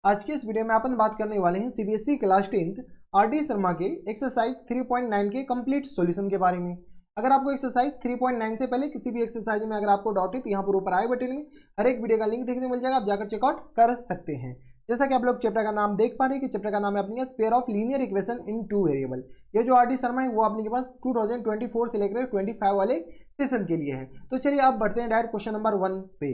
आज के इस वीडियो में अपन बात करने वाले हैं CBSE class 10th RD Sharma के एक्सरसाइज 3.9 के कंप्लीट सॉल्यूशन के बारे में। अगर आपको एक्सरसाइज 3.9 से पहले किसी भी एक्सरसाइज में अगर आपको डाउट है तो यहाँ पर ऊपर आई बटन में हर एक वीडियो का लिंक देखने को मिल जाएगा, आप जाकर चेकआउट कर सकते हैं। जैसा कि आप लोग चैप्टर का नाम देख पा रहे हैं कि चैप्टर का नाम है अपने pair of linear equation in two variable. ये जो आरडी शर्मा है वो अपने के पास 2024 से लेकर 25 वाले सेशन के लिए है। तो चलिए अब बढ़ते हैं डायरेक्ट क्वेश्चन नंबर 1 पे।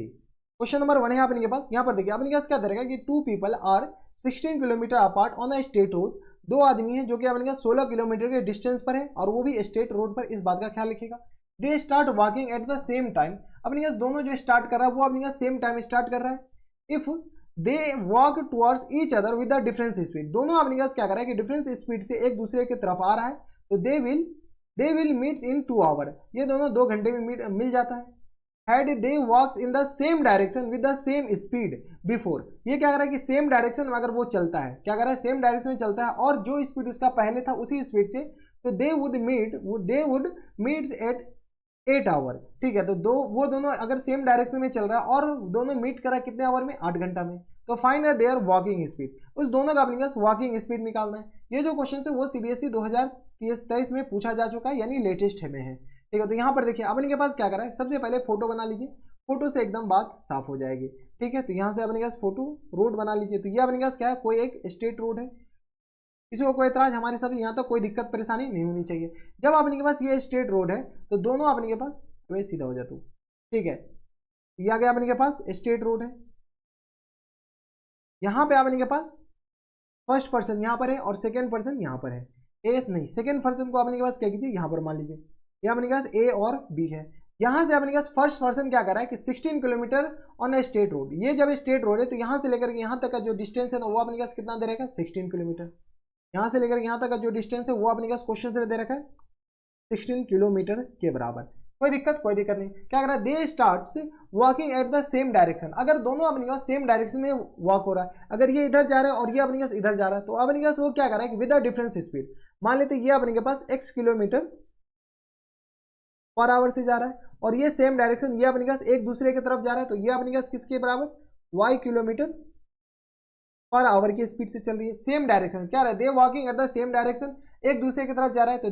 क्वेश्चन नंबर 1 है अपने के पास, यहाँ पर देखिए अपने के पास क्या दे रखा है कि 2 people are 16 kilometre apart on a state road. दो आदमी हैं जो कि अपने 16 किलोमीटर के डिस्टेंस पर है और वो भी स्टेट रोड पर। इस बात का ख्याल रखिएगा। They start walking at the same time. अपने पास दोनों जो स्टार्ट कर रहा है वो अपने सेम टाइम स्टार्ट कर रहा है। If they walk towards each other with the difference speed, दोनों अपने पास क्या कर रहा है कि डिफरेंस स्पीड से एक दूसरे की तरफ आ रहा है, तो they will meet in 2 hour. ये दोनों 2 घंटे में मिल जाता है। Had they walks in the same direction with the same speed before, ये क्या कर रहा है कि सेम डायरेक्शन में अगर वो चलता है, क्या कर रहा है सेम डायरेक्शन में चलता है और जो स्पीड उसका पहले था उसी स्पीड से, तो they would meet at 8 hour. ठीक है, तो वो दोनों अगर सेम डायरेक्शन में चल रहा है और दोनों मीट कर रहा है कितने आवर में, 8 घंटा में। तो फाइंड देयर वॉकिंग स्पीड, उस दोनों का अपने पास वॉकिंग स्पीड निकालना है। ये जो क्वेश्चन है वो सीबीएसई 2023 में पूछा जा चुका है, यानी लेटेस्ट में है। ठीक है, तो यहाँ पर देखिए अपने के पास क्या करा है, सबसे पहले फोटो बना लीजिए, फोटो से एकदम बात साफ हो जाएगी। ठीक है, तो यहाँ से अपने पास फोटो रोड बना लीजिए। तो ये अपने पास क्या है, कोई एक स्टेट रोड है, किसी को कोई एतराज हमारे सब यहाँ तक कोई दिक्कत परेशानी नहीं होनी चाहिए। जब अपने के पास ये स्टेट रोड है तो दोनों अपने के पास वे सीधा हो जाता। ठीक है, ये आ गया अपने के पास स्टेट रोड है। यहाँ पे अपने के पास फर्स्ट पर्सन यहाँ पर है और सेकेंड पर्सन यहाँ पर है। ए नहीं, सेकेंड पर्सन को अपने के पास क्या कीजिए, यहाँ पर मान लीजिए ये अपने पास ए और बी है। यहाँ से अपने पास फर्स्ट पर्सन क्या कर रहा है कि 16 kilometre on A state road. ये जब स्टेट रोड है तो यहाँ से लेकर के यहाँ तक का जो डिस्टेंस है ना वो अपने पास कितना दे रखा है, 16 किलोमीटर। यहाँ से लेकर यहाँ तक का जो डिस्टेंस है वो अपने पास क्वेश्चन से दे रखा है 16 किलोमीटर के बराबर। कोई दिक्कत नहीं। क्या कर रहा है, they starts walking at the same direction. अगर दोनों अपने पास सेम डायरेक्शन में वॉक हो रहा है, अगर ये इधर जा रहा है और ये अपने पास इधर जा रहा है, तो अपने पास वो क्या कर रहा है कि विद द डिफरेंस स्पीड, मान लेते ये अपने के पास x किलोमीटर पर आवर से जा रहा है और ये सेम डायरेक्शन ये अपने पास एक दूसरे की तरफ जा रहा है, तो ये अपने पास किसके बराबर, y किलोमीटर पर आवर की स्पीड से चल रही है। सेम डायरेक्शन क्या रहा है, they walking at the same direction, एक दूसरे की तरफ जा रहा है, तो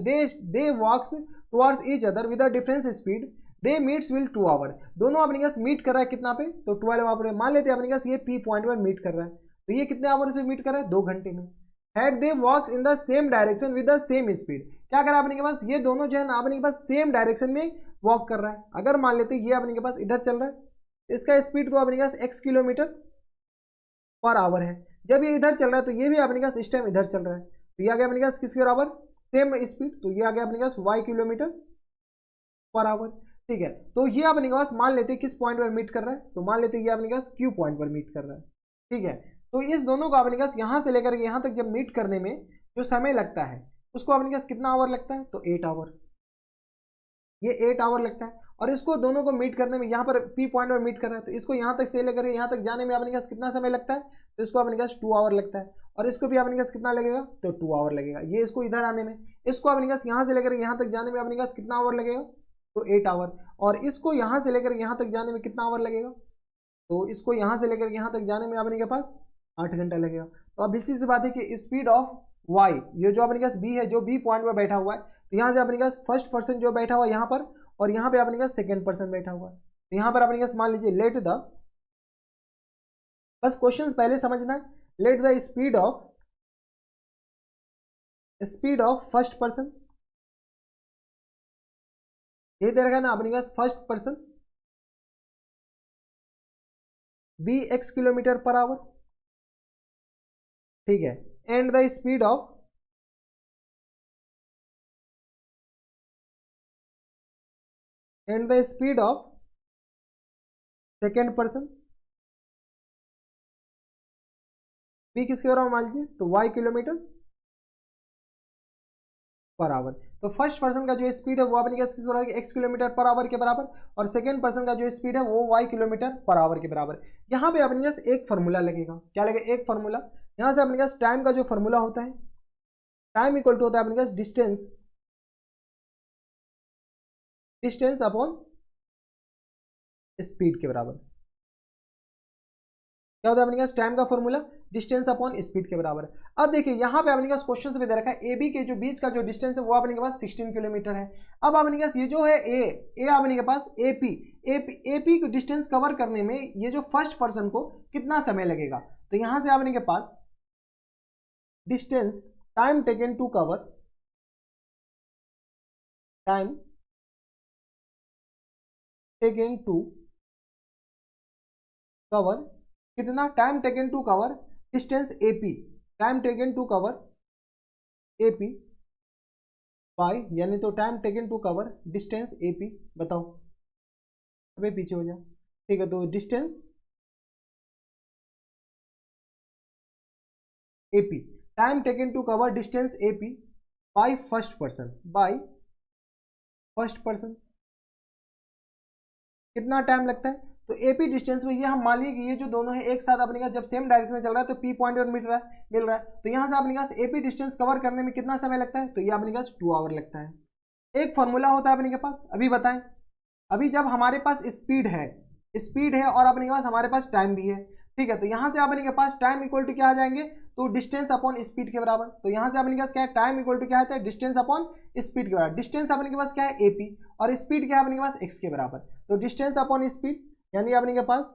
they walks towards each other with the difference speed, they meets will 2 hour. दोनों अपने पास मीट कर रहा है कितना पे, तो 12 आवर। मान लेते हैं अपने पास ये पी पॉइंट पर मीट कर रहा है, तो ये कितने आवर से मीट कर रहा है, 2 घंटे में। Had they walks in the same direction with the same speed, क्या करा अपने के पास, ये दोनों जो है ना अपने के पास सेम डायरेक्शन में वॉक कर रहा है। अगर मान लेते ये अपने के पास इधर चल रहा है, इसका स्पीड तो अपने के पास x किलोमीटर पर आवर है। जब ये इधर चल रहा है तो ये भी अपने पास इस टाइम इधर चल रहा है, तो ये आ गया अपने पास किसके बराबर, सेम स्पीड, तो ये आ गया अपने पास y किलोमीटर पर आवर। ठीक है, तो ये अपने पास मान लेते किस पॉइंट पर मीट कर रहा है, तो मान लेते ये अपने पास Q पॉइंट पर मीट कर रहा है। ठीक है, तो इस दोनों को अपने पास यहाँ से लेकर के यहाँ तक जब मीट करने में जो समय लगता है उसको अपने पास कितना आवर लगता है, तो 8 आवर। ये 8 आवर लगता है और इसको दोनों को मीट करने में, यहाँ पर P पॉइंट पर मीट कर रहा है तो इसको यहाँ तक से लेकर यहाँ तक जाने में अपने पास कितना समय लगता है, तो इसको अपने पास 2 आवर लगता है और इसको भी अपने पास कितना लगेगा, तो 2 आवर लगेगा। ये इसको इधर आने में, इसको अपने पास यहाँ से लेकर यहाँ तक जाने में अपने पास कितना आवर लगेगा, तो 8 आवर। और इसको यहाँ से लेकर यहाँ तक जाने में कितना आवर लगेगा, तो इसको यहाँ से लेकर यहाँ तक जाने में अपने के पास 8 घंटा लगेगा। तो अब इसी से बात है कि स्पीड ऑफ y, ये जो अपने पास b है, जो b पॉइंट पर बैठा हुआ है, तो यहाँ से अपने पास फर्स्ट पर्सन जो बैठा हुआ है यहाँ पर और यहाँ पे अपने पास सेकेंड पर्सन बैठा हुआ है, तो यहाँ पर अपने पास मान लीजिए लेट द, बस क्वेश्चन पहले समझना है, let the speed of first person, ये दे रखा है ना अपने पास first person be x kilometre per hour. ठीक है, and the speed of second person be किसके बराबर मान लीजिए, तो y किलोमीटर पर आवर। तो फर्स्ट पर्सन का जो स्पीड है वो अपने पास किस बराबर, x किलोमीटर पर आवर के बराबर, और सेकेंड पर्सन का जो स्पीड है वो y किलोमीटर पर आवर के बराबर। यहाँ पे अपने पास एक फॉर्मूला लगेगा, क्या लगेगा, एक फॉर्मूला। यहाँ से अपने पास टाइम का जो फॉर्मूला होता है, टाइम इक्वल टू होता है अपने पास डिस्टेंस अपॉन स्पीड के बराबर। क्या होता है अपने पास टाइम का फॉर्मूला, डिस्टेंस अपॉन स्पीड के बराबर। अब देखिए यहाँ पे अपने पास क्वेश्चन में दे रखा है ए बी के जो बीच का जो डिस्टेंस है वो अपने के पास 16 किलोमीटर है। अब अपने पास ये जो है ए अपने के पास एपी को डिस्टेंस कवर करने में ये जो फर्स्ट पर्सन को कितना समय लगेगा, तो यहाँ से अपने के पास distance time taken to cover, time taken to cover कितना, time taken to cover distance AP, time taken to cover AP by, यानी तो time taken to cover distance AP. बताओ, अबे पीछे हो जा, ठीक है। तो distance AP, time taken to cover distance AP by first person, by first person कितना टाइम लगता है, तो एपी डिस्टेंस में ये हम मान लीजिए कि ये जो दोनों है एक साथ अपने पास जब सेम डायरेक्शन में चल रहा है तो पी पॉइंट और मिल रहा है, तो यहाँ से अपने पास एपी डिस्टेंस कवर करने में कितना समय लगता है, तो ये अपने पास 2 आवर लगता है। एक फॉर्मूला होता है अपने के पास, अभी बताएं, अभी जब हमारे पास स्पीड है और अपने के पास हमारे पास टाइम भी है, ठीक है। तो यहाँ से अपने के पास टाइम इक्वल टू क्या आ जाएंगे, तो डिस्टेंस अपॉन स्पीड के बराबर। तो यहाँ से अपने के पास क्या है, टाइम इक्वल टू क्या है, डिस्टेंस अपॉन स्पीड के बराबर। डिस्टेंस अपने के पास क्या है एपी और स्पीड क्या है अपने के पास एक्स के बराबर। तो डिस्टेंस अपॉन स्पीड यानी अपने के पास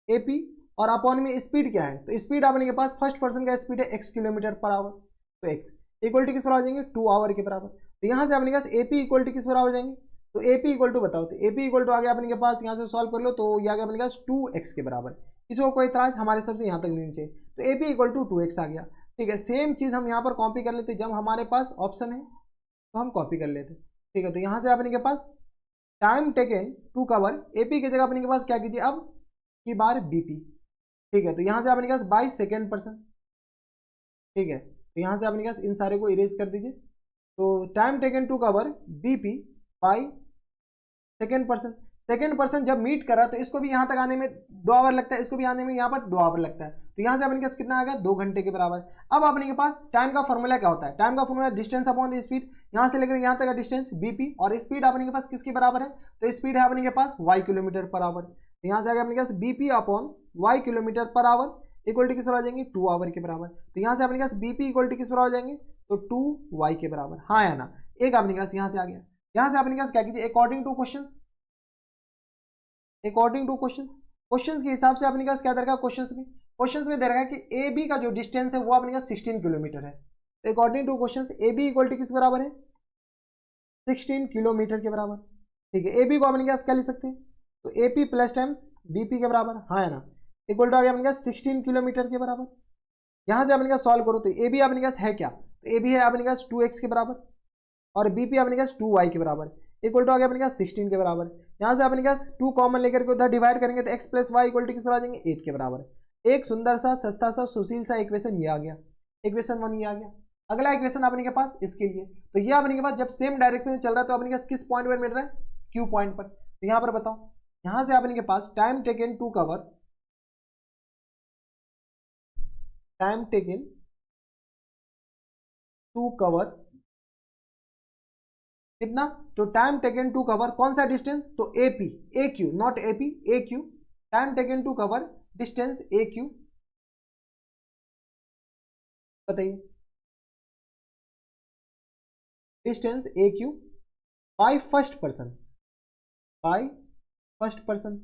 एपी और अपॉन में स्पीड क्या है, तो स्पीड अपने के पास फर्स्ट पर्सन का स्पीड है x किलोमीटर पर आवर, तो x इक्वल टू किस बराबर जाएंगे 2 आवर के बराबर। तो यहाँ से अपने के पास एपी इक्वल टू किस बराबर जाएंगे, तो एपी इक्वल टू बताओ, तो एपी इक्वल टू आ गया अपने के पास, यहाँ से सॉल्व कर लो तो ये आ गया अपने के पास 2x के बराबर। किसी को कोई इतराज, हमारे सबसे यहाँ तक नहीं चाहिए, तो एपी इक्वल टू 2x आ गया, ठीक है। सेम चीज़ हम यहाँ पर कॉपी कर लेते, जब हमारे पास ऑप्शन है तो हम कॉपी कर लेते, ठीक है। तो यहाँ से अपने के पास time taken to cover AP की जगह अपने के पास क्या कीजिए अब की बार बीपी, ठीक है। तो यहाँ से अपने पास बाई सेकेंड पर्सन, ठीक है। तो यहाँ से अपने पास इन सारे को इरेज कर दीजिए, तो time taken to cover BP by second person जब मीट कर रहा है तो इसको भी यहाँ तक आने में 2 आवर लगता है, इसको भी आने में यहाँ पर 2 आवर लगता है। तो यहाँ से अपने पास कितना आ गया 2 घंटे के बराबर। अब अपने के पास टाइम का फॉर्मूला क्या होता है, टाइम का फॉर्मूला डिस्टेंस अपॉन स्पीड, यहाँ से लेकर यहाँ तक का डिस्टेंस बीपी और स्पीड अपने के पास किसके बराबर है, तो स्पीड है अपने के पास y किलोमीटर पर आवर। तो यहाँ से आ गया अपने पास BP upon y kilometre per hour equal to किस बराबर जाएंगे 2 आवर के बराबर। तो यहाँ से अपने पास बीपी इक्वल टू किस बराबर जाएंगे, तो 2y के बराबर, हाँ या ना। एक अपने पास यहाँ से आ गया, यहाँ से अपने पास क्या कीजिए according to question, according to question के हिसाब से अपने पास क्या दे रखा है, क्वेश्चन में दे रखा है कि ए बी का जो डिस्टेंस है वो अपने पास 16 किलोमीटर है। तो according to question A B equal to किस बराबर है 16 किलोमीटर के बराबर, ठीक है। ए बी को अपने पास क्या लिख सकते हैं, तो A P plus times B P के बराबर, हाँ है ना, इक्वल टू आ गया अपने पास 16 किलोमीटर के बराबर। यहाँ से अपने पास सॉल्व करो तो ए बी अपने पास है क्या, तो ए बी है अपने पास 2x के बराबर और बी पी अपने पास 2y के बराबर, इक्वल टू आ गया अपने पास 16 के बराबर। यहाँ से अपने पास 2 कॉमन लेकर के उधर डिवाइड करेंगे तो x plus y equal to किस बराबर आ जाएंगे 8 के बराबर। एक सुंदर सा सस्ता सा सुशील सा इक्वेशन ये आ गया, इक्वेशन 1 ये आ गया। अगला इक्वेशन अपने के पास इसके लिए, तो ये अपने के पास जब सेम डायरेक्शन में चल रहा है तो अपने के पास किस पॉइंट पर मिल रहा है, क्यू पॉइंट पर। तो यहाँ पर बताओ, यहाँ से अपने के पास time taken to cover, time taken to cover कितना, तो टाइम टेकन टू कवर कौन सा डिस्टेंस, तो AP, A Q not AP, A Q, time taken to cover distance A Q, बताइए distance A Q by first person, by first person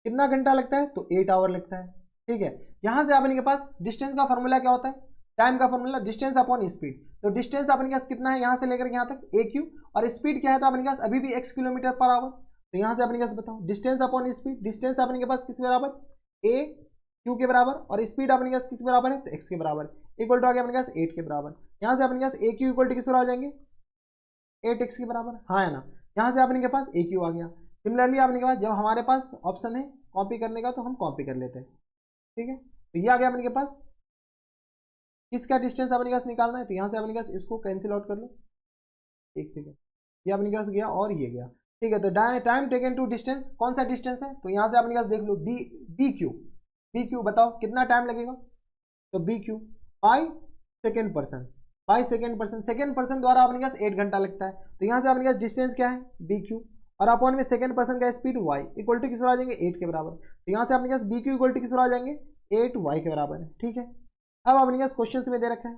कितना घंटा लगता है, तो 8 आवर लगता है, ठीक है। यहां से अपने के पास डिस्टेंस का फॉर्मूला क्या होता है, टाइम का फॉर्मूला डिस्टेंस अपॉन स्पीड। तो डिस्टेंस अपने पास कितना है, यहां से लेकर यहां तक ए क्यू और स्पीड क्या है, तो अपने पास अभी भी x किलोमीटर पर आवर। तो यहां से अपने पास बताओ डिस्टेंस अपॉन स्पीड, डिस्टेंस अपने के पास किस बराबर ए क्यू के बराबर और स्पीड अपने पास किस बराबर है, तो x के बराबर, इक्वल टू आ गया अपने पास 8 के बराबर। यहाँ से अपने पास ए क्यू इक्वल टू किस बराबर आ जाएंगे 8x के बराबर, हाँ है ना। यहाँ से अपने के पास ए क्यू आ गया। सिमिलरली अपने के पास जब हमारे पास ऑप्शन है कॉपी करने का तो हम कॉपी कर लेते हैं, ठीक है। तो ये आ गया अपने के पास किसका डिस्टेंस अपने पास निकालना है, तो यहाँ से अपने पास इसको कैंसिल आउट कर लो, एक सेकेंड, ये अपने पास गया और ये गया, ठीक है। तो टाइम टेकन टू डिस्टेंस कौन सा डिस्टेंस है, तो यहाँ से अपने पास देख लो बी क्यू बताओ कितना टाइम लगेगा, तो B Q by second person, by second person द्वारा अपने पास 8 घंटा लगता है। तो यहाँ से अपने पास डिस्टेंस क्या है बी क्यू और अपॉन में सेकंड पर्सन का स्पीड y इक्वल टू किस आ जाएंगे 8 के बराबर। तो यहाँ से अपने पास बी क्यू इक्वल टू किस आ जाएंगे 8y के बराबर है। ठीक है, अब अपने पास क्वेश्चन में दे रखा है,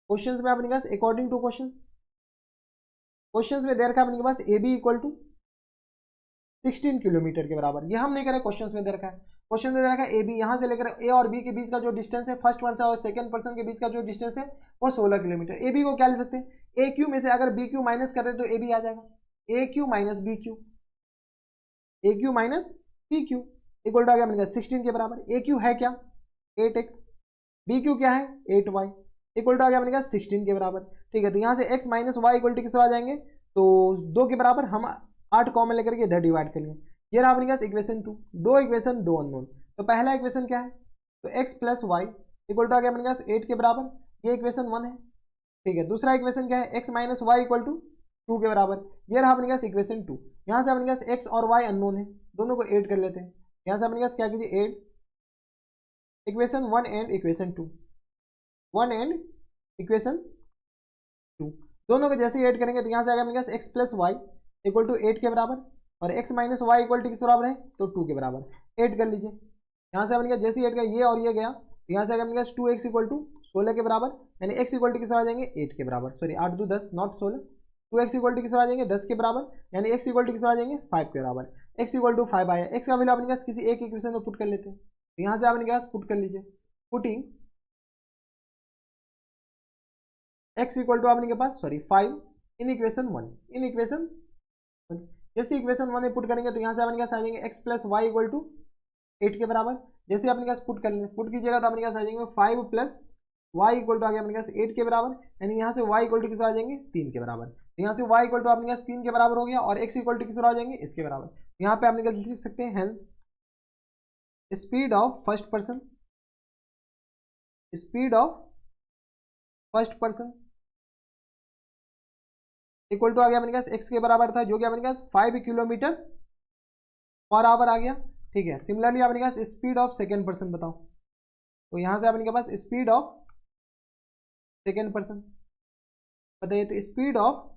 क्वेश्चन में अपने पास अकॉर्डिंग टू क्वेश्चन में दे रखा है अपने पास A B equal to 16 kilometre के बराबर। ये हम नहीं करें, क्वेश्चन में दे रखा है, क्वेश्चन में दे रखा है ए बी, यहाँ से लेकर ए और बी के बीच का जो डिस्टेंस है फर्स्ट पर्सन और सेकंड पर्सन के बीच का जो डिस्टेंस है वो 16 किलोमीटर। ए बी को क्या ले सकते हैं, ए क्यू में से अगर बी क्यू माइनस कर दे तो ए बी आ जाएगा, A Q minus B Q, A Q minus B Q equal to आ गया अपने 16 के बराबर। ए क्यू है क्या 8x, बी क्यू क्या है 8y इक्वल टू आ गया अपने 16 के बराबर। ठीक है, तो यहाँ से x minus y equal to किस आ जाएंगे, तो 2 के बराबर, हम 8 कॉमन लेकर के इधर डिवाइड कर लिए। ये रहा अपने पास इक्वेशन 2, दो इक्वेशन दो अननोन। तो पहला इक्वेशन क्या है, तो x plus y equal to आ गया अपने पास 8 के बराबर, ये इक्वेशन 1 है। ठीक है, दूसरा इक्वेशन क्या है, x minus y equal to 2 के बराबर, ये रहा अपने पास इक्वेशन 2। यहाँ से अपने पास x और y अननोन है, दोनों को ऐड कर लेते हैं। यहाँ से अपने पास क्या कीजिए 8 equation 1 and equation 2, 1 and equation 2, दोनों को जैसे ऐड करेंगे तो यहाँ से आ गया अपने पास x plus y equal to 8 के बराबर और x minus y equal to किस बराबर है, तो 2 के बराबर। ऐड कर लीजिए, यहाँ से अपने पास जैसे ऐड कर ये और ये गया, तो यहाँ से आ गया अपने पास 2x इक्वल टू 16 के बराबर, यानी x इक्वल टू किस आ जाएंगे 8 के बराबर, sorry 8 2 10 not 16, 2x equal to किस आ जाएंगे 10 के बराबर, यानी x इक्वल टू किस आ जाएंगे 5 के बराबर। x इक्वल टू 5 आया, x का वैल्यू अपने पास किसी एक इक्वेशन में पुट कर लेते हैं। तो यहाँ से अपने पास पुट कर लीजिए, पुटिंग x इक्वल टू अपने के पास 5 इन इक्वेशन 1, इन इक्वेशन जैसे इक्वेशन 1 में पुट करेंगे तो यहाँ से अपने पास आ जाएंगे x plus y equal to 8 के बराबर। जैसे अपने पास पुट कर लेंगे, पुट कीजिएगा तो अपने पास आ जाएंगे 5 प्लस वाई इक्वल टू आ गया अपने पास 8 के बराबर, यानी यहाँ से y इक्वल टू किस आ जाएंगे 3 के बराबर। तो यहाँ से y इक्वल टू अपने पास 3 के बराबर हो गया और x इक्वल टू किस आ जाएंगे इसके बराबर। यहाँ पे अपने पास लिख सकते हैं hence speed of first person, speed of first person equal to आ गया अपने पास x के बराबर था, जो कि अपने पास 5 किलोमीटर पर आवर आ गया। ठीक है, सिमिलरली अपने पास स्पीड ऑफ सेकेंड पर्सन बताओ, तो यहाँ से अपने पास स्पीड ऑफ सेकेंड पर्सन बताइए, तो speed of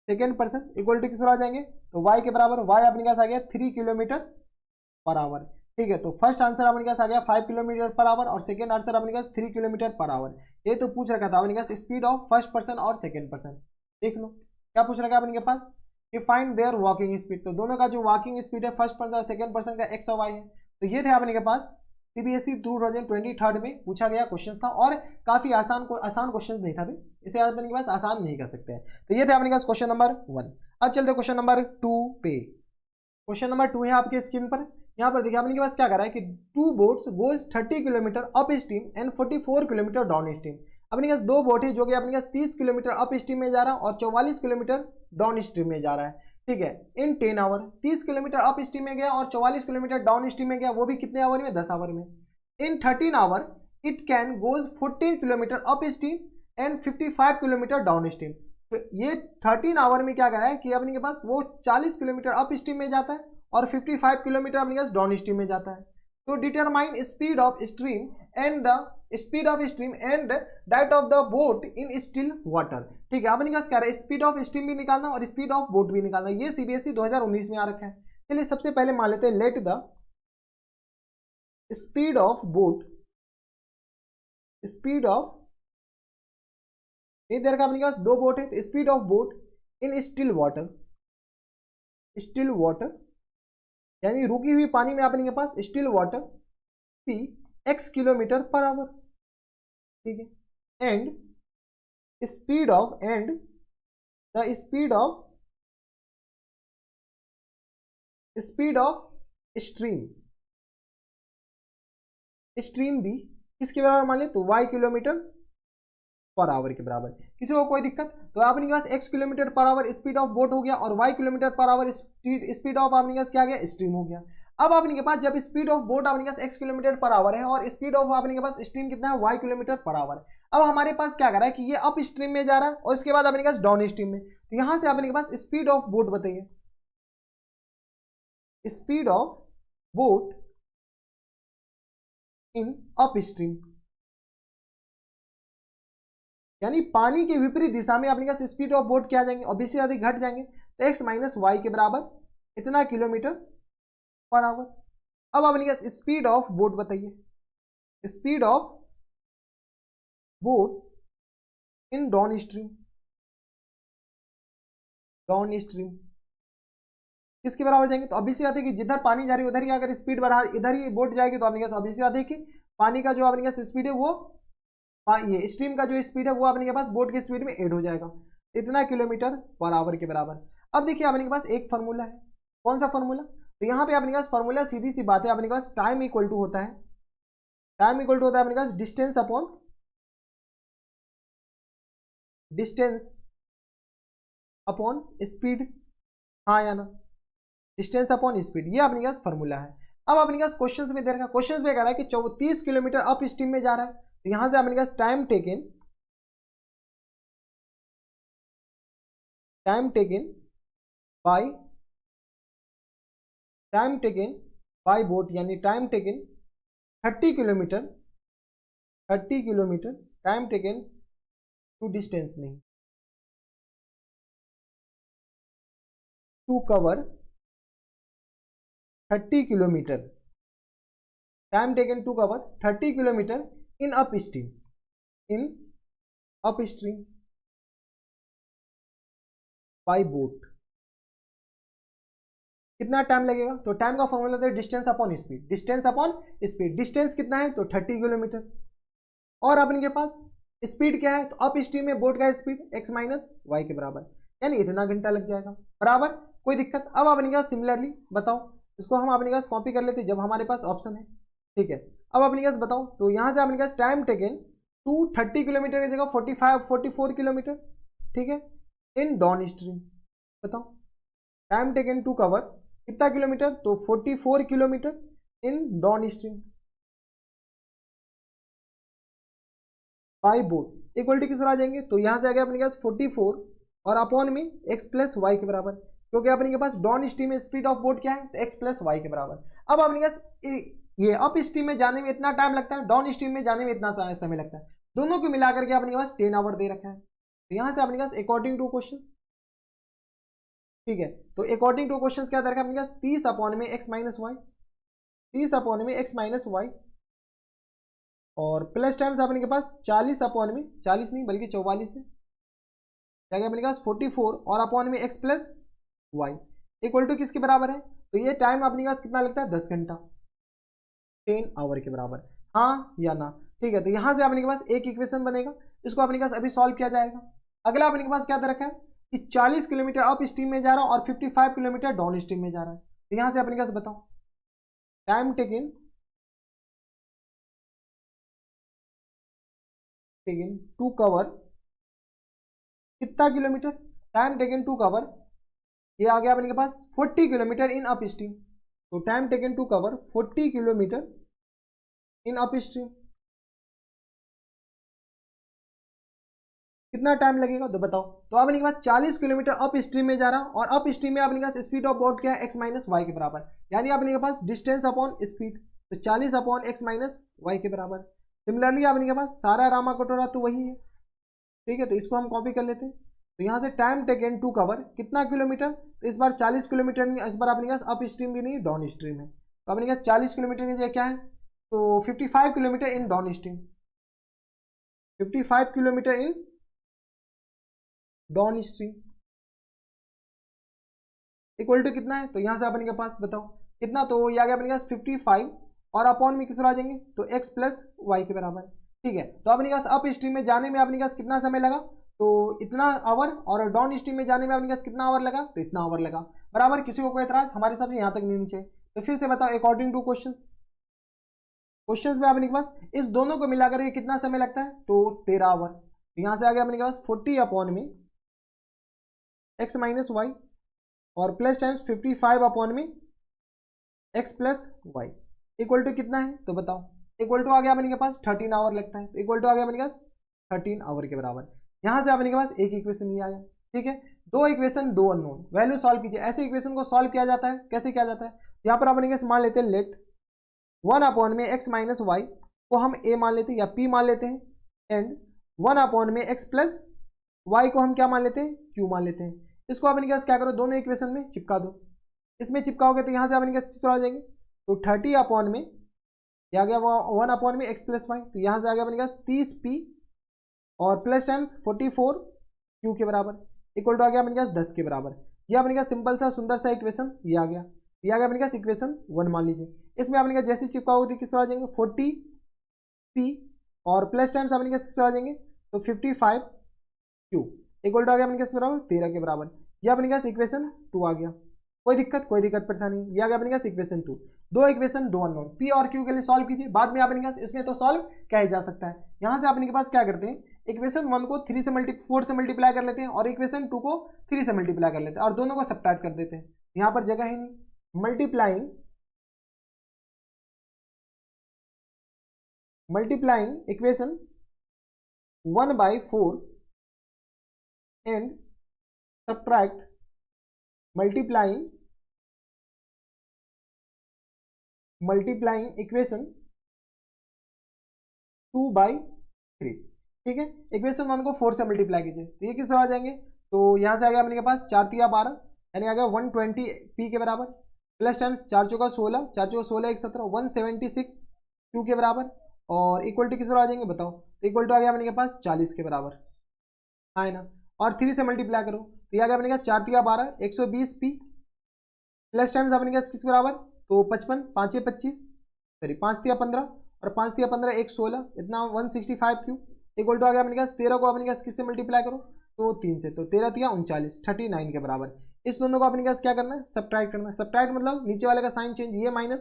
second person equal to किस आ जाएंगे, तो y के बराबर, y अपने पास आ गया 3 किलोमीटर पर आवर। ठीक है, तो फर्स्ट आंसर अपने पास आ गया 5 किलोमीटर पर आवर और सेकेंड आंसर अपने पास 3 किलोमीटर पर आवर। ये तो पूछ रखा था अपने पास स्पीड ऑफ फर्स्ट पर्सन और सेकेंड पर्सन। देख लो क्या पूछ रखा है अपने पास कि फाइंड देयर वॉकिंग स्पीड, तो दोनों का जो वॉकिंग स्पीड है फर्स्ट पर्सन और सेकंड पर्सन का x और y है। तो ये थे अपने के पास सीबीएसई 2023 में पूछा गया क्वेश्चन था और काफी आसान क्वेश्चन नहीं था, इसे अपने के पास आसान नहीं कर सकते हैं। तो ये थे अपने पास क्वेश्चन नंबर 1। अब चलते क्वेश्चन नंबर 2 पे। क्वेश्चन नंबर 2 है आपके स्क्रीन पर, यहाँ पर देखिए अपने के पास क्या कर रहा है कि 2 boats goes 30 kilometre up stream and 44 kilometre down stream. अपने पास 2 बोट है जो कि अपने पास 30 किलोमीटर अप स्ट्रीम में जा रहा है और 44 किलोमीटर डाउन स्ट्रीम में जा रहा है। ठीक है, इन 10 आवर 30 किलोमीटर अप स्ट्रीम में गया और 44 किलोमीटर डाउन स्ट्रीम में गया, वो भी कितने आवर में 10 आवर में। इन 13 hour it can goes 14 kilometre up stream and 55 kilometre down stream. तो ये 13 आवर में क्या कर रहा है कि अपने के पास वो 40 किलोमीटर अप स्ट्रीम में जाता है और 55 किलोमीटर अपने पास डाउन स्ट्रीम में जाता है। तो determine speed of stream and the speed of stream and diet of the boat in still water. ठीक है, अपने पास क्या है स्पीड ऑफ स्ट्रीम भी निकालना और स्पीड ऑफ बोट भी निकालना, ये सीबीएसई 2019 में आ रखा है। चलिए सबसे पहले मान लेते हैं let the speed of boat, speed of इधर का अपने पास 2 बोट है, तो speed of boat in still water, still water यानी रुकी हुई पानी में अपने के पास still water be x kilometre per hour. ठीक है, and speed of and the speed of stream, stream भी किसके बराबर मान ले, तो y किलोमीटर पर आवर के बराबर। किसी को कोई दिक्कत, तो अपने पास x kilometre per hour speed of boat हो गया और y kilometre per hour speed of अपने पास क्या गया स्ट्रीम हो गया। अब अपने के पास जब स्पीड ऑफ बोट अपने पास x किलोमीटर पर आवर है और स्पीड ऑफ अपने के पास स्ट्रीम कितना है y किलोमीटर पर आवर। अब हमारे पास क्या कर रहा है कि ये अप स्ट्रीम में जा रहा है और इसके बाद अपने पास डाउन स्ट्रीम में, तो यहां से अपने के पास स्पीड ऑफ बोट बताइए, speed of boat in up stream यानी पानी के विपरीत दिशा में अपने पास स्पीड ऑफ बोट क्या आ जाएंगे और बेसी अधिक घट जाएंगे। एक्स माइनस वाई के बराबर इतना किलोमीटर पर आवर। अब अपने पास स्पीड ऑफ बोट बताइए, speed of boat in down stream, down stream किसके बराबर जाएंगे? तो अभी से बात है कि जिधर पानी जा रही है उधर ही अगर स्पीड बढ़ा, इधर ही बोट जाएगी तो अपने पास अभी से बात है कि पानी का जो अपने पास स्पीड है वो ये स्ट्रीम का जो स्पीड है वो अपने के पास बोट की स्पीड में ऐड हो जाएगा, इतना किलोमीटर पर आवर के बराबर। अब देखिए अपने के पास एक फॉर्मूला है, कौन सा फॉर्मूला? तो यहाँ पे अपने पास फॉर्मूला सीधी सी बात है, अपने पास टाइम इक्वल टू होता है, टाइम इक्वल टू होता है अपने पास distance upon distance upon speed, हाँ या ना, डिस्टेंस अपॉन स्पीड, ये अपने पास फॉर्मूला है। अब अपने पास क्वेश्चंस में दे रखा है, क्वेश्चंस में कह रहा है कि 34 किलोमीटर अप स्ट्रीम में जा रहा है, तो यहां से अपने पास टाइम टेकन बाय बोट, यानी time taken 30 kilometre, 30 kilometre time taken to distance नहीं, to cover 30 kilometre, time taken to cover 30 kilometre in up stream, in up stream by boat. कितना टाइम लगेगा? तो टाइम का फॉर्मूला था distance upon speed, distance upon speed, distance कितना है? तो 30 kilometre, और अपने के पास स्पीड क्या है? तो अप स्ट्रीम में बोट का स्पीड x माइनस वाई के बराबर, यानी इतना घंटा लग जाएगा, बराबर, कोई दिक्कत? अब अपने के पास सिमिलरली बताओ, इसको हम अपने पास कॉपी कर लेते जब हमारे पास ऑप्शन है, ठीक है। अब अपने पास बताओ, तो यहां से अपने पास टाइम टेकन टू 30 किलोमीटर की जगह 44 किलोमीटर, ठीक है, इन डाउन स्ट्रीम। बताओ टाइम टेकन टू कवर कितना किलोमीटर? तो 44 kilometre in downstream by boat, equal to किस आ जाएंगे? तो यहां से आ गया अपने पास 44 और अपॉन में x प्लस वाई के बराबर, क्योंकि अपने के पास डाउन स्ट्रीम में स्पीड ऑफ बोट क्या है? तो x प्लस वाई के बराबर। अब अपने पास ये अप स्ट्रीम में जाने में इतना टाइम लगता है, डाउन स्ट्रीम में जाने में इतना समय लगता है, दोनों को मिलाकर के अपने के पास 10 आवर दे रखा है। तो यहां से अपने पास अकॉर्डिंग टू क्वेश्चन, ठीक है, तो अकॉर्डिंग टू क्वेश्चन क्या दे रखा है अपने पास? 30 अपॉन में x माइनस वाई, 30 अपॉन में x माइनस वाई, और प्लस टाइम्स अपने के पास 40 अपॉन में, 40 नहीं बल्कि 44 है, क्या गया अपने पास 44 और अपॉन में x plus y equal to किसके बराबर है? तो ये टाइम अपने पास कितना लगता है? 10 घंटा, 10 आवर के बराबर, हाँ या ना, ठीक है। तो यहां से अपने के पास एक इक्वेशन बनेगा, इसको अपने पास अभी सॉल्व किया जाएगा। अगला अपने के पास क्या दे रखा है कि 40 किलोमीटर अप स्ट्रीम में जा रहा है और 55 किलोमीटर डाउन स्ट्रीम में जा रहा है, तो यहां से अपने पास बताओ टाइम टेकन टू कवर कितना kilometre? Time taken to cover, ये आ गया अपने के पास 40 किलोमीटर इन अप स्ट्रीम, तो time taken to cover 40 kilometre in up stream, कितना टाइम लगेगा? तो बताओ। तो अपने के पास 40 किलोमीटर अप स्ट्रीम में जा रहा और अप स्ट्रीम में अपने पास स्पीड ऑफ बोट क्या है? x माइनस वाई के बराबर, यानी अपने के पास डिस्टेंस अपॉन स्पीड, तो 40 अपॉन x माइनस वाई के बराबर। सिमिलरली अपने के पास सारा रामा कटोरा तो वही है, ठीक है, तो इसको हम कॉपी कर लेते हैं। तो यहाँ से टाइम टेकन टू कवर कितना किलोमीटर? तो इस बार 40 किलोमीटर नहीं, इस बार अपने पास अप स्ट्रीम भी नहीं डाउन स्ट्रीम है, तो अपने पास 40 किलोमीटर की जगह क्या है? तो 55 kilometre in downstream, 55 kilometre in downstream equal to कितना है? तो यहां से अपने के पास बताओ कितना, तो ये आ गया अपने पास 55 और अपॉन में किस आ जाएंगे? तो x प्लस वाई के बराबर, ठीक है। तो अपने पास अप स्ट्रीम में जाने में अपने पास कितना समय लगा? तो इतना आवर, और डाउन स्ट्रीम में जाने में अपने पास कितना आवर लगा? तो इतना आवर लगा, बराबर। किसी को कोई एतराज? हमारे हिसाब से यहाँ तक नहीं चाहिए। तो फिर से बताओ अकॉर्डिंग टू क्वेश्चन, क्वेश्चन में अपने के पास इस दोनों को मिलाकर कितना समय लगता है? तो 13 आवर। यहाँ से आ गया अपने के पास 40 अपॉन में x माइनस वाई और प्लस टाइम्स 55 अपॉन में x plus y equal to कितना है? तो बताओ। इक्वल टू आ गया अपने के पास 13 आवर लगता है, तो इक्वल टू आ गया अपने के पास 13 आवर के बराबर। यहां से अपने के पास एक इक्वेशन ये आया, ठीक है। दो इक्वेशन दो अननोन, वैल्यू सॉल्व कीजिए। ऐसे इक्वेशन को सॉल्व किया जाता है, कैसे किया जाता है? यहाँ पर अपने के मान लेते हैं लेट 1 अपॉन में x माइनस वाई को हम a मान लेते हैं या p मान लेते हैं, एंड 1 अपॉन में x प्लस वाई को हम क्या मान लेते हैं? q मान लेते हैं। इसको अपने पास क्या करो, दोनों इक्वेशन में चिपका दो। इसमें चिपकाओगे तो यहाँ से अपने पास किस तरह आ जाएंगे, तो 30 अपॉन में ये आ गया 1 अपॉन में एक्स प्लस वाई, तो यहाँ से आ गया अपने पास 30p और प्लस टाइम्स 44q के बराबर इक्वल टू आ गया अपने पास 10 के बराबर। ये अपने पास सिंपल सा सुंदर सा इक्वेशन ये आ गया, ये आ गया अपने पास इक्वेशन 1 मान लीजिए। इसमें अपने पास जैसे चिपकाओगे तो किस तरह आ जाएंगे 40p और प्लस टाइम्स अपने पास किस तरह आ जाएंगे, तो 55q इक्वल टू आ गया अपने पास बराबर 13 के बराबर। ये अपने पास इक्वेशन 2 आ गया। कोई दिक्कत परेशानी, ये आ गया अपने पास इक्वेशन 2। दो इक्वेशन दो अननोन, पी और क्यू के लिए सॉल्व कीजिए, बाद में अपने पास इसमें तो सॉल्व किया जा सकता है। यहाँ से अपने के पास क्या करते हैं, इक्वेशन 1 को 4 से मल्टीप्लाई कर लेते हैं और इक्वेशन 2 को 3 से मल्टीप्लाई कर लेते हैं और दोनों को सब्ट्रैक्ट कर देते हैं। यहाँ पर जगह ही नहीं, multiplying equation 1/4 and subtract multiplying equation 2/3। ठीक है, इक्वेशन 1 को 4 से मल्टीप्लाई कीजिए तो ये किस तरह आ जाएंगे, तो यहाँ से आ गया अपने के पास 4 तिया 12 यानी आ गया 120p के बराबर प्लस टाइम्स 4 चौका 16, 4 चौका 16 1 17 176 q के बराबर और इक्वल टू किस तरह आ जाएंगे बताओ, तो इक्वल टू आ गया अपने के पास 40 के बराबर, हाँ है ना। और 3 से मल्टीप्लाई करो तो ये आ गया अपने के पास 4 तिया 12 120p प्लस टाइम्स अपने के पास किस बराबर, तो 55 5 25 सॉरी 5 तिया 15 और 5 तिया 15 1 16 इतना 165q इक्वल टू आ गया अपने पास 13 को अपने पास किससे मल्टीप्लाई करो, तो 3 से, तो 13 तिया 39 39 के बराबर। इस दोनों को अपने पास क्या करना है, सब्ट्रैक्ट करना है। सब्ट्रैक्ट मतलब नीचे वाले का साइन चेंज, ये माइनस,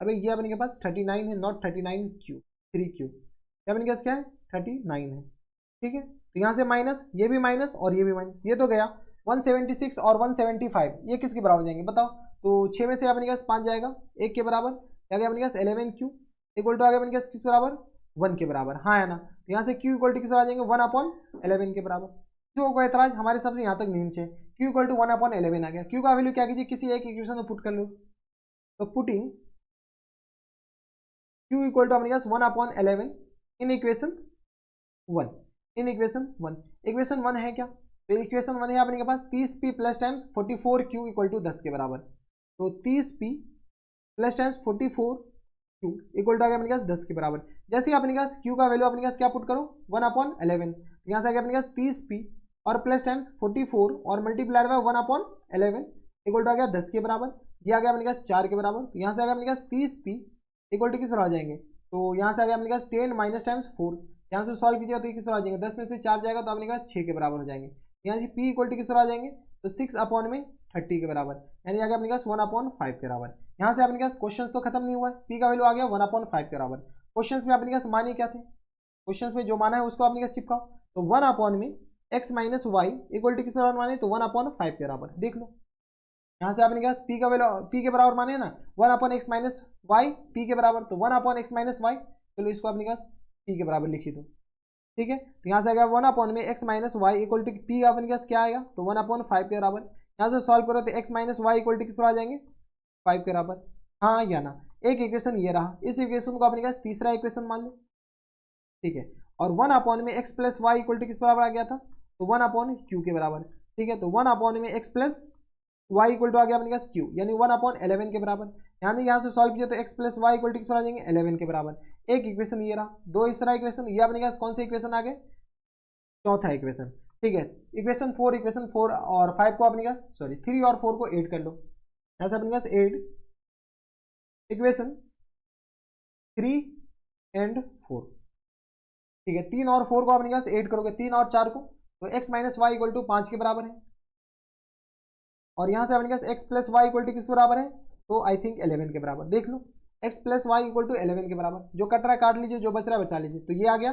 अबे ये अपने के पास 39 है नॉट 39q 3q, ये अपने पास क्या है 39 है। ठीक है, तो यहाँ से माइनस, ये भी माइनस और ये भी माइनस, ये तो गया 176 और 175 ये किसके बराबर हो जाएंगे बताओ, तो 6 में से अपने पास 5 जाएगा 1 के बराबर, क्या गया अपने पास 11q इक्वल टू आ गया अपने पास किस बराबर 1 के बराबर, हाँ है ना। तो यहाँ से q इक्वल टू किस आ जाएंगे 1/11 के बराबर। जो कोई एतराज हमारे सबसे यहाँ तक नहीं नीचे, q इक्वल टू 1/11 आ गया। q का वैल्यू क्या कीजिए, किसी एक इक्वेशन में पुट कर लो, तो पुटिंग q इक्वल टू अपने पास 1/11 इन इक्वेशन 1, इन इक्वेशन 1 है क्या, तो इक्वेशन 1 है अपने के पास 30p plus times 44q equal to 10 के बराबर, तो 30p plus times 44q equal to आ गया अपने पास 10 के बराबर। जैसे ही अपने पास q का वैल्यू अपने पास क्या पुट करो 1/11, यहाँ से आ गया अपने पास 30p और प्लस टाइम्स 44 और मल्टीप्लाइड बाय 1/11 इक्वल टू आ गया 10 के बराबर, ये आ गया अपने पास 4 के बराबर। तो यहाँ से आ गया अपने पास 30p इक्वल टू किस तरह आ जाएंगे, तो यहाँ से आ गया अपने पास 10 माइनस टाइम्स 4, यहाँ से सॉल्व कीजिएगा तो ये किस तरह आ जाएंगे, 10 में से 4 जाएगा तो अपने पास 6 के बराबर हो जाएंगे। यहाँ से p इक्वल टू किस तरह आ जाएंगे, तो 6 अपॉन में 30 के बराबर, यानी आ गया अपने पास 1/5 के बराबर। यहाँ से अपने पास क्वेश्चन तो खत्म नहीं हुआ है, p का वैल्यू आ गया 1/5 के बराबर। क्वेश्चन में अपने पास माने क्या थे, क्वेश्चन में जो माना है उसको अपने पास चिपकाओ, तो 1 अपॉन में x minus y equal to किस तरह माने, तो 1/5 के बराबर। देख लो यहाँ से अपने पास p का वैल्यू p के बराबर माने ना 1/x माइनस वाई p के बराबर, तो 1/x माइनस वाई, चलो इसको अपने पास p के बराबर लिखी दो। ठीक है, तो यहाँ से आ गया 1 में x minus y equal to p अपने पास क्या आएगा, तो 1/5 के बराबर। यहाँ से सॉल्व करो तो x minus y equal to किस तरह आ जाएंगे 5 के बराबर, हाँ या ना। एक इक्वेशन ये रहा, इस इक्वेशन को अपने पास तीसरा इक्वेशन मान लो। ठीक है, और 1 में x plus y equal to किस बराबर आ गया था, तो 1/q के बराबर। ठीक है, तो 1 में x plus y equal to आ गया अपने पास q यानी 1/11 के बराबर, यानी यहाँ से सॉल्व किया तो x plus y equal to किस आ जाएंगे 11 के बराबर। एक इक्वेशन ये रहा, दो इसरा इक्वेशन, ये अपने पास कौन सा इक्वेशन आ गए, चौथा इक्वेशन। ठीक है, इक्वेशन 4 और 5 को अपने पास सॉरी 3 और 4 को ऐड कर लो, यहाँ से अपने पास ऐड इक्वेशन 3 एंड 4। ठीक है, 3 और 4 को अपने पास ऐड करोगे 3 और 4 को, तो x minus y equal to 5 के बराबर है, और यहाँ से अपने पास x plus y equal to किस बराबर है, तो आई थिंक 11 के बराबर। देख लो x plus y equal to 11 के बराबर, जो कट रहा है काट लीजिए, जो बच रहा है बचा लीजिए। तो ये आ गया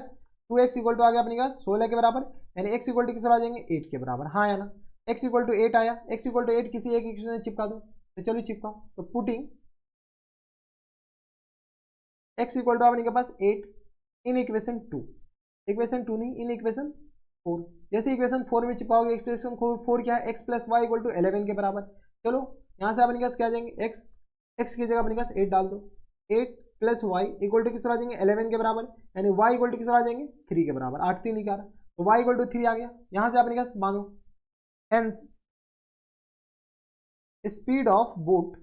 2x इक्वल टू आ गया अपने पास 16 के बराबर, यानी x इक्वल टू किस आ जाएंगे 8 के बराबर, हाँ या ना। x इक्वल टू 8 आया, x इक्वल टू 8 किसी एक इक्वेशन में चिपका दो, तो चलो चिपकाओ, तो पुटिंग x इक्वल टू अपने के पास 8 इन इक्वेशन 2, इक्वेशन 2 नहीं इन इक्वेशन 4। जैसे इक्वेशन 4 में चिपकाओगे इक्वेशन 4 क्या है, x plus y equal to 11 के बराबर। चलो यहाँ से अपने पास क्या आ जाएंगे x की जगह अपने पास 8 डाल दो, 8 प्लस वाई इक्वल टू किस तरह आ जाएंगे 11 के बराबर, यानी y इक्वल टू किस तरह आ जाएंगे 3 के बराबर, 8 3 निकाला तो y इक्वल टू 3 आ गया। यहाँ से अपने पास मानो hence speed of boat,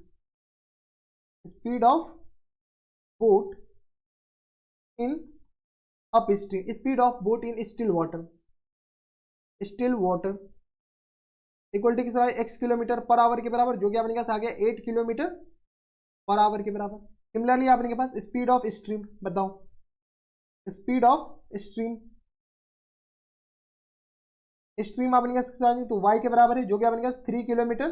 speed of boat in up stream, speed of boat in still water, still water equal to किस रहा है x किलोमीटर पर आवर के बराबर, जो कि अपने पास आ गया 8 किलोमीटर पर आवर के बराबर। सिमिलरली आपके पास स्पीड ऑफ स्ट्रीम, बताओ स्पीड ऑफ स्ट्रीम, स्ट्रीम अपने पास तो y के बराबर है, जो कि अपने पास 3 किलोमीटर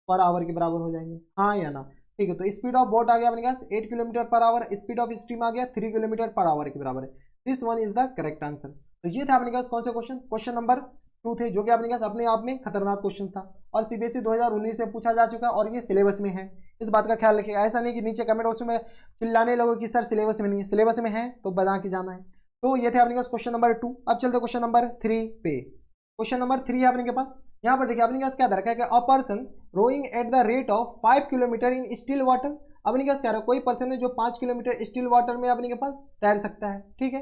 पर आवर के बराबर हो जाएंगे, हाँ या ना। ठीक है, तो स्पीड ऑफ बोट आ गया अपने पास 8 kilometre per hour, speed of stream आ गया 3 किलोमीटर पर आवर के बराबर है। This one is the correct answer. तो ये था अपने पास कौन सा क्वेश्चन, क्वेश्चन नंबर 2 थे, जो कि अपने पास अपने आप में खतरनाक क्वेश्चन था और सीबीएसई 2019 में पूछा जा चुका है और ये सिलेबस में है। इस बात का ख्याल रखिएगा, ऐसा नहीं कि नीचे कमेंट बॉक्स में चिल्लाने लगो कि सर सिलेबस में नहीं है, सिलेबस में है तो बता के जाना है। तो ये थे अपने पास क्वेश्चन नंबर 2। अब चलते क्वेश्चन नंबर 3 पे। क्वेश्चन नंबर 3 है अपने के पास, यहाँ पर देखिए अपने पास क्या रखा है कि a person rowing at the rate of 5 kilometre in still water. अपने पास क्या रहा है, कोई पर्सन है जो 5 किलोमीटर स्टिल वाटर में अपने के पास तैर सकता है, ठीक है।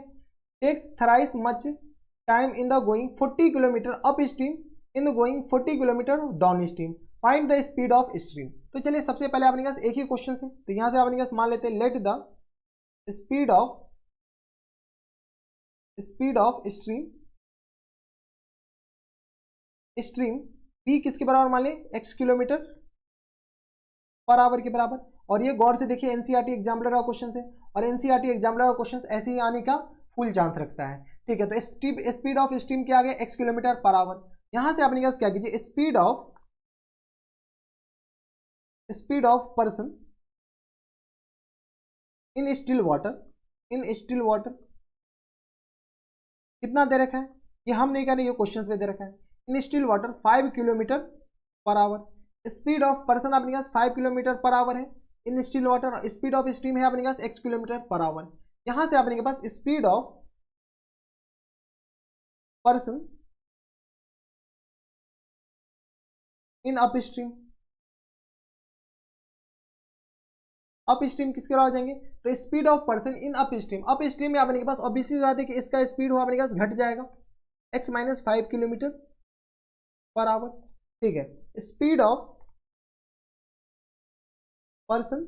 Takes thrice much time in the going 40 kilometre up stream, in the going 40 kilometre down stream, find the speed of stream. तो चलिए सबसे पहले अपने पास एक ही क्वेश्चन है, तो यहाँ से अपने पास मान लेते हैं let the speed of stream, stream p किसके बराबर मान ले, x किलोमीटर पर आवर के बराबर। और ये गौर से देखिए एनसीईआरटी एग्जाम्पलर का क्वेश्चन है और एनसीईआरटी एग्जाम्पलर का क्वेश्चन ऐसे ही आने का फुल चांस रखता है, ठीक है। तो स्पीड ऑफ स्ट्रीम क्या आ गया, x किलोमीटर पर आवर। यहां से अपने पास क्या कीजिए, speed of person in still water, कितना दे रखा है, ये हम नहीं कर रहे, ये क्वेश्चन में दे रखा है। In still water 5 kilometre per hour, speed of person अपने पास 5 किलोमीटर पर आवर है in still water, speed of stream है अपने पास x किलोमीटर पर आवर। यहां से अपने के पास speed of person in up stream, up stream किसके बराबर हो जाएंगे, तो speed of person in up stream में अपने के पास ऑब्वियसली बात है कि इसका स्पीड हो अपने पास घट जाएगा x minus 5 kilometre per hour, ठीक है। Speed of person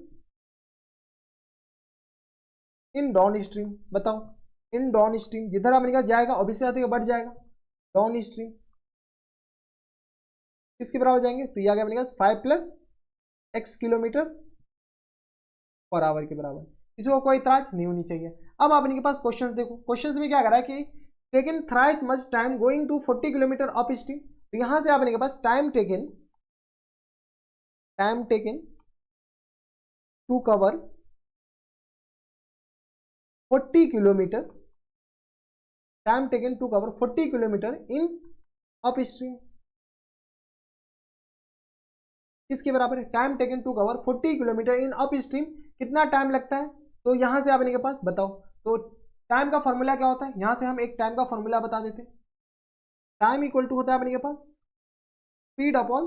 in downstream, बताओ इन डाउन स्ट्रीम जिधर अपने पास जाएगा ऑब्वियसली बात है बढ़ जाएगा, डाउन स्ट्रीम किसके बराबर जाएंगे, तो ये आ गया अपने पास 5 plus x kilometre per hour के बराबर। इसको कोई इतराज नहीं होनी चाहिए। अब आपने के पास क्वेश्चंस देखो, क्वेश्चंस में क्या करा है कि taken thrice much time going to 40 kilometre up stream. तो यहां से आपने के पास time taken to cover 40 kilometre, time taken to cover 40 kilometre in up stream किसके बराबर है, time taken to cover 40 kilometre in up stream कितना टाइम लगता है। तो यहां से आपने के पास बताओ, तो टाइम का फॉर्मूला क्या होता है, यहां से हम एक टाइम का फॉर्मूला बता देते हैं। टाइम इक्वल टू होता है अपने के पास स्पीड अपॉन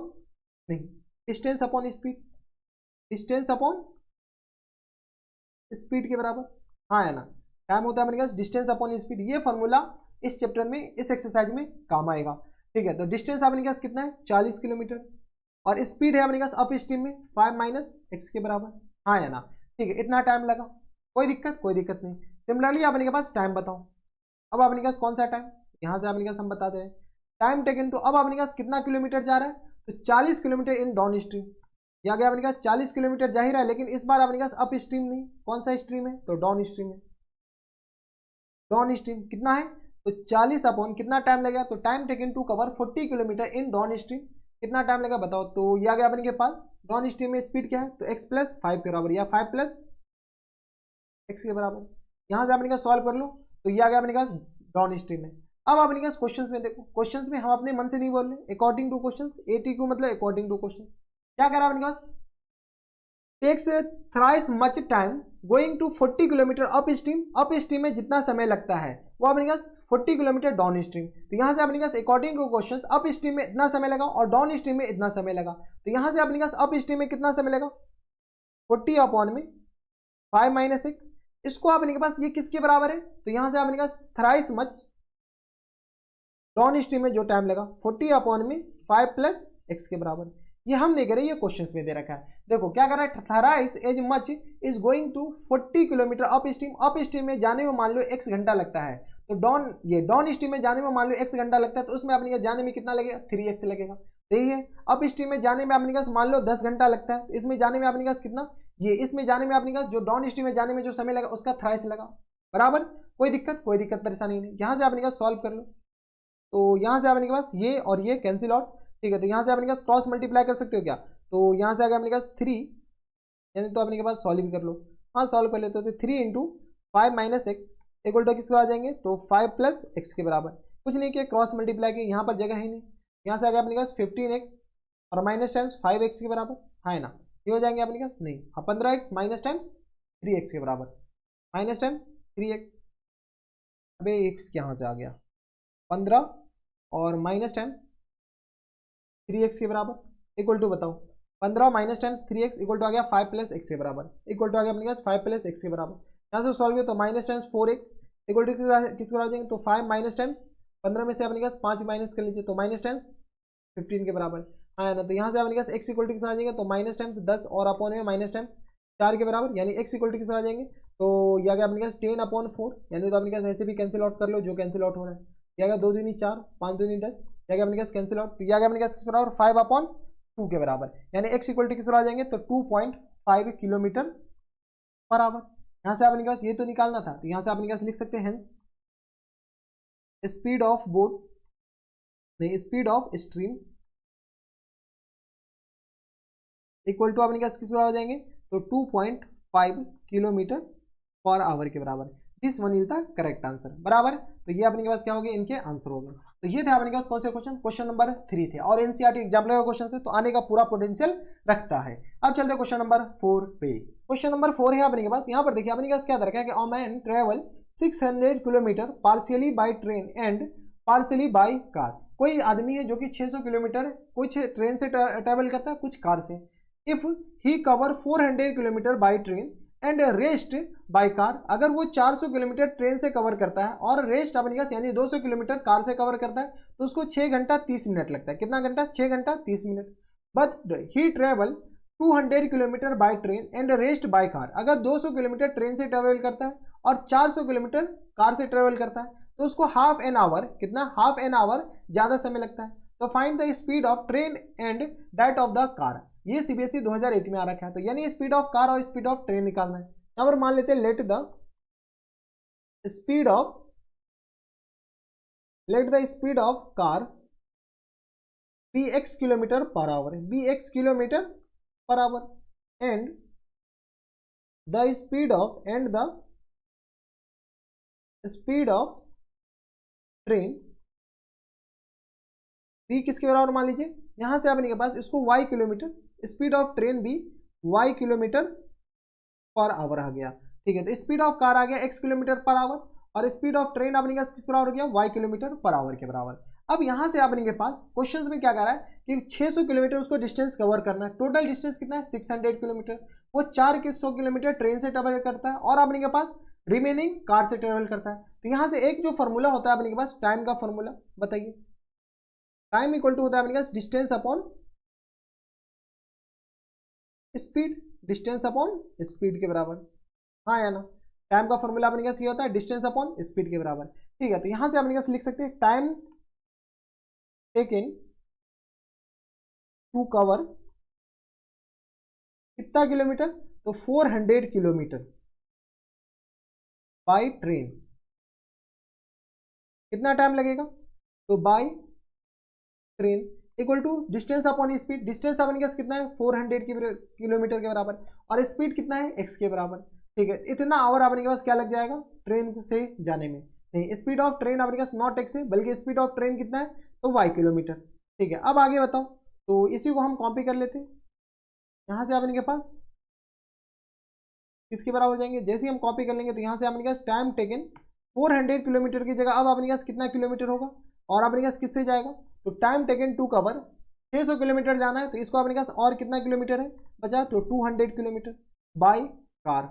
नहीं distance upon speed, distance upon speed के बराबर, हाँ है ना। टाइम होता है अपने पास डिस्टेंस अपॉन स्पीड, ये फॉर्मूला इस चैप्टर में इस एक्सरसाइज में काम आएगा, ठीक है। तो डिस्टेंस अपने पास कितना है 40 किलोमीटर और स्पीड है अपने पास अप स्ट्रीम में 5 माइनस x के बराबर, हाँ या ना, ठीक है। इतना टाइम लगा, कोई दिक्कत नहीं। सिमिलरली अपने के पास टाइम बताओ, अब अपने पास कौन सा टाइम, यहाँ से अपने पास हम बता दे रहे हैं टाइम टेकन टू, अब अपने पास कितना किलोमीटर जा रहा है, तो 40 किलोमीटर इन डाउन स्ट्रीम। यहाँ गया अपने पास 40 किलोमीटर जा ही रहा है, लेकिन इस बार अपने पास अप स्ट्रीम नहीं, कौन सा स्ट्रीम है, तो डाउन स्ट्रीम है। डाउन स्ट्रीम कितना है, तो 40 अपॉन कितना टाइम लगेगा, तो time taken to cover 40 kilometre in downstream कितना टाइम लगा बताओ। तो यह आ गया अपने के पास डाउन स्ट्रीम में स्पीड क्या है, तो x प्लस 5 के बराबर या 5 प्लस x के बराबर। यहाँ से अपने का सॉल्व कर लो, तो ये आ गया अपने पास डाउन स्ट्रीम में। अब अपने पास क्वेश्चंस में देखो, क्वेश्चंस में हम अपने मन से नहीं बोल रहे, अकॉर्डिंग टू क्वेश्चंस, ATQ मतलब अकॉर्डिंग टू क्वेश्चन। क्या कह रहा है अपने पास, takes thrice much time going to 40 kilometre up stream में जितना समय लगता है वो अपने पास 40 किलोमीटर डाउन स्ट्रीम। तो यहाँ से अपने पास according to question up stream में इतना समय लगा और डाउन स्ट्रीम में इतना समय लगा। तो यहाँ से अपने पास अप स्ट्रीम में कितना समय लगा 40 अपॉन में 5 माइनस 1, इसको अपने के पास ये किसके बराबर है, तो यहाँ से अपने पास थ्राइस मच डाउन स्ट्रीम में जो टाइम लगा 40 अपॉन में 5 प्लस x के बराबर। ये हम नहीं करे, ये क्वेश्चंस में दे रखा है। देखो क्या कर रहा है, thrice as much is going to 40 kilometre up stream में जाने में मान लो x घंटा लगता है। तो डाउन स्ट्रीम में जाने में मान लो x घंटा लगता है, तो उसमें अपने जाने में कितना लगेगा, 3x लगेगा। सही है। अप स्ट्रीम में जाने में अपने पास मान लो 10 घंटा लगता है, इसमें जाने में अपने पास कितना, ये इसमें जाने में अपने पास जो डाउन स्ट्रीम में जाने में जो समय लगा उसका थ्राइस लगा। बराबर, कोई दिक्कत परेशानी नहीं। यहाँ से अपने पास सॉल्व कर लो। तो यहाँ से अपने पास ये और ये कैंसिल आउट। ठीक है, तो यहाँ से अपने पास क्रॉस मल्टीप्लाई कर सकते हो क्या, तो यहाँ से आ गया अपने पास 3, यानी तो अपने के पास सॉल्व भी कर लो। हाँ सॉल्व कर लेते हो, तो 3 into 5 minus x equal to किस आ जाएंगे, तो 5 प्लस एक्स के बराबर। कुछ नहीं किया, क्रॉस मल्टीप्लाई किया, यहाँ पर जगह है नहीं। यहाँ से आ गया अपने पास 15x और माइनस टाइम्स 5x के बराबर, हाँ है ना, ये हो जाएंगे अपने पास नहीं, हाँ 15x माइनस टाइम्स 3x के बराबर, माइनस टाइम्स 3x। अबे x कहाँ से आ गया, 15 और माइनस टाइम्स 3x के बराबर इक्वल टू बताओ, 15 minus times 3x equal to आ गया 5 प्लस एक्स के बराबर, इक्वल टू आ गया अपने पास 5 प्लस एक्स के बराबर। यहाँ से सॉल्व किया तो minus times 4x equal to किसके बराबर जाएंगे, तो 5 माइनस टाइम्स 15 में से अपने पास 5 माइनस कर लीजिए, तो माइनस टाइम्स 15 के बराबर, हाँ ना। तो यहाँ से अपने पास x इक्वल टू किस आ जाएंगे, तो माइनस टाइम्स 10 और अपॉन में माइनस टाइम्स 4 के बराबर, यानी x इक्वल टू किस आ जाएंगे, तो यह आ गया अपने पास 10 अपॉन 4, यानी तो अपने पास ऐसे भी कैंसिल आउट कर लो जो कैंसिल आउट हो रहा है। यह आ गया 2 दूनी 4, 5 दूनी 10, यह आ गया अपने पास कैंसिल आउट। तो यह आ गया अपने पास किस बराबर, 5 अपॉन 2 के बराबर, यानी x इक्वल टू किस आ जाएंगे, तो 2.5 किलोमीटर पर आवर। यहाँ से अपने पास ये तो निकालना था, तो यहाँ से अपने पास लिख सकते हैं हेंस स्पीड ऑफ बोट, नहीं speed of stream equal to अपने पास किस बराबर हो जाएंगे, तो 2.5 किलोमीटर पर आवर के बराबर। This one is the correct answer. बराबर, तो ये अपने के पास क्या हो गया, इनके आंसर हो गए। तो ये थे अपने पास कौन से क्वेश्चन, क्वेश्चन नंबर 3 थे, और एनसीईआरटी एग्जाम का क्वेश्चन है, तो आने का पूरा पोटेंशियल रखता है। अब चलते हैं क्वेश्चन नंबर 4 पे। क्वेश्चन नंबर 4 है अपने के पास, यहाँ पर देखिए अपने के पास क्या रखा है कि a man travel 600 kilometre partially bye train and partially by car. कोई आदमी है जो कि 600 किलोमीटर कुछ ट्रेन से ट्रेवल करता है, कुछ कार से। If he cover 400 kilometre by train and rest by car, अगर वो 400 किलोमीटर ट्रेन से कवर करता है और रेस्ट अपने पास यानी 200 किलोमीटर कार से कवर करता है, तो उसको 6 घंटा 30 मिनट लगता है। कितना घंटा, 6 घंटा 30 minute. But he travel 200 kilometre by train and rest by car, अगर 200 किलोमीटर ट्रेन से ट्रेवल करता है और 400 किलोमीटर कार से ट्रेवल करता है, तो उसको हाफ एन आवर, कितना, हाफ एन आवर ज़्यादा समय लगता है। तो find the speed of train and that of the car. ये सीबीएसई 2001 में आ रखा है, तो यानी स्पीड ऑफ कार और स्पीड ऑफ ट्रेन निकालना है। यहाँ पर मान लेते हैं let the speed of car bx kilometre per our, bx kilometre per hour and the speed of train v किसके बराबर मान लीजिए, यहां से अपने के पास इसको y kilometre, speed of train भी y किलोमीटर पर आवर आ गया। ठीक है, तो स्पीड ऑफ कार आ गया x किलोमीटर पर आवर और स्पीड ऑफ ट्रेन अपने के पास किस बराबर हो गया, y किलोमीटर पर आवर के बराबर। अब यहां से अपने के पास क्वेश्चंस में क्या कह रहा है कि 600 किलोमीटर उसको डिस्टेंस कवर करना है। टोटल डिस्टेंस कितना है, 600 किलोमीटर। वो 400 किलोमीटर ट्रेन से ट्रेवल करता है और अपने के पास रिमेनिंग कार से ट्रेवल करता है। तो यहां से एक जो फॉर्मूला होता है अपने के पास टाइम का फॉर्मूला, बताइए। टाइम इक्वल टू होता है अपने पास distance upon speed, distance upon speed के बराबर, हाँ या ना। टाइम का फॉर्मूला अपने पास ये होता है डिस्टेंस अपॉन स्पीड के बराबर। ठीक है, तो यहां से अपने पास लिख सकते हैं टाइम टेकन टू कवर कितना किलोमीटर, तो 400 किलोमीटर बाय ट्रेन। कितना टाइम लगेगा, तो by train equal to distance upon speed, distance अपने पास कितना है 400 किलोमीटर के बराबर और स्पीड कितना है x के बराबर। ठीक है, इतना आवर अपने के पास क्या लग जाएगा ट्रेन से जाने में। नहीं, स्पीड ऑफ ट्रेन अपने पास नॉट x है बल्कि स्पीड ऑफ ट्रेन कितना है, तो y किलोमीटर। ठीक है, अब आगे बताओ, तो इसी को हम कॉपी कर लेते हैं। यहाँ से अपने के पास किसके बराबर हो जाएंगे, जैसे ही हम कॉपी कर लेंगे तो यहाँ से अपने पास टाइम टेकन 400 किलोमीटर की जगह अब अपने पास कितना किलोमीटर होगा और अपने पास किससे जाएगा, तो time taken to cover 600 kilometre जाना है, तो इसको अपने पास और कितना किलोमीटर है बचा, तो 200 किलोमीटर बाय कार।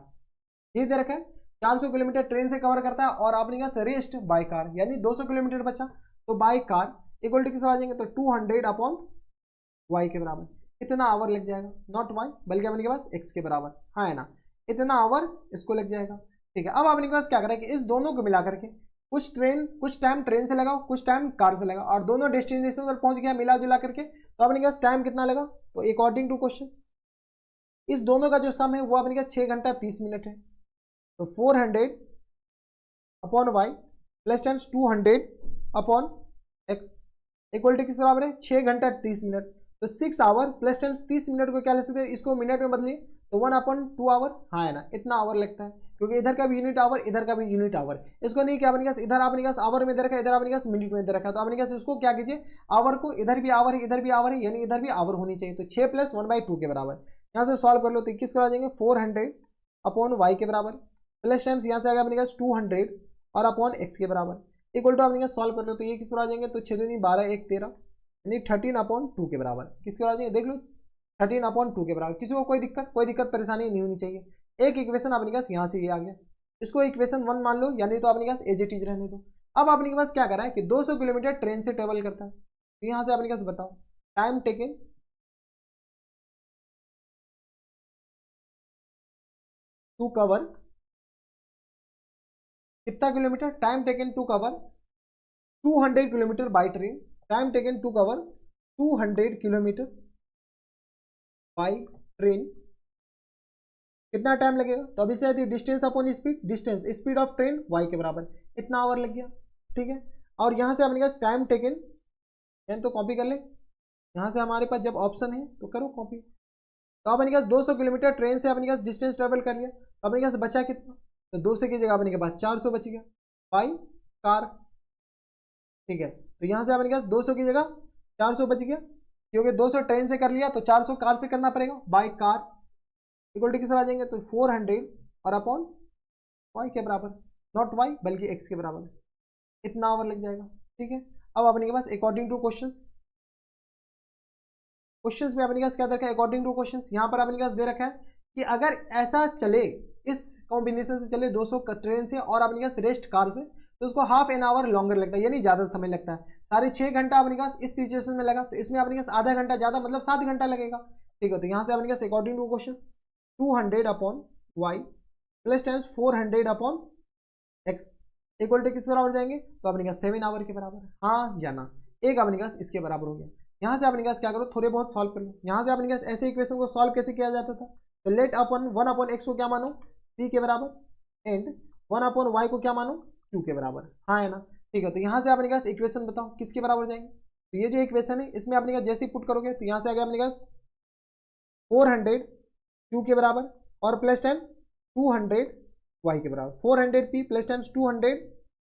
ये दे रखा है 400 किलोमीटर ट्रेन से कवर करता है और अपने पास रेस्ट बाय कार, यानी 200 किलोमीटर बचा, तो बाय कार इक्वल टू किस आ जाएंगे, तो 200 अपॉन y के बराबर। इतना आवर लग जाएगा, नॉट वाई बल्कि अपने के पास एक्स के बराबर, हाँ है ना, इतना आवर इसको लग जाएगा। ठीक है, अब अपने के पास क्या करें कि इस दोनों को मिला करके कुछ टाइम ट्रेन से लगाओ, कुछ टाइम कार से लगाओ, और दोनों डेस्टिनेशन पर पहुंच गया मिला जुला करके, तो अपने के पास टाइम कितना लगा, तो अकॉर्डिंग टू क्वेश्चन इस दोनों का जो सम है वो अपने के पास 6 घंटा 30 मिनट है। तो 400 upon y plus times 200 upon x equal to किस बराबर है, 6 घंटा 30 मिनट। तो 6 आवर प्लस टाइम्स 30 मिनट को क्या ले सकते हैं, इसको मिनट में बदलिए तो 1/2 आवर, हाँ है ना, इतना आवर लगता है, क्योंकि इधर का भी यूनिट आवर इधर का भी यूनिट आवर। इसको नहीं क्या अपने पास इधर आपने पास आवर में दे रखा है, इधर आपने पास मिनट में दे रखा है, तो अपने पास इसको क्या कीजिए, आवर को इधर भी आवर है इधर भी आवर है, यानी इधर भी आवर होनी चाहिए। तो 6 + 1/2 के बराबर, यहाँ से सॉल्व कर लो तो किस आ जाएंगे 400 अपॉन वाई के बराबर प्लस टाइम्स यहाँ से आएगा अपने पास 200 और अपॉन एक्स के बराबर इक्वल टू आपने सॉल्व कर लो तो ये किस आ जाएंगे, तो 6 दूनी 12 1 13 यानी 13/2 के बराबर किसके बराबर आ जाएंगे, देख लो 13/2 के बराबर। किसी को कोई दिक्कत परेशानी नहीं होनी चाहिए। एक इक्वेशन अपने पास यहाँ से ये आ गया, इसको इक्वेशन 1 मान लो, यानी तो अपने पास एज इट इज रहने दो। अब अपने के पास क्या करा है कि 200 किलोमीटर ट्रेन से ट्रेवल करता है, तो यहाँ से अपने पास बताओ टाइम टेकन टू कवर कितना kilometre, time taken to cover 200 kilometre by train, time taken to cover 200 kilometre by train, कितना टाइम लगेगा, तो अभी से distance upon speed, distance speed of train y के बराबर, इतना आवर लग गया। ठीक है, और यहाँ से अपने पास टाइम टेकन, यानी तो कॉपी कर ले, यहाँ से हमारे पास जब ऑप्शन है तो करो कॉपी। तो अपने पास 200 किलोमीटर ट्रेन से अपने पास डिस्टेंस ट्रेवल कर लिया, तो अपने पास बचा कितना, तो 200 की जगह अपने के पास 400 बच गया बाई कार। ठीक है, तो यहाँ से अपने पास 200 की जगह 400 बच गया, क्योंकि 200 ट्रेन से कर लिया तो 400 कार से करना पड़ेगा बाई कार इक्वल टू किस आ जाएंगे, तो 400 और अपॉन वाई के बराबर, नॉट वाई बल्कि एक्स के बराबर, इतना आवर लग जाएगा। ठीक है, अब अपने के पास अकॉर्डिंग टू क्वेश्चंस में अपने पास क्या दे रखा है, अकॉर्डिंग टू क्वेश्चंस यहाँ पर अपने पास दे रखा है कि अगर ऐसा चले, इस कॉम्बिनेशन से चले 200 ट्रेन से और अपने पास रेस्ट कार से, तो उसको हाफ एन आवर लॉन्गर लगता है, यानी ज़्यादा समय लगता है। 6.5 घंटा अपने पास इस सिचुएशन में लगा, तो इसमें अपने पास आधा घंटा ज़्यादा मतलब 7 घंटा लगेगा। ठीक है, तो यहाँ से अपने पास according to question 200 upon y plus times 400 upon x equal to किस बराबर जाएंगे, तो अपने पास 7 आवर के बराबर, हाँ या ना, एक अपने पास इसके बराबर हो गया। यहाँ से अपने पास क्या करो, थोड़े बहुत सॉल्व कर लो। यहाँ से अपने पास ऐसे इक्वेशन को सॉल्व कैसे किया जाता था, तो लेट अपन 1/x को क्या मानो p के बराबर एंड 1/y को क्या मानो q के बराबर, हाँ है ना। ठीक है, तो यहाँ से अपने पास इक्वेशन बताओ किसके बराबर जाएंगे, तो ये जो इक्वेशन है इसमें अपने पास जैसे ही पुट करोगे तो यहाँ से आ गया अपने पास 400 q के बराबर और प्लस टाइम्स 200 y के बराबर, 400p प्लस टाइम्स 200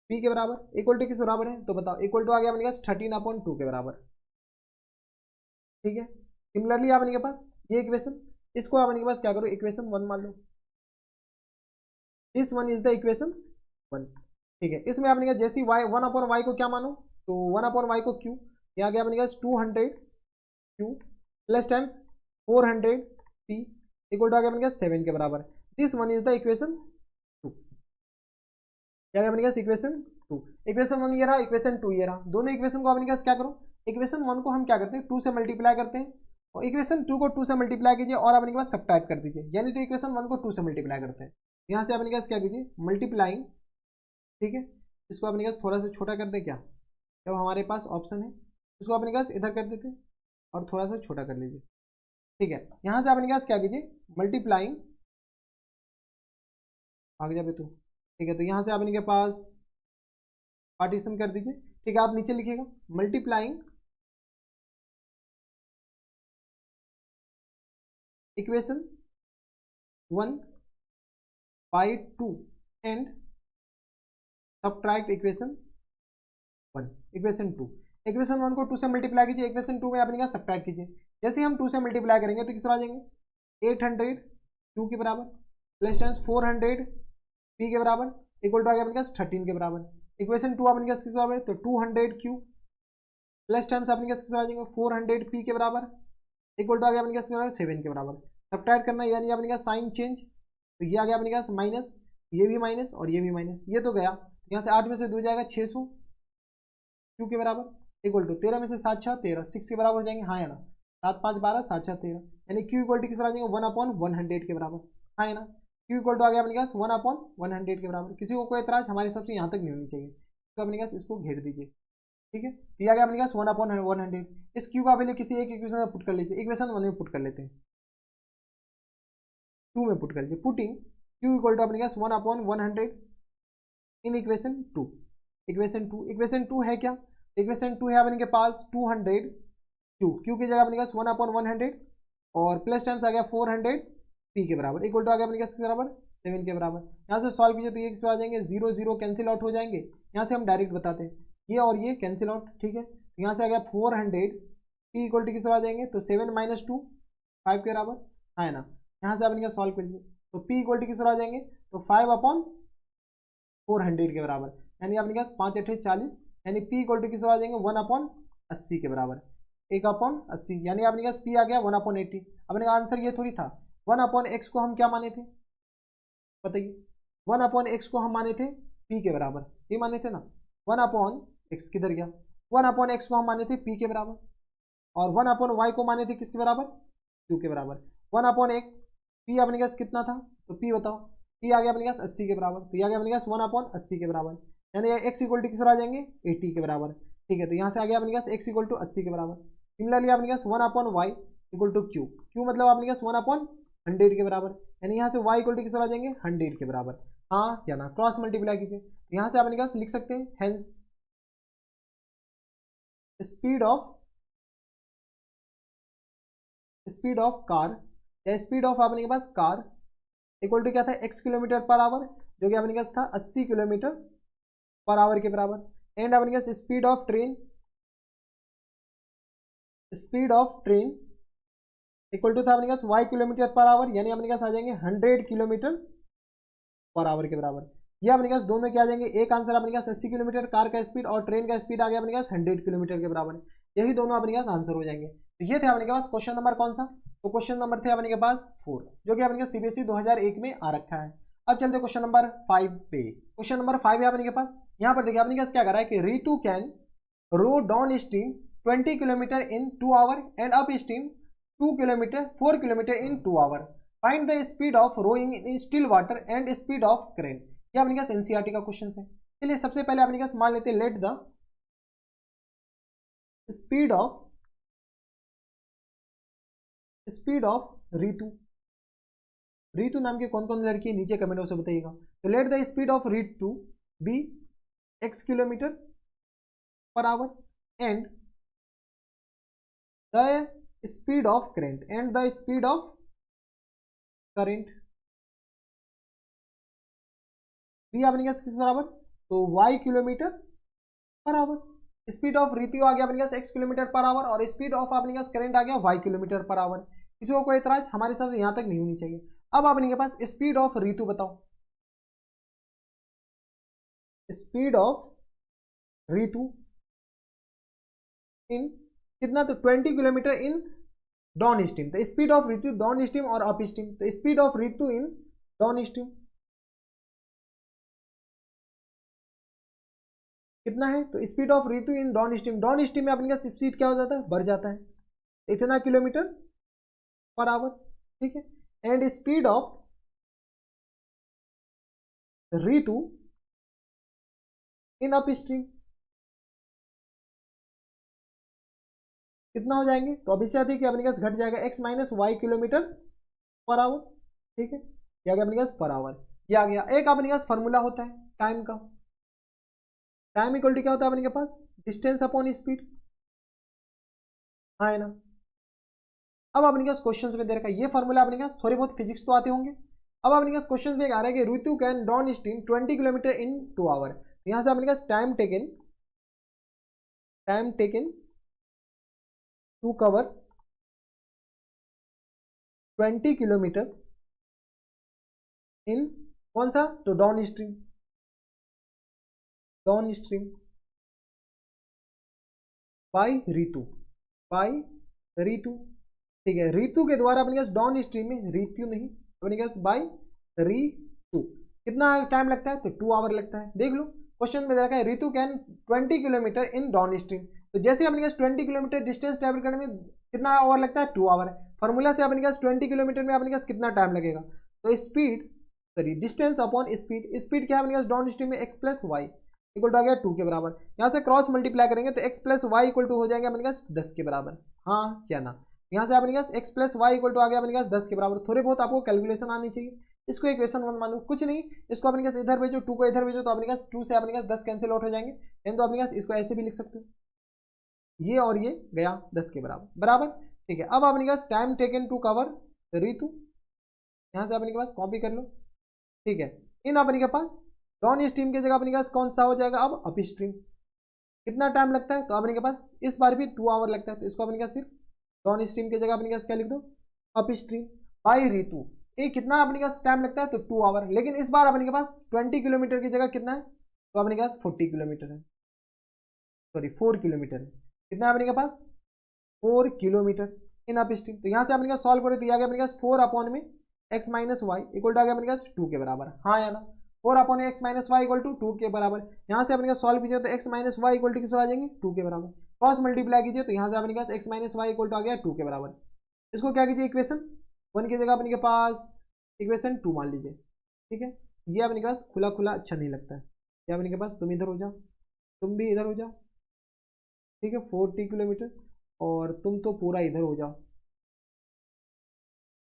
p के बराबर इक्वल टू किस बराबर है, तो बताओ इक्वल टू आ गया अपने पास 13/2 के बराबर। ठीक है, सिमिलरली आपने के पास ये इक्वेशन, इसको आपने के पास क्या करो इक्वेशन 1 मान लो, this one is the equation 1। ठीक है, इसमें आपने कहा जैसी y 1/y को क्या मानो, तो 1/y को q, यहाँ गया अपने पास 200 q plus times 400 p equal to आ गया अपने पास 7 के बराबर। This one is the equation 2, क्या गया अपने पास इक्वेशन 2, इक्वेशन 1 ये रहा, इक्वेशन 2 ये रहा। दोनों इक्वेशन को अपने पास क्या करो, इक्वेशन 1 को हम क्या करते हैं 2 से मल्टीप्लाई करते हैं, और इक्वेशन 2 को 2 से मल्टीप्लाई कीजिए और अपने के पास सब्ट्रैक्ट कर दीजिए, यानी तो इक्वेशन 1 को 2 से मल्टीप्लाई करते हैं, यहाँ से अपने पास क्या कीजिए मल्टीप्लाइंग। ठीक है, इसको अपने पास थोड़ा सा छोटा कर दे क्या, जब हमारे पास ऑप्शन है इसको अपने पास इधर कर देते और थोड़ा सा छोटा कर लीजिए। ठीक है, यहाँ से अपने पास क्या कीजिए मल्टीप्लाइंग, आगे जाए तो ठीक है, तो यहाँ से अपने के पास पार्टीशन कर दीजिए। ठीक है, आप नीचे लिखिएगा multiplying equation 1 by 2 and subtract equation 1, equation 2। Equation 1 को 2 से मल्टीप्लाई कीजिए, इक्वेशन 2 में अपने का सब्ट्रैक्ट कीजिए। जैसे हम 2 से मल्टीप्लाई करेंगे तो किस तरह आ जाएंगे 800 2 के बराबर प्लस टाइम्स 400 p के बराबर इक्वल टू आ गया अपने पास 13 के बराबर। इक्वेशन 2 अपने पास किस बराबर है, तो 200 q प्लस टाइम्स अपने पास किस बराबर आ जाएंगे 400 p के बराबर इक्वल टू आ गया अपने पास 7 के बराबर। सब्ट्रैक्ट करना यानी अपने का साइन चेंज, तो ये आ गया अपने पास माइनस, ये भी माइनस और ये भी माइनस, ये तो गया, यहाँ से 8 में से 2 जाएगा 600 क्यू के बराबर इक्वल टू 13 में से 7 6 13 6 के बराबर हो जाएंगे, हाँ या ना। 7 5 12 7 6 13, यानी क्यू इक्वल टू किस आ जाएंगे 1/100 के बराबर, हाँ है ना। क्यू इक्वल टू आ गया अपने पास 1/100 के बराबर। किसी को कोई एतराज हमारे हिसाब से यहाँ तक नहीं होनी चाहिए, तो अपने पास इसको घेर दीजिए, ठीक है। दिया गया अपने पास 1/100। इस क्यू का वैल्यू किसी एक इक्वेशन में पुट कर लीजिए, इक्वेशन 1 में पुट कर लेते हैं, 2 में पुट कर लीजिए। पुटिंग क्यू इक्वल टू अपने पास 1/100 इन इक्वेशन 2। इक्वेशन टू है क्या, इक्वेशन 2 है अपने के पास 200 क्यू की जगह अपने पास 1/100 और प्लस टाइम्स आ गया 400 पी के बराबर, इक्वल टू आ गया अपने पास बराबर 7 के बराबर। यहाँ से सॉल्व कीजिए तो ये किस पर आ जाएंगे, 0 0 कैंसिल आउट हो जाएंगे। यहाँ से हम डायरेक्ट बताते हैं, ये और ये कैंसिल आउट, ठीक है। यहाँ से आ गया 400 पी इक्वल टू किस पर आ जाएंगे, तो 7 - 2 5 के बराबर, है ना। यहाँ से अपने सॉल्व करिए तो पी इक्वल टू किस पर आ जाएंगे, तो 5/400 के बराबर, यानी अपने पास 5 8 40, यानी पी इक्वल टू किस पर आ जाएंगे 1/80 के बराबर, 1/80, यानी अपने पास पी आ गया 1/80। अपने का आंसर ये थोड़ी था, 1/x को हम क्या माने थे बताइए, 1/x को हम माने थे पी के बराबर, ये माने थे ना। 1/x किधर गया, 1/x को हम माने थे पी के बराबर, और 1/y को माने थे किसके बराबर, क्यू के बराबर। 1/x पी अपने पास कितना था, तो पी बताओ, पी आ गया अपने पास 80 के बराबर, तो ये आ गया अपने पास 1/80 के बराबर, यानी x इक्वल टू किस पर आ जाएंगे 80 के बराबर, ठीक है। तो यहाँ से आ गया अपने पास x इक्वल टू 80 के बराबर। सिमिलरली अपने पास 1/y equal to Q, Q मतलब अपने पास 1/100 के बराबर, यानी यहाँ से y इक्वल टू किस पर आ जाएंगे 100 के बराबर, हाँ या ना। क्रॉस मल्टीप्लाई कीजिए, यहाँ से अपने पास लिख सकते हैं हेंस स्पीड ऑफ कार या स्पीड ऑफ अपने के पास कार इक्वल टू क्या था x किलोमीटर पर आवर, जो कि अपने पास था 80 किलोमीटर पर आवर के बराबर। एंड अपने पास speed of train equal to था अपने पास y किलोमीटर पर आवर, यानी अपने पास आ जाएंगे 100 किलोमीटर पर आवर के बराबर। ये अपने पास दोनों क्या आ जाएंगे, एक आंसर अपने पास 80 किलोमीटर कार का स्पीड और ट्रेन का स्पीड आ गया अपने पास 100 किलोमीटर के बराबर, यही दोनों अपने पास आंसर हो जाएंगे। तो ये थे अपने के पास क्वेश्चन नंबर कौन सा, तो क्वेश्चन नंबर थे अपने के पास 4, जो कि अपने सीबीएसई 2001 में आ रखा है। अब चलते क्वेश्चन नंबर 5 पे। क्वेश्चन नंबर 5 है अपने के पास, यहाँ पर देखिए अपने के पास क्या कर रहा है कि Ritu can row downstream 20 kilometre in 2 hour and upstream 4 kilometre in 2 hour. Find the speed of rowing in still water and speed of current. ये अपने पास एनसीईआरटी का क्वेश्चन है। चलिए सबसे पहले अपने पास मान लेते हैं let the speed of Ritu नाम की कौन कौन लड़की है नीचे कमेंट बॉक्स में बताइएगा। तो let the speed of Ritu be x kilometre per hour and the speed of current be अपने पास किस बराबर, तो y kilometre per hour. Speed of Ritu आ गया अपने पास x किलोमीटर पर आवर और स्पीड ऑफ अपने पास करंट आ गया y किलोमीटर पर आवर। किसी को कोई एतराज हमारे हिसाब से यहाँ तक नहीं होनी चाहिए। अब अपने के पास स्पीड ऑफ रितु बताओ, स्पीड ऑफ रितु इन कितना, तो 20 किलोमीटर इन डाउन स्ट्रीम। तो speed of Ritu down stream और अप स्ट्रीम, तो speed of Ritu in downstream कितना है, तो speed of Ritu in downstream में अपने का स्पीड क्या हो जाता है, बढ़ जाता है, इतना किलोमीटर पर आवर, ठीक है। And speed of Ritu in up stream कितना हो जाएंगे, तो अभी से आती कि अपने पास घट जाएगा x - y kilometre per hour, ठीक है। ये आ गया अपने पास पर आवर, ये आ गया। एक अपने पास फॉर्मूला होता है टाइम का, टाइम इक्वल टू क्या होता है अपने के पास, डिस्टेंस अपॉन स्पीड, हाँ है ना। अब अपने पास क्वेश्चंस में दे रखा है ये फॉर्मूला, अपने पास थोड़ी बहुत फिजिक्स तो आते होंगे। अब अपने पास क्वेश्चंस में आ रहा है कि Ritu can downstream 20 kilometre in 2 hour. यहाँ से अपने पास time taken to cover 20 kilometre in कौन सा, तो डाउन स्ट्रीम बाय रितु, ठीक है। रितु के द्वारा अपने पास डाउन स्ट्रीम में, रितु नहीं अपने पास बाय रितु कितना टाइम लगता है, तो 2 आवर लगता है। देख लो क्वेश्चन में देखा है Ritu can 20 kilometre in down stream, तो जैसे अपने पास 20 किलोमीटर डिस्टेंस ट्रेवल करने में कितना आवर लगता है 2 आवर। फॉर्मूला से अपने पास 20 किलोमीटर में अपने पास कितना टाइम लगेगा, तो speed sorry distance upon speed, speed क्या है अपने पास डाउन स्ट्रीम में x plus y equal to आ गया 2 के बराबर। यहाँ से क्रॉस मल्टीप्लाई करेंगे तो x plus y equal to हो जाएगा अपने पास 10 के बराबर, हाँ क्या ना। यहाँ से अपने पास x plus y equal to आ गया अपने पास 10 के बराबर। थोड़े बहुत आपको कैलकुलेशन आनी चाहिए। इसको इक्वेशन 1 मान लो, कुछ नहीं, इसको अपने पास इधर भेजो, 2 को इधर भेजो तो अपने पास 2 से अपने पास 10 कैंसिल आउट हो जाएंगे। यानी तो अपने पास इसको ऐसे भी लिख सकते हो, ये और ये गया 10 के बराबर बराबर। ठीक है, अब अपने पास टाइम टेकन टू कवर ऋतु, यहाँ से अपने के पास कॉपी कर लो। ठीक है, इन अपने के पास डाउन स्ट्रीम की जगह अपने पास कौन सा हो जाएगा अब अप स्ट्रीम। कितना टाइम लगता है, तो अपने के पास इस बार भी 2 आवर लगता है, तो इसको अपने पास सिर्फ डाउन स्ट्रीम की जगह अपने पास क्या लिख दो अप स्ट्रीम बाई ऋतु। ये कितना अपने पास टाइम लगता है, तो 2 आवर। लेकिन इस बार अपने के पास 20 किलोमीटर की जगह कितना है, तो अपने के पास 40 किलोमीटर है, सॉरी 4 किलोमीटर है। कितना है अपने के पास 4 किलोमीटर इन अप स्ट्रीम। तो यहाँ से अपने पास सॉल्व करें तो यह आ गया अपने पास 4 अपॉन में x minus y equal to आ गया अपने पास 2 के बराबर, हाँ या ना। 4 upon x minus y equal to 2 के बराबर। यहाँ से अपने पास सॉल्व कीजिए तो x minus y equal to किस पर आ जाएंगे 2 के बराबर। क्रॉस मल्टीप्लाई कीजिए तो यहाँ से अपने पास x minus y equal to आ गया 2 के बराबर। इसको क्या कीजिए इक्वेशन 1 की जगह अपने के पास इक्वेशन 2 मान लीजिए। ठीक है, ये अपने के पास खुला खुला अच्छा नहीं लगता है, ये अपने के पास तुम इधर हो जाओ, तुम भी इधर हो जाओ। ठीक है, 40 किलोमीटर और तुम तो पूरा इधर हो जाओ।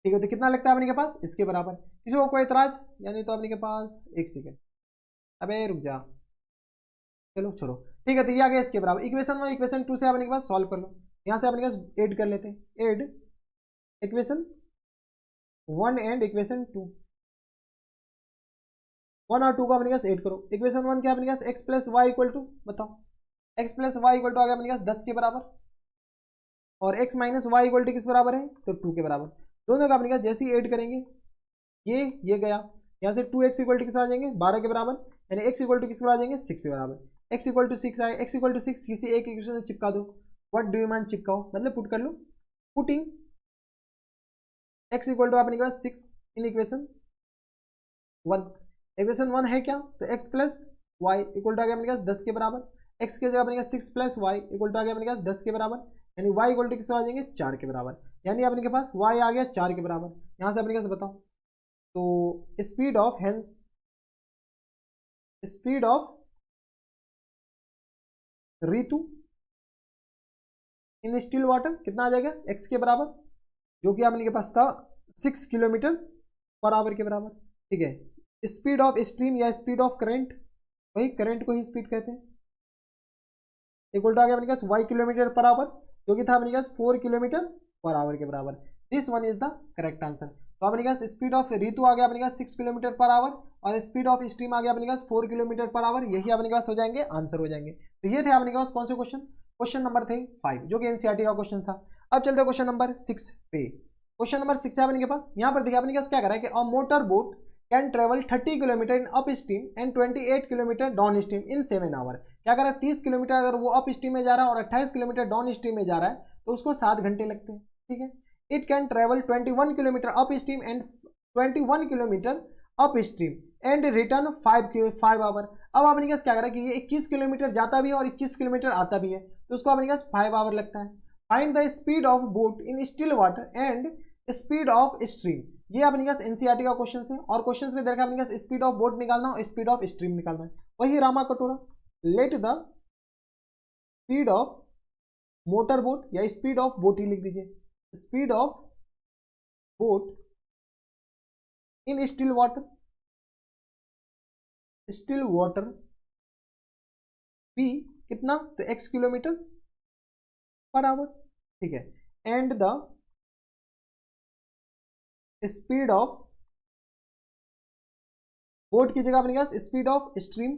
ठीक है, तो कितना लगता है अपने के पास इसके बराबर। किसी को कोई एतराज, यानी तो अपने के पास एक सेकेंड, अबे रुक जा, चलो छोड़ो। ठीक है, तो ये आ गया इसके बराबर। इक्वेशन 1 इक्वेशन 2 से अपने के पास सॉल्व कर लो। यहाँ से अपने के पास ऐड कर लेते हैं, ऐड इक्वेशन 1 एंड इक्वेशन 2, 1 और 2 को अपने पास ऐड करो। इक्वेशन 1 क्या अपने पास x plus y equal to, बताओ x plus y equal to आ गया अपने पास 10 के बराबर, और x minus y equal to किस बराबर है, तो 2 के बराबर। दोनों का अपने पास जैसे ही ऐड करेंगे ये गया, यहाँ से 2x इक्वल टू किस आ जाएंगे 12 के बराबर, यानी x इक्वल टू किस आ जाएंगे 6 के बराबर। x इक्वल टू 6 आए, x इक्वल टू 6 किसी एक इक्वेशन से चिपका दो। व्हाट डू यू मीन चिपकाओ, मतलब पुट कर लो, पुटिंग x इक्वल टू अपने पास 6 इन इक्वेशन 1। इक्वेशन 1 है क्या, तो x plus y equal to आ गया अपने पास 10 के बराबर, x की जगह अपने पास 6 प्लस वाई इक्वल टू आ गया अपने पास 10 के बराबर, यानी y इक्वल टू किस आ जाएंगे 4 के बराबर, यानी अपने के पास y आ गया 4 के बराबर। यहाँ से अपने पास बताओ, तो speed of hence speed of Ritu in still water कितना आ जाएगा x के बराबर, जो कि अपने के पास था 6 किलोमीटर पर आवर के बराबर। ठीक है, स्पीड ऑफ स्ट्रीम या स्पीड ऑफ करंट, वही करंट को ही स्पीड कहते हैं, इक्वल टू आ गया अपने पास y किलोमीटर पर आवर, जो कि था अपने पास 4 किलोमीटर पर आवर के बराबर। This one is the correct answer. तो अपने पास स्पीड ऑफ ऋतु आ गया अपने पास 6 किलोमीटर पर आवर, और स्पीड ऑफ स्ट्रीम आ गया अपने पास 4 किलोमीटर पर आवर, यही अपने पास हो जाएंगे आंसर हो जाएंगे। तो ये थे अपने पास कौन से क्वेश्चन, क्वेश्चन नंबर थे 5 जो कि एनसीईआरटी का क्वेश्चन था। अब चलते हैं क्वेश्चन नंबर 6 पे। क्वेश्चन नंबर 6 है अपने के पास, यहाँ पर देखिए अपने पास क्या करा है कि a motor boat can travel 30 kilometre in up stream and 28 kilometre down stream in 7 hour. क्या करा 30 किलोमीटर अगर वो अप स्ट्रीम में जा रहा है और 28 किलोमीटर डाउन स्ट्रीम में जा रहा है तो उसको 7 घंटे लगते हैं। ठीक है, it can travel 21 kilometre up stream and 21 kilometre up stream and return 5 hour. अब अपने पास क्या करा कि ये 21 किलोमीटर जाता भी है और 21 किलोमीटर आता भी है, तो उसको अपने पास 5 आवर लगता है। Find the speed of boat in still water and speed of stream, ये अपने पास एनसीईआरटी का क्वेश्चन है, और क्वेश्चन में देखा अपने पास स्पीड ऑफ बोट निकालना और स्पीड ऑफ स्ट्रीम निकालना है, वही रामा कटोरा। Let the speed of motor boat या स्पीड ऑफ बोट ही लिख दीजिए, speed of boat in still water be कितना, तो x किलोमीटर पर आवर। ठीक है, and the speed of boat की जगह अपने पास स्पीड ऑफ स्ट्रीम,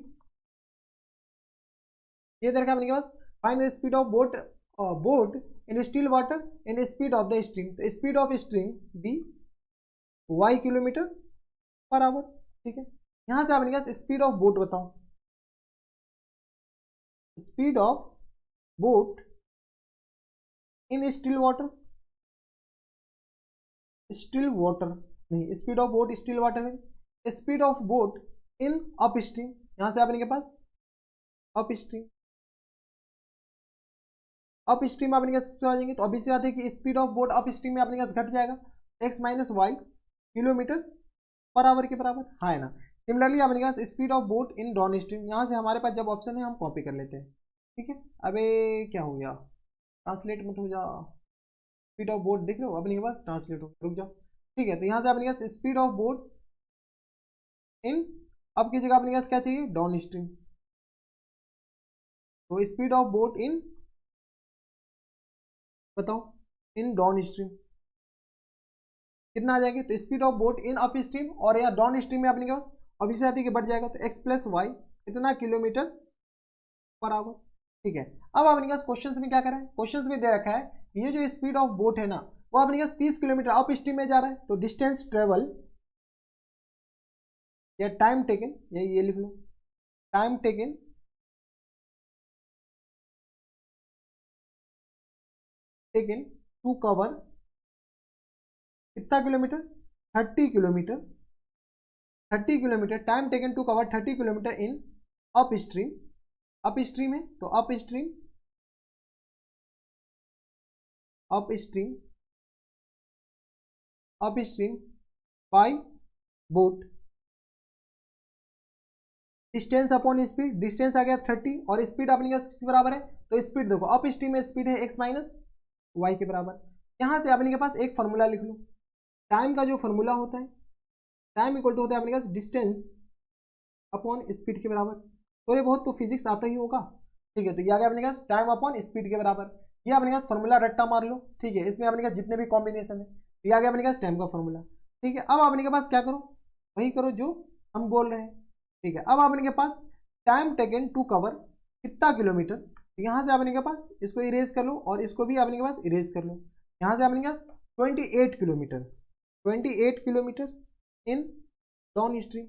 ये देखा अपने पास find the speed of boat in still water and speed of the stream, तो speed of stream be y kilometre per hour. ठीक है, यहां से अपने पास स्पीड ऑफ बोट बताओ, speed of boat in still water नहीं, speed of boat still water है, speed of boat in up stream, यहां से अपने के पास अप स्ट्रीम अप स्ट्रीम में अपने पास किस पर आ जाएंगे, तो अभी से बात है कि speed of boat up stream में अपने पास घट जाएगा x minus y kilometre per hour के बराबर, हाँ है ना। सिमिलरली अपने पास speed of boat in downstream, यहाँ से हमारे पास जब ऑप्शन है हम कॉपी कर लेते हैं, ठीक है। अबे क्या हो गया, ट्रांसलेट मत हो जा, स्पीड ऑफ बोट देख रहे हो अपने के पास ट्रांसलेट हो, रुक जाओ, ठीक है। तो यहाँ से अपने पास स्पीड ऑफ बोट इन, अब की जगह अपने पास क्या चाहिए, डाउन स्ट्रीम, तो स्पीड ऑफ बोट इन, बताओ, इन डाउन स्ट्रीम कितना आ जाएगा, तो speed of boat in up stream और या डाउन स्ट्रीम में अपने पास अभी से आती है कि बढ़ जाएगा, तो x प्लस वाई इतना किलोमीटर पर आवर, ठीक है। अब अपने पास क्वेश्चन में क्या करा है, क्वेश्चन में दे रखा है ये जो स्पीड ऑफ बोट है ना वो अपने पास 30 किलोमीटर अप स्ट्रीम में जा रहा है, तो डिस्टेंस ट्रेवल या टाइम टेकन, ये लिख लो, टाइम टेकन टू कवर कितना kilometre, 30 kilometre, 30 kilometre, time taken to cover 30 kilometre in up stream, up stream है तो up stream, up stream, up stream by boat, distance upon speed, distance आ गया 30 और speed अपने पास किसके बराबर है, तो स्पीड देखो अप स्ट्रीम में स्पीड है x माइनस वाई के बराबर। यहाँ से अपने के पास एक फॉर्मूला लिख लो, टाइम का जो फॉर्मूला होता है, टाइम इक्वल टू होता है अपने पास डिस्टेंस अपॉन स्पीड के बराबर, थोड़े बहुत तो फिजिक्स आता ही होगा, ठीक है। तो ये आ गया अपने पास टाइम अपॉन स्पीड के बराबर, ये अपने पास फॉर्मूला रट्टा मार लो, ठीक है। इसमें अपने पास जितने भी कॉम्बिनेशन है ये आ गया अपने पास टाइम का फॉर्मूला, ठीक है। अब अपने के पास क्या करो, वही करो जो हम बोल रहे हैं, ठीक है। अब अपने के पास टाइम टेकन टू कवर कितना किलोमीटर, यहाँ से अपने के पास इसको इरेज कर लो और इसको भी अपने के पास इरेज कर लो, यहाँ से अपने के पास 28 kilometre, 28 kilometre in down stream,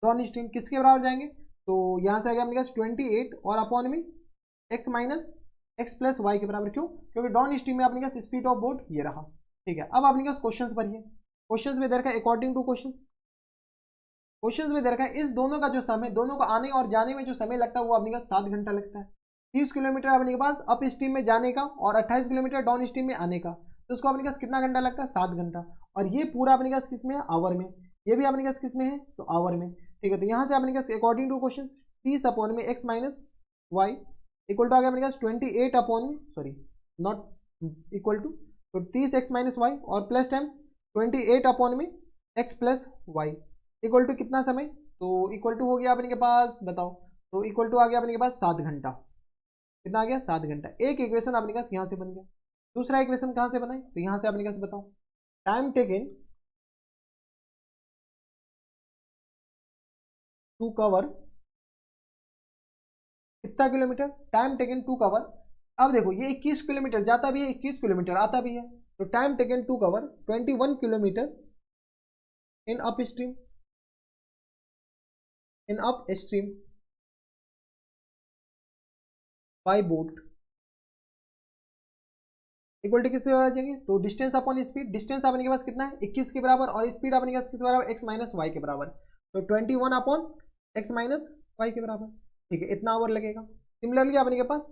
down stream किसके बराबर जाएंगे, तो यहाँ से आ गया अपने पास 28 और अपॉन में x माइनस एक्स प्लस वाई के बराबर, क्यों, क्योंकि डाउन स्ट्रीम में अपने पास स्पीड ऑफ बोट ये रहा, ठीक है। अब अपने पास क्वेश्चंस पढ़िए, क्वेश्चंस में दे रखा है अकॉर्डिंग टू क्वेश्चन, क्वेश्चंस में दे रखा है इस दोनों का जो समय, दोनों को आने और जाने में जो समय लगता है वो अपने पास 7 घंटा लगता है, 30 किलोमीटर अपने के पास अप स्ट्रीम में जाने का और 28 किलोमीटर डाउन स्ट्रीम में आने का, तो उसको अपने पास कितना घंटा लगता है, 7 घंटा, और ये पूरा अपने पास किस में है, आवर में, ये भी अपने पास किस में है, तो आवर में, ठीक है। तो यहाँ से अपने पास अकॉर्डिंग टू क्वेश्चन 30 अपॉन में x minus y equal to आ गया अपने पास 28 अपॉन में, सॉरी नॉट इक्वल टू, तो 30 एक्स माइनस वाई और प्लस टाइम्स 28 अपॉन में x plus y equal to कितना समय, तो इक्वल टू हो गया अपने के पास, बताओ, तो इक्वल टू आ गया अपने के पास 7 घंटा, कितना आ गया 7 घंटा। एक इक्वेशन अपने पास यहाँ से बन गया, दूसरा इक्वेशन कहाँ से बनाए, तो यहाँ से अपने पास बताओ, टाइम टेकन टू कवर कितना kilometre, time taken to cover, अब देखो ये 21 किलोमीटर जाता भी है, 21 किलोमीटर आता भी है, तो time taken to cover 21 kilometre in up stream, in up stream by boat equal to किससे आ जाएंगे, तो डिस्टेंस अपॉन स्पीड, डिस्टेंस अपने के पास कितना है 21 के बराबर और स्पीड अपने के पास किस बराबर, x माइनस वाई के बराबर, तो 21 अपॉन एक्स माइनस वाई के बराबर, ठीक है, इतना आवर लगेगा। सिमिलरली अपने के पास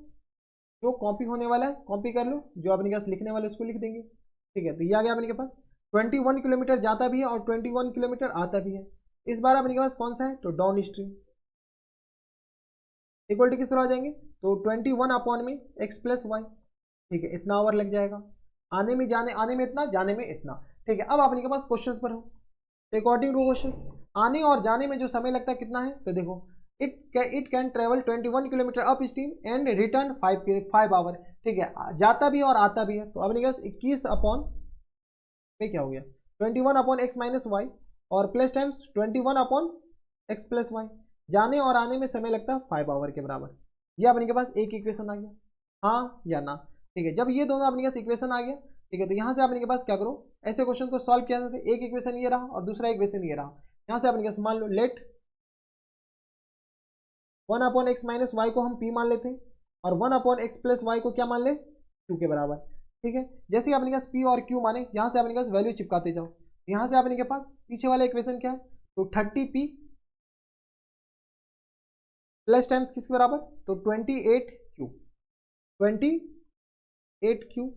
जो कॉपी होने वाला है कॉपी कर लो, जो अपने पास लिखने वाला है उसको लिख देंगे, ठीक है। तो ये आ गया अपने के पास 21 किलोमीटर जाता भी है और 21 किलोमीटर आता भी है, इस बार अपने के पास कौन सा है, तो डाउन स्ट्रीम इक्वल टू किस तरह आ जाएंगे, तो 21 अपॉन में एक्स प्लस वाई, ठीक है, इतना आवर लग जाएगा, आने में जाने, आने में इतना, जाने में इतना, ठीक है। अब अपने के पास क्वेश्चंस पर हो, अकॉर्डिंग टू क्वेश्चंस आने और जाने में जो समय लगता है कितना है, तो देखो it can travel 21 kilometre up stream and return 5 hour, ठीक है, जाता भी है और आता भी है, तो अपने पास 21 अपॉन पे क्या हो गया 21 अपॉन एक्स माइनस वाई और plus times 21 upon x plus y, जाने और आने में समय लगता है 5 आवर के बराबर, ये अपने के पास एक इक्वेशन आ गया, हाँ या ना, ठीक है। जब ये दोनों अपने पास इक्वेशन आ गया, ठीक है, तो यहाँ से अपने के पास क्या करो, ऐसे क्वेश्चन को सॉल्व किया जाता है, एक इक्वेशन ये रहा और दूसरा इक्वेशन ये रहा, यहाँ से अपने पास मान लो let 1 upon x minus y को हम p मान लेते हैं और 1 अपॉन एक्स प्लस वाई को क्या मान ले, q के बराबर, ठीक है। जैसे अपने पास p और q माने, यहाँ से अपने पास वैल्यू चिपकाते जाओ, यहाँ से अपने के पास पीछे वाला इक्वेशन क्या है, तो 30p प्लस टाइम्स किसके बराबर, तो 28Q, 28Q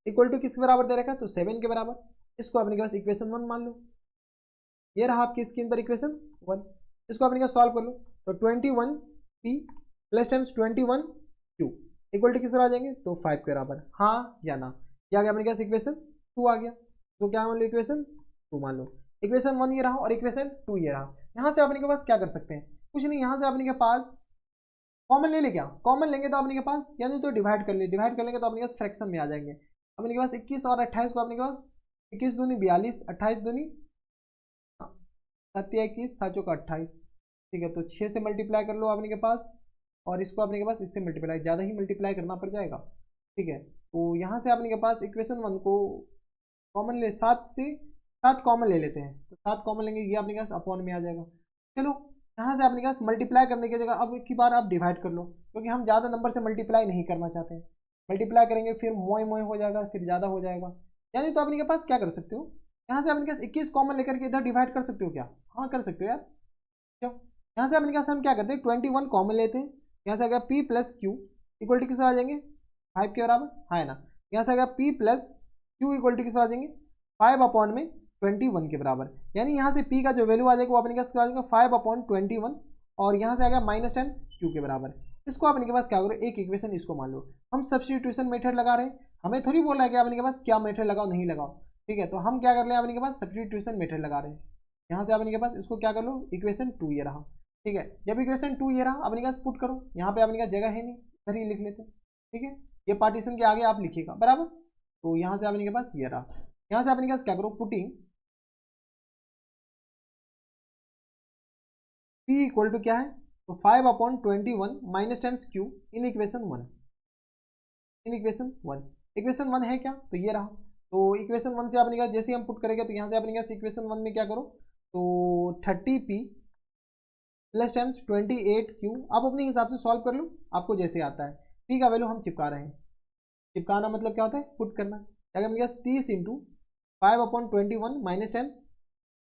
इक्वल टू किसके बराबर दे रखा है, तो 7 के बराबर। इसको अपने के पास इक्वेशन 1 मान लो। ये रहा आपकी स्क्रीन पर इक्वेशन 1। इसको अपने के सॉल्व कर लो। तो 21P plus times 21Q equal to किस पर आ जाएंगे, तो 5 के बराबर, हाँ या ना। ये आ गया अपने पास इक्वेशन 2 आ गया। तो क्या मान लो, इक्वेशन 2 मान लो। इक्वेशन 1 ये रहा और इक्वेशन 2 ये रहा। यहाँ से अपने के पास क्या कर सकते हैं, कुछ नहीं, यहाँ से अपने के पास कॉमन ले ले, क्या कॉमन लेंगे तो अपने के पास, यानी तो डिवाइड कर ले, डिवाइड कर लेंगे तो अपने के पास फ्रैक्शन में आ जाएंगे। अपने के पास 21 और 28 को अपने के पास 21 दूनी 42, 28 दूनी 21, 7 का 28, ठीक है। तो 6 से मल्टीप्लाई कर लो अपने के पास, और इसको अपने के पास इससे मल्टीप्लाई, ज़्यादा ही मल्टीप्लाई करना पड़ जाएगा, ठीक है। तो यहाँ से अपने के पास इक्वेशन 1 को कॉमन ले, 7 से 7 कॉमन ले लेते हैं, तो 7 कॉमन लेंगे, ये अपने पास अपॉन में आ जाएगा। चलो यहाँ से अपने पास मल्टीप्लाई करने की जगह अब की बार आप डिवाइड कर लो, क्योंकि हम ज़्यादा नंबर से मल्टीप्लाई नहीं करना चाहते हैं। मल्टीप्लाई करेंगे फिर मोए मोए हो जाएगा, फिर ज़्यादा हो जाएगा। यानी तो अपने के पास क्या कर सकते हो, यहाँ से अपने पास 21 कॉमन लेकर के इधर डिवाइड कर सकते हो क्या, हाँ कर सकते हो यार। क्यों, यहाँ से अपने पास हम क्या करते हैं, 21 कॉमन लेते हैं। यहाँ से अगर P plus q equal to किस आ जाएंगे, 5 के बराबर, हाँ है ना। यहाँ से अगर P plus q equal to किस आ जाएंगे, 5 अपॉन में 21 के बराबर। यानी यहाँ से P का जो वैल्यू आ जाएगा वो अपने पास क्या आ जाएगा, 5 अपॉन 21, और यहाँ से आ गया माइनस टाइम्स क्यू के बराबर। इसको अपने के पास क्या करो, एक इक्वेशन इसको मान लो। हम सब्स्टिट्यूशन मेथड लगा रहे हैं, हमें थोड़ी बोला है कि अपने के पास क्या मेथड लगाओ नहीं लगाओ, ठीक है। तो हम क्या कर रहे हैं, अपने के पास सब्स्टिट्यूशन मेथड लगा रहे हैं। यहाँ से अपने के पास इसको क्या कर लो, इक्वेशन 2 ये रहा, ठीक है। जब इक्वेशन 2 ये रहा अपने के पास पुट करो, यहाँ पे अपने का जगह है नहीं, इधर ही लिख लेते, ठीक है। ये पार्टीशन के आगे आप लिखिएगा बराबर। तो यहाँ से अपने के पास ये रहा, यहाँ से अपने के पास क्या करो, पुटिंग P इक्वल टू क्या है, तो 5 upon 21 minus times Q in equation 1, in equation 1। Equation 1 है क्या, तो ये रहा। तो इक्वेशन 1 से अपने का जैसे हम पुट करेंगे, तो यहाँ से अपने का इक्वेशन 1 में क्या करो, तो 30P प्लस टाइम्स 28Q, आप अपने हिसाब से सॉल्व कर लो, आपको जैसे आता है। P का वैल्यू हम चिपका रहे हैं, चिपकाना मतलब क्या होता है, पुट करना। अगर मेरे पास 30 into 5 upon 21 minus times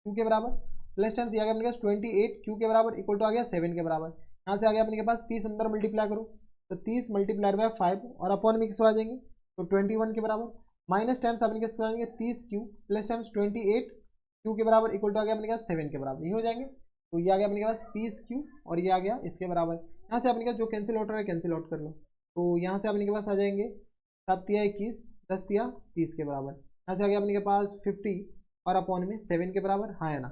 Q के बराबर, प्लस टाइम्स ये आ गया अपने पास 28Q के बराबर इक्वल टू आ गया 7 के बराबर। यहाँ से आ गया अपने के पास 30 अंदर मल्टीप्लाई करो, तो 30 मल्टीप्लाइड बाय 5 और अपॉन में किस आ जाएंगे, तो 21 के बराबर, माइनस टाइम्स अपने किस आ जाएंगे 30Q प्लस टाइम्स 28Q के बराबर इक्वल टू आ गया अपने पास 7 के बराबर, ये हो जाएंगे। तो ये आ गया अपने के पास 30Q और ये आ गया इसके बराबर। यहाँ से अपने का जो कैंसिल आउट है कैंसिल आउट कर लो, तो यहाँ से अपने के पास आ जाएंगे 7 तिया 21, 10 तिया 30 के बराबर। यहाँ से आ गया अपने के पास 50 और अपॉन में 7 के बराबर, हाँ है ना।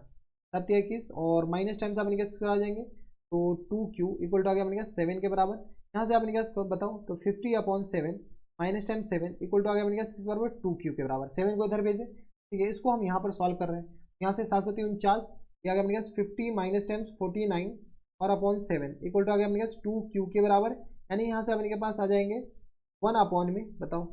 7 तिया 21 और माइनस टाइम्स अपने के आ जाएंगे, तो 2Q इक्वल टू आ गया अपने के 7 के बराबर। यहाँ से अपने के बताओ, तो 50 upon 7 minus time 7 equal to आ गया अपने किस बराबर, 2Q के बराबर। 7 को इधर भेजे, ठीक है। इसको हम यहाँ पर सॉल्व कर रहे हैं। यहाँ से 7 7 49, ये आ गया अपने पास 50 माइनस टाइम्स 49 और अपॉन 7 इक्वल टू आ गया अपने पास 2Q के बराबर। यानी यहाँ से अपने के पास आ जाएंगे 1 अपॉन में, बताओ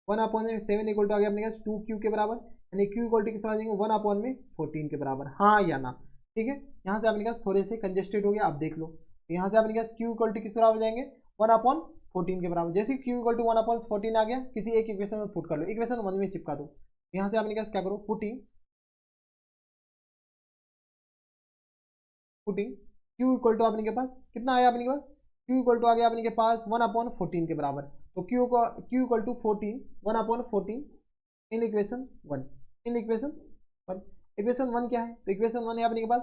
1 अपॉन में 7 इक्वल टू आ गया अपने पास 2Q के बराबर, यानी Q इक्वल टू किस आ जाएंगे 1 अपॉन में 14 के बराबर, हाँ या ना, ठीक है। यहाँ से अपने पास थोड़े से कंजेस्टेड हो गया, आप देख लो। तो यहाँ से अपने पास Q इक्वल टू किस बराबर हो जाएंगे 1 अपॉन 14 के बराबर। जैसे Q इक्वल टू 1 अपॉन 14 आ गया, किसी एक इक्वेशन में पुट कर लो, इक्वेशन 1 में चिपका दो। यहाँ से अपने पास क्या करो, पुटिंग Q इक्वल टू अपने के पास कितना आया अपने के पास, Q इक्वल टू आ गया अपने के पास 1 अपॉन 14 के बराबर। तो Q equal to 14 1 upon 14 in equation 1, in equation 1। Equation 1 क्या है, तो इक्वेशन 1 है अपने के पास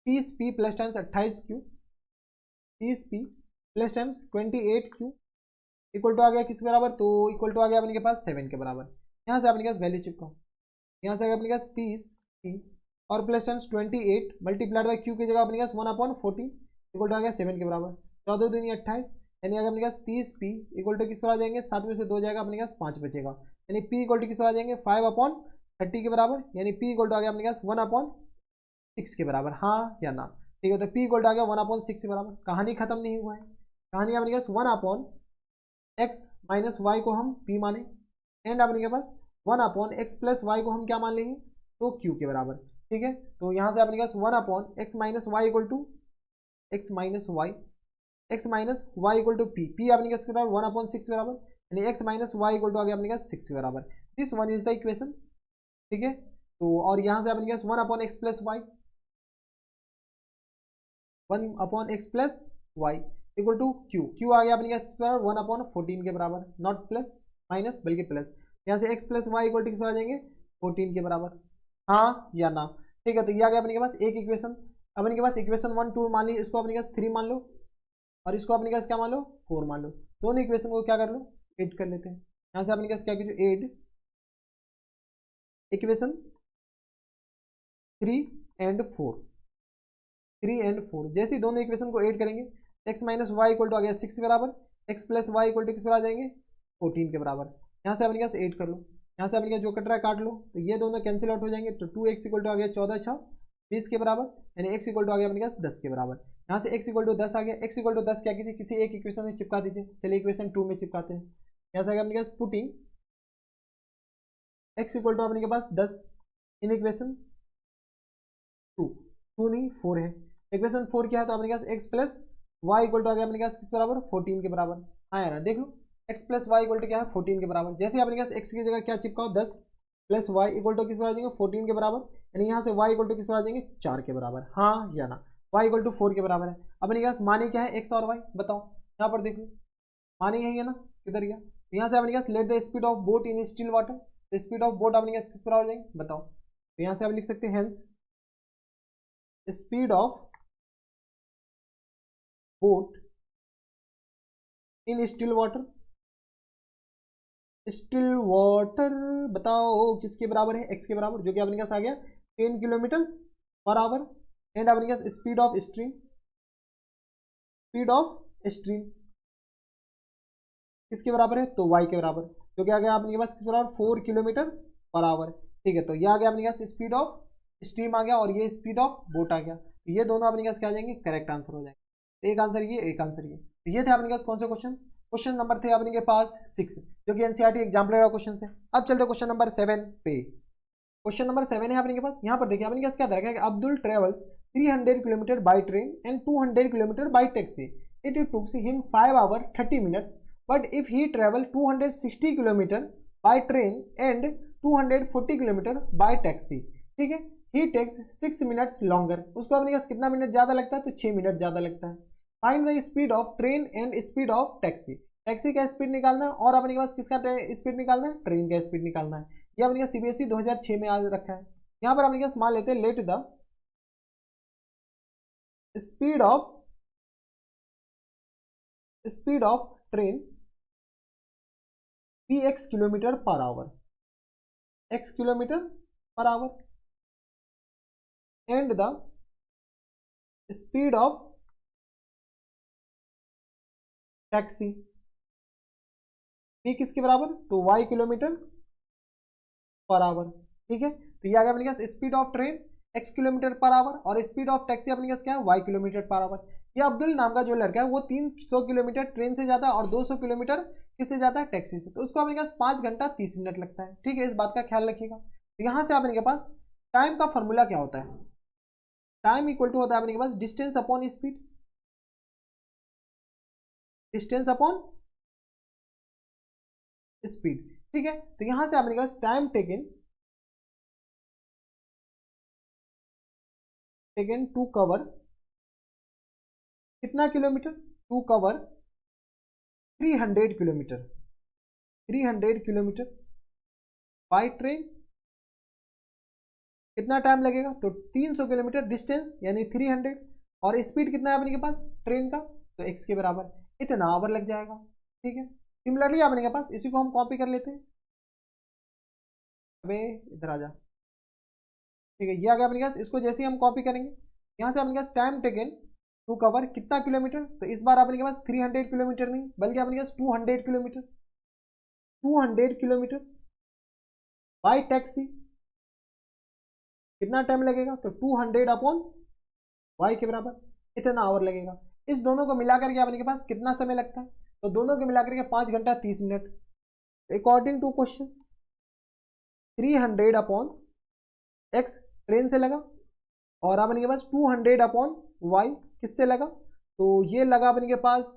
30P plus times 28Q, 30P plus times 28Q equal to आ गया किसके बराबर, तो इक्वल टू आ गया अपने के पास 7 के बराबर। यहाँ से अपने के पास वैल्यू चिपकाओ, यहाँ से अपने के पास 30P और plus times 28 multiplied by Q की जगह अपने पास 1 अपॉन 14 इक्वल टू आ गया 7 के बराबर। 14 दूनी 28, यानी अगर अपने पास 30P इक्वल टू किस पर आ जाएंगे, 7 में से 2 जाएगा अपने पास 5 बचेगा, यानी P इक्वल टू किस पर आ जाएंगे 5 अपॉन 30 के बराबर, यानी P इक्वल टू आ गया अपने पास 1 अपॉन 6 के बराबर, हाँ या ना, ठीक है। तो P इक्वल टू आ गया 1 अपॉन 6 के बराबर। कहानी खत्म नहीं हुआ है, कहानी अपने पास 1 अपॉन x माइनस वाई को हम P माने, एंड अपने के पास 1 अपॉन x प्लस वाई को हम क्या मान लेंगे, तो Q के बराबर, ठीक है। तो यहाँ से अपने पास 1 upon x minus y equal to x minus y equal to P अपने के बराबर 1 अपॉन 6 के बराबर, यानी x minus y equal to आ गया अपने पास 6 के बराबर। This one is the equation, ठीक है। तो और यहाँ से अपने पास 1 upon x plus y, 1 upon x plus y, equal to Q, Q आ गया अपने पास किस बराबर 1/14 के बराबर, नॉट प्लस माइनस बल्कि प्लस, यहाँ से x plus y equal to किस आ जाएंगे 14 के बराबर, हाँ या ना। ठीक है, तो ये आ गया अपने के पास एक इक्वेशन। अपने के पास इक्वेशन 1 2 मान ली, इसको अपने पास 3 मान लो और इसको अपने पास क्या मान लो 4 मान लो। दोनों इक्वेशन को क्या कर लो ऐड कर लेते हैं। यहाँ से अपने पास क्या कीजिए ऐड इक्वेशन 3 एंड 4, 3 एंड 4 जैसे दोनों इक्वेशन को ऐड करेंगे x minus y equal to आ गया 6 के बराबर, x plus y equal to किस पर आ जाएंगे 14 के बराबर। यहाँ से अपने पास ऐड कर लो, यहाँ से अपने पास जो कट रहा है काट लो, तो ये दोनों कैंसिल आउट हो जाएंगे। तो 2x इक्वल टू आ गया 14 6 20 के बराबर, यानी x इक्वल टू आ गया अपने पास 10 के बराबर। यहाँ से x इक्वल टू 10 आ गया, x इक्वल टू 10 क्या कीजिए किसी एक इक्वेशन में चिपका दीजिए। चलिए इक्वेशन 2 में चिपकाते हैं। यहाँ से आ गया अपने पास पुटिंग x इक्वल टू अपने के पास 10 इन इक्वेशन 2 नहीं 4 है। इक्वेशन 4 क्या है, तो अपने पास x plus y equal to आ गया अपने पास किस बराबर 14 के बराबर। हाँ यार देख लो x plus y equal to क्या है 14 के बराबर। जैसे अपने पास x की जगह क्या चिपकाओ 10 प्लस वाई इक्वल टू किस पर आ जाएंगे 14 के बराबर, यानी यहाँ से y इक्वल टू किस पर आ जाएंगे 4 के बराबर, हाँ या ना। y इक्वल टू 4 के बराबर है। अपने पास माने क्या है x और y, बताओ यहाँ पर देख लो माने यही है ना, किधर गया। यहाँ से अपने पास let the speed of boat in still water, तो स्पीड ऑफ बोट अपने पास किस पर आ जाएंगे बताओ। तो यहाँ से आप लिख सकते हैं hence speed of boat in still water, still water बताओ किसके बराबर है x के बराबर, जो कि अपने पास आ गया 10 किलोमीटर पर आवर। एंड अपने पास speed of stream, speed of stream किसके बराबर है तो y के बराबर, जो कि आ गया अपने पास किस बराबर 4 किलोमीटर पर आवर। ठीक है, तो ये आ गया अपने पास स्पीड ऑफ स्ट्रीम आ गया और ये स्पीड ऑफ बोट आ गया। तो ये दोनों अपने पास क्या आ जाएंगे करेक्ट आंसर हो जाएंगे। एक आंसर ये एक आंसर ये। तो ये थे अपने पास कौन से क्वेश्चन, क्वेश्चन नंबर थे अपने के पास 6 जो कि एनसीईआरटी एग्जाम्पल का क्वेश्चन है। अब चलते क्वेश्चन नंबर 7 पे। क्वेश्चन नंबर 7 है अपने के पास, यहाँ पर देखिए अपने के पास क्या दे रखा है कि Abdul travels 300 kilometre by train and 200 kilometre by taxi, it tooks him 5 hour 30 minutes, but if he travel 260 kilometre by train and 240 kilometre by taxi, ठीक है, ही टेक्स 6 मिनट्स लॉन्गर। उसको अपने पास कितना मिनट ज़्यादा लगता है तो 6 मिनट ज़्यादा लगता है। Find the speed of train and speed of taxi, taxi का स्पीड निकालना है और अपने पास किसका स्पीड निकालना है ट्रेन का स्पीड निकालना है। ये अपने सीबीएसई 2006 में आज रखा है। यहाँ पर अपने पास मान लेते हैं let the speed of train P x kilometre per our, x kilometre per hour, and the speed of taxi P किसके बराबर तो वाई किलोमीटर पर आवर। ठीक है, तो ये आ गया अपने पास speed of train x kilometre per hour और स्पीड ऑफ टैक्सी अपने पास क्या है y किलोमीटर पर आवर। ये अब्दुल नाम का जो लड़का है वो 300 किलोमीटर ट्रेन से जाता है और 200 किलोमीटर किससे जाता है टैक्सी से, तो उसको अपने पास 5 घंटा 30 मिनट लगता है। ठीक है, इस बात का ख्याल रखिएगा। तो यहाँ से अपने के पास टाइम का फॉर्मूला क्या होता है, टाइम इक्वल टू होता है अपने के पास distance upon speed, distance upon speed. ठीक है, तो यहाँ से अपने के पास टाइम टेकन टू कवर कितना kilometre, to cover 300 kilometre, 300 kilometre by train कितना टाइम लगेगा तो 300 किलोमीटर डिस्टेंस यानी 300 और स्पीड कितना है अपने के पास ट्रेन का तो x के बराबर इतना आवर लग जाएगा। ठीक है, सिमिलरली अपने के पास इसी को हम कॉपी कर लेते हैं। अबे इधर आ जा। ठीक है, ये आ गया अपने पास, इसको जैसे ही हम कॉपी करेंगे यहाँ से अपने पास टाइम टेकन टू कवर कितना किलोमीटर, तो इस बार अपने के पास 300 किलोमीटर नहीं बल्कि अपने पास 200 किलोमीटर, 200 किलोमीटर बाय टैक्सी कितना टाइम लगेगा तो 200 अपॉन वाई के बराबर इतना आवर लगेगा। इस दोनों को मिलाकर के अपने के पास कितना समय लगता है तो दोनों को मिलाकर के 5 घंटा 30 minute. According to question 300 upon x train से लगा और अपने के पास 200 अपॉन वाई किससे लगा तो ये लगा अपने के पास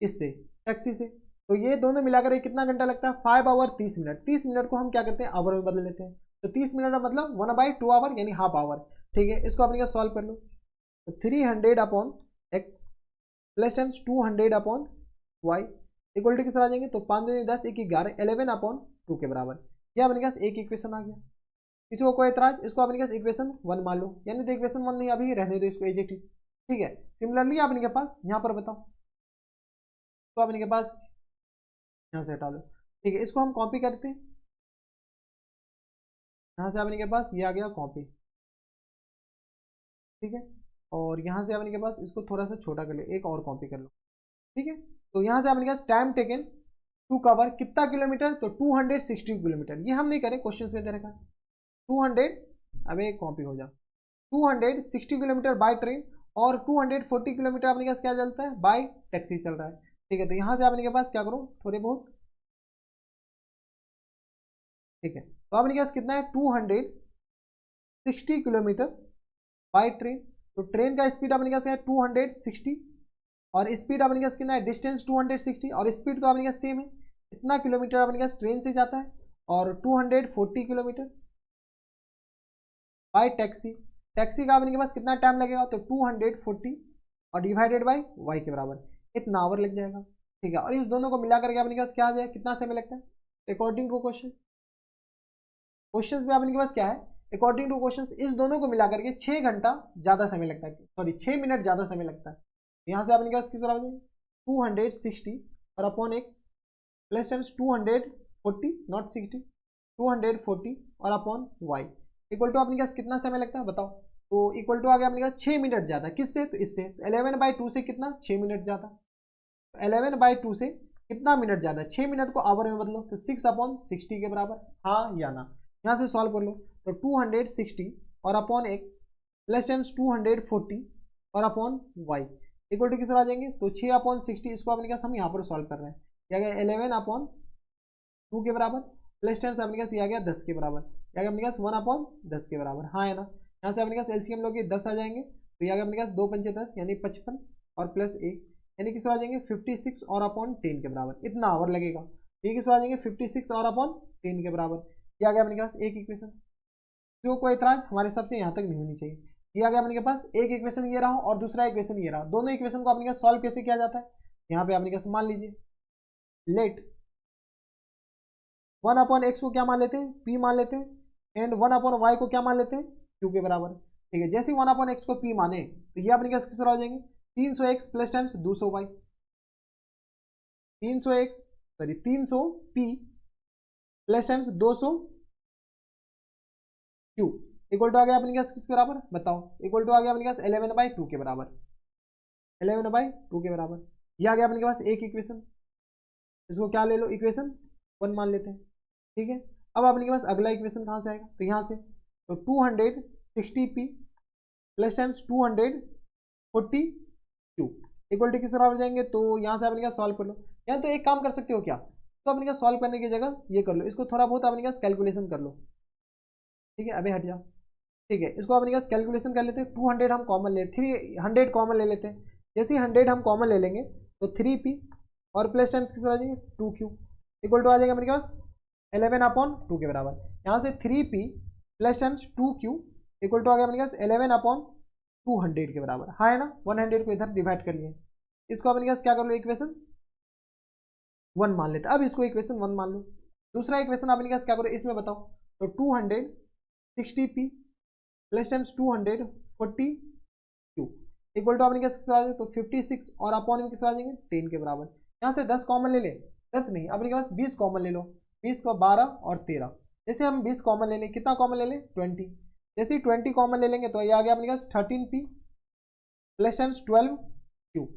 इससे टैक्सी से, तो ये दोनों मिलाकर के कितना घंटा लगता है 5 आवर 30 मिनट। 30 मिनट को हम क्या करते हैं आवर में बदल लेते हैं, तो 30 मिनट का मतलब 1/2 आवर यानी हाफ आवर। ठीक है, इसको अपने का सॉल्व कर लो तो 300 upon x plus times 200 upon y equal to किस तरह आ जाएंगे, तो 5 दूनी 10 1 11 11 अपॉन 2 के बराबर। यह अपने पास एक इक्वेशन आ गया। किसी को कोई एतराज, इसको अपने पास इक्वेशन 1 मान लो, यानी तो इक्वेशन 1 नहीं अभी रहने दो इसको एज ठीक है। सिमिलरली आपने के पास यहाँ पर बताओ, तो आपने के पास यहाँ से हटा लो, ठीक है। इसको हम कॉपी करते हैं, यहाँ से आपने के पास ये आ गया कॉपी, ठीक है। और यहाँ से आपने के पास इसको थोड़ा सा छोटा कर लो, एक और कॉपी कर लो, ठीक है। तो यहाँ से आपने के पास टाइम टेकन टू कवर कितना किलोमीटर, तो 260 किलोमीटर। ये हम नहीं करें, क्वेश्चन में दे रखा है 200, अब एक कॉपी हो जा 260 किलोमीटर बाय ट्रेन और 240 किलोमीटर अपने पास क्या चलता है, बाय टैक्सी चल रहा है, ठीक है। तो यहाँ से आपने के पास क्या करो, थोड़े बहुत, ठीक है। तो आपने के पास कितना है 260 किलोमीटर बाय ट्रेन, तो ट्रेन का स्पीड अपने पास है 260 और स्पीड अपने पास कितना है, डिस्टेंस 260 और स्पीड तो अपने पास सेम है, इतना किलोमीटर अपने पास ट्रेन से जाता है और 240 किलोमीटर बाय टैक्सी। टैक्सी का अपने के पास कितना टाइम लगेगा, तो 240 और डिवाइडेड बाय वाई के बराबर इतना आवर लग जाएगा, ठीक है। और इस दोनों को मिला करके अपने के पास क्या आ जाए, कितना समय लगता है अकॉर्डिंग टू क्वेश्चन में अपने के पास क्या है, अकॉर्डिंग टू क्वेश्चन इस दोनों को मिला करके 6 घंटा ज़्यादा समय लगता है, सॉरी 6 मिनट ज़्यादा समय लगता है। यहाँ से अपने के पास किस तरह 260 और upon x plus times 240 not 60 240 और अपॉन वाई इक्वल टू अपने पास कितना समय लगता है बताओ, तो इक्वल टू आ गया अपने पास 6 मिनट ज़्यादा, किससे, तो इससे 11/2 से कितना 6 मिनट ज़्यादा, 11/2 से कितना मिनट ज़्यादा, 6 मिनट को आवर में बदलो तो 6/60 के बराबर, हाँ या ना। यहाँ से सॉल्व कर लो, तो 260 और अपॉन एक्स प्लस टाइम्स 240 और अपॉन वाई इक्वल टू किस तरह आ जाएंगे, तो 6/60 इसको अपने पास हम यहाँ पर सॉल्व कर रहे हैं, क्या गया 11/2 के बराबर प्लस टाइम्स अपने पास ये आ गया 10 के बराबर, क्या गया अपने पास 1/10 के बराबर, हाँ है ना। यहाँ से अपने पास एलसीएम लोगे 10 आ जाएंगे, तो ये आ गया अपने पास 2 पंचे 10 यानी 55 और प्लस 1 यानी किस तरह आ जाएंगे 56 और अपॉन 10 के बराबर, इतना आवर लगेगा, ये किस तरह आ जाएंगे 56 और अपॉन 10 के बराबर। ये आ गया अपने पास एक इक्वेशन, जो कोई इतराज हमारे सबसे यहाँ तक नहीं होनी चाहिए। ये आ गया अपने के पास एक इक्वेशन ये रहा और दूसरा इक्वेशन ये रहा, दोनों इक्वेशन को अपने पास सॉल्व कैसे किया जाता है, यहाँ पे अपने पास मान लीजिए लेट 1/x को क्या मान लेते हैं, p मान लेते हैं एंड 1/y को क्या मान लेते हैं, q के बराबर, ठीक है। जैसे 1/x को p माने तो ये अपने पास किस तरह हो जाएंगे 300x plus times 200y 300x sorry 300p plus times 200q equal to आ गया अपने पास किसके बराबर बताओ, इक्वल टू आ गया अपने पास 11/2 के बराबर, 11/2 के बराबर। ये आ गया अपने पास एक इक्वेशन, इसको क्या ले लो इक्वेशन 1 मान लेते हैं, ठीक है। अब अपने के पास अगला इक्वेशन कहाँ से आएगा, तो यहाँ से, तो 260p plus times 240q equal to किस तरह हो जाएंगे, तो यहाँ से अपने का सॉल्व कर लो, या तो एक काम कर सकते हो क्या, तो अपने का सॉल्व करने की जगह ये कर लो, इसको थोड़ा बहुत अपने का कैलकुलेशन कर लो, ठीक है। अभी हट जाओ, ठीक है। इसको अपने पास कैलकुलेशन कर लेते हैं, 200 हम कॉमन ले 300 कॉमन ले लेते हैं, जैसे ही 100 हम कॉमन ले लेंगे तो 3p और प्लस टाइम्स किस तरह आ जाएंगे 2q इक्वल टू आ जाएगा अपने पास 11/2 के बराबर। यहाँ से 3p plus times 2q equal to आ गया अपने पास 11/200 के बराबर, हाँ है ना। 100 को इधर डिवाइड कर लिए, इसको अपने पास क्या कर लो इक्वेशन 1 मान लेते, अब इसको इक्वेशन 1 मान लो। दूसरा इक्वेशन अपने पास क्या करो इसमें बताओ, तो 260p plus times 240q equal to अपने किस तरह आ जाए, तो 56 और अपॉन में किस तरह आ जाएंगे 10 के बराबर। यहाँ से 10 कॉमन ले ले, 10 नहीं अपने के पास 20 कॉमन ले लो, 20 को 12 और 13, जैसे हम 20 कॉमन ले लें कितना कॉमन ले लें 20, जैसे ही 20 कॉमन ले लेंगे तो ये आ गया अपने पास 13p plus times 12q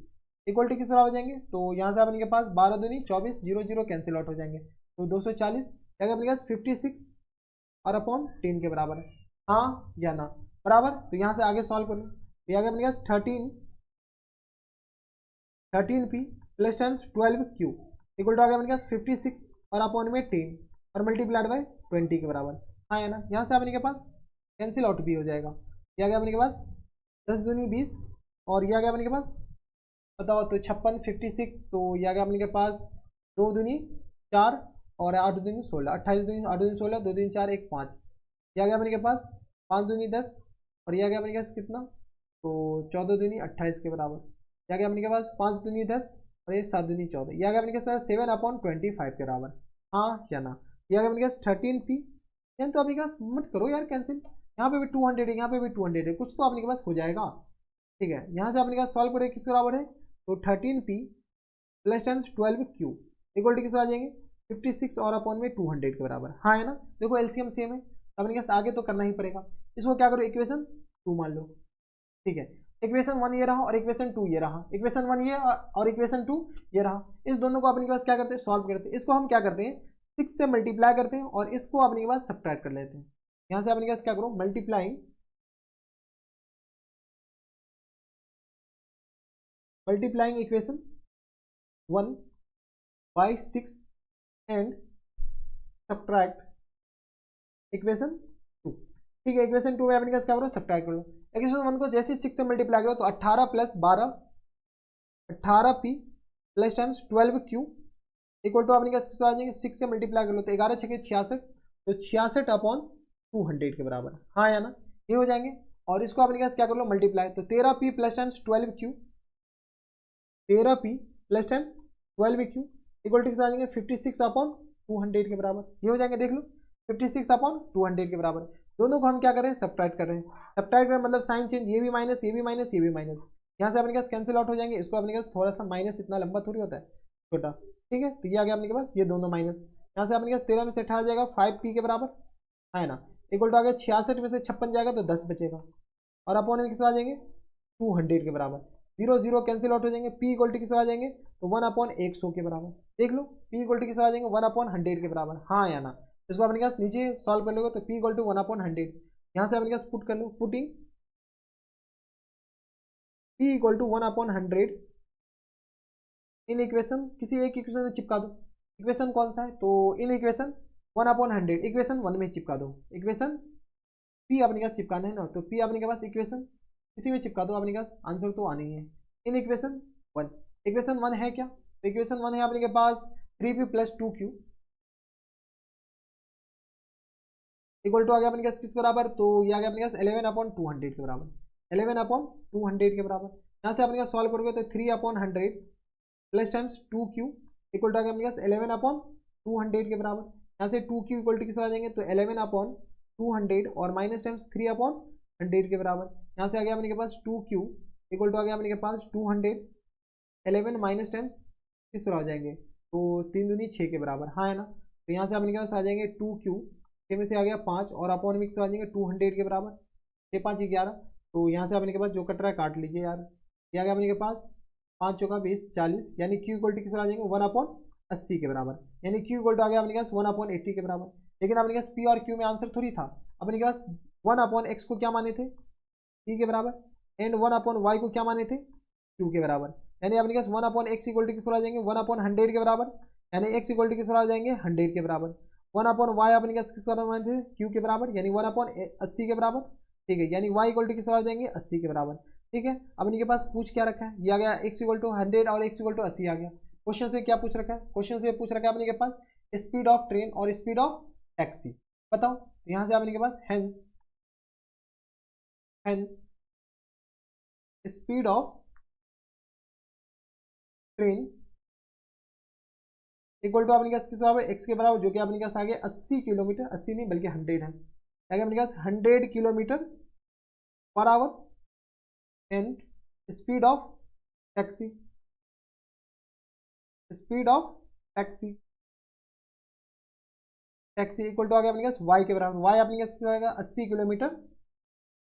equal to किस तरह हो जाएंगे, तो यहाँ से अपने के पास 12 दूनी 24 0 0 कैंसिल आउट हो जाएंगे, तो 240 क्या अपने पास 56 और अपॉन 10 के बराबर है, हाँ या ना बराबर। तो यहाँ से आगे सॉल्व कर लो, ये आ गया अपने पास 13p plus times 12q equal to आ गया अपने पास 56 और अपॉन में 10 और मल्टीप्लाइड बाय 20 के बराबर, हाँ है ना। यहाँ से अपने के पास कैंसिल आउट भी हो जाएगा, ये आ गया अपने के पास 10 दूनी 20 और ये आ गया अपने के पास बताओ तो 56 56, तो ये आ गया अपने के पास 2 दूनी 4 और 8 दूनी 16 28 दूनी 8 दूनी 16 2 दूनी 4 1 5, ये आ गया अपने के पास 5 दूनी 10 और ये आ गया अपने के पास कितना, तो 14 दूनी 28 के बराबर, क्या गया अपने के पास 5 दूनी 10 और ये 7 दूनी 14, ये आ गया अपने के पास 7/25 के बराबर, हाँ या ना। ये आ गया अपने के पास 13p, यानी तो अपने के पास मत करो यार कैंसिल, यहाँ पे भी 200 है, यहाँ पे भी 200 है, कुछ तो अपने के पास हो जाएगा। ठीक है, यहाँ से अपने के पास सॉल्व करें किस बराबर है, तो 13p plus times 12q equal to किस आ जाएंगे 56 और अपॉन में 200 के बराबर, हाँ है ना। देखो एलसीएम सेम है, अपने के पास आगे तो करना ही पड़ेगा। इसको क्या करो इक्वेशन 2 मान लो। ठीक है, इक्वेशन 1 ये रहा और इक्वेशन 2 ये रहा, इक्वेशन 1 ये और इक्वेशन 2 ये रहा। इस दोनों को अपने के पास क्या करते हैं सॉल्व करते हैं, इसको हम क्या करते हैं 6 से मल्टीप्लाई करते हैं और इसको अपने के पास सब्ट्रैक्ट कर लेते हैं। यहाँ से अपने के पास क्या करो multiplying equation 1 by 6 and subtract equation 2। ठीक है, इक्वेशन 2 में अपने पास क्या करो सब्ट्रैक्ट कर लो। इक्वेशन 1 को जैसे 6 से मल्टीप्लाई करो तो 18 plus 12 18p plus times 12q equal to अपने पास आ जाएंगे 6 से मल्टीप्लाई कर लो तो 11 6 66, तो 66/200 के बराबर, हाँ या ना, ये हो जाएंगे। और इसको अपने पास क्या कर लो मल्टीप्लाई, तो 13p plus times 12q 13p plus times 12q equal to आ जाएंगे 56/200 के बराबर, ये हो जाएंगे। देख लो 56/200 के बराबर। दोनों को हम क्या कर रहे हैं सब्ट्रैक्ट कर रहे हैं, सब्ट्रैक्ट कर मतलब साइन चेंज, ये भी माइनस ये भी माइनस ये भी माइनस, यहाँ से अपने पास कैंसिल आउट हो जाएंगे। इसको अपने पास थोड़ा सा माइनस इतना लंबा थोड़ी होता है, छोटा। ठीक है, तो ये आ गया अपने के पास ये दोनों माइनस, यहाँ से अपने पास 13 में से 18 जाएगा 5p के बराबर, है ना, इक्वल टू आ गया 66 में से 56 जाएगा तो 10 बचेगा और अपॉन में किस आ जाएंगे 200 के बराबर। 0 0 कैंसिल आउट हो जाएंगे, p इक्वल टू किस आ जाएंगे तो 1/100 के बराबर। देख लो p इक्वल टू किस आ जाएंगे 1/100 के बराबर, हाँ या ना। इसको अपने पास नीचे सॉल्व कर लोगे तो p इक्वल टू 1/100, यहाँ से अपने पास पुट कर लो, putting p equal to 1/100 in equation, किसी एक इक्वेशन में चिपका दो। इक्वेशन कौन सा है, तो इन इक्वेशन 1/100 इक्वेशन 1 में चिपका दो, इक्वेशन p अपने पास चिपकाना है ना, तो p अपने के पास इक्वेशन किसी में चिपका दो, अपने पास आंसर तो आनी है। इन इक्वेशन 1, इक्वेशन 1 है क्या, तो इक्वेशन 1 है अपने के पास 3p plus 2q equal to आ गया अपने पास किस बराबर, तो ये आ गया अपने पास 11/200 के बराबर, 11/200 के बराबर। यहाँ से अपने पास सॉल्व करोगे तो 3/100 plus times 2q equal to आ गया अपने पास 11/200 के बराबर। यहाँ से 2q इक्वल टू किस आ जाएंगे तो 11/200 और माइनस टाइम्स 3/100 के बराबर। यहाँ से आ गया अपने के पास 2q इक्वल टू आ गया अपने के पास 200, 11 माइनस टाइम्स किस पर आ जाएंगे तो 3 दूनी 6 के बराबर, हाँ है ना। तो यहाँ से अपने के पास आ जाएंगे 2q, 6 में से आ गया 5 और अपॉन मिक्स आ जाएंगे 200 के बराबर, 6 5 11, तो यहाँ से अपने के पास जो कट रहा है काट लीजिए यार। ये आ गया अपने के पास 5 चौका 20 40, यानी q इक्वल टू किस आ जाएंगे 1/80 के बराबर, यानी q इक्वल टू आ गया अपने पास 1/80 के बराबर। लेकिन अपने पास p और q में आंसर थोड़ी था, अपने के पास 1/x को क्या माने थे p के बराबर एंड 1/y को क्या माने थे q के बराबर, यानी अपने पास 1/x इक्वल टू किस आ जाएंगे 1/100 के बराबर, यानी x इक्वल टू किस आ जाएंगे 100 के बराबर। 1/y अपने पास किस बराबर माने थे q के बराबर, यानी 1/80 के बराबर। ठीक है, यानी y इक्वल टू किस आ जाएंगे 80 के बराबर। ठीक है, अपने के पास पूछ क्या रखा है, ये आ गया x इक्वल टू 100 और x इक्वल टू 80 आ गया। क्वेश्चन से क्या पूछ रखा है, क्वेश्चन से पूछ रखा है अपने के पास स्पीड ऑफ ट्रेन और स्पीड ऑफ टैक्सी, बताओ। तो यहाँ से अपने के पास hence speed of train equal to अपने पास किस बराबर x के बराबर, जो कि अपने पास आ गया 80 किलोमीटर, 80 नहीं बल्कि 100 है, अपने पास 100 kilometre per hour and speed of taxi equal to आ गया अपने पास y के बराबर, y अपने पास कितना आएगा 80 किलोमीटर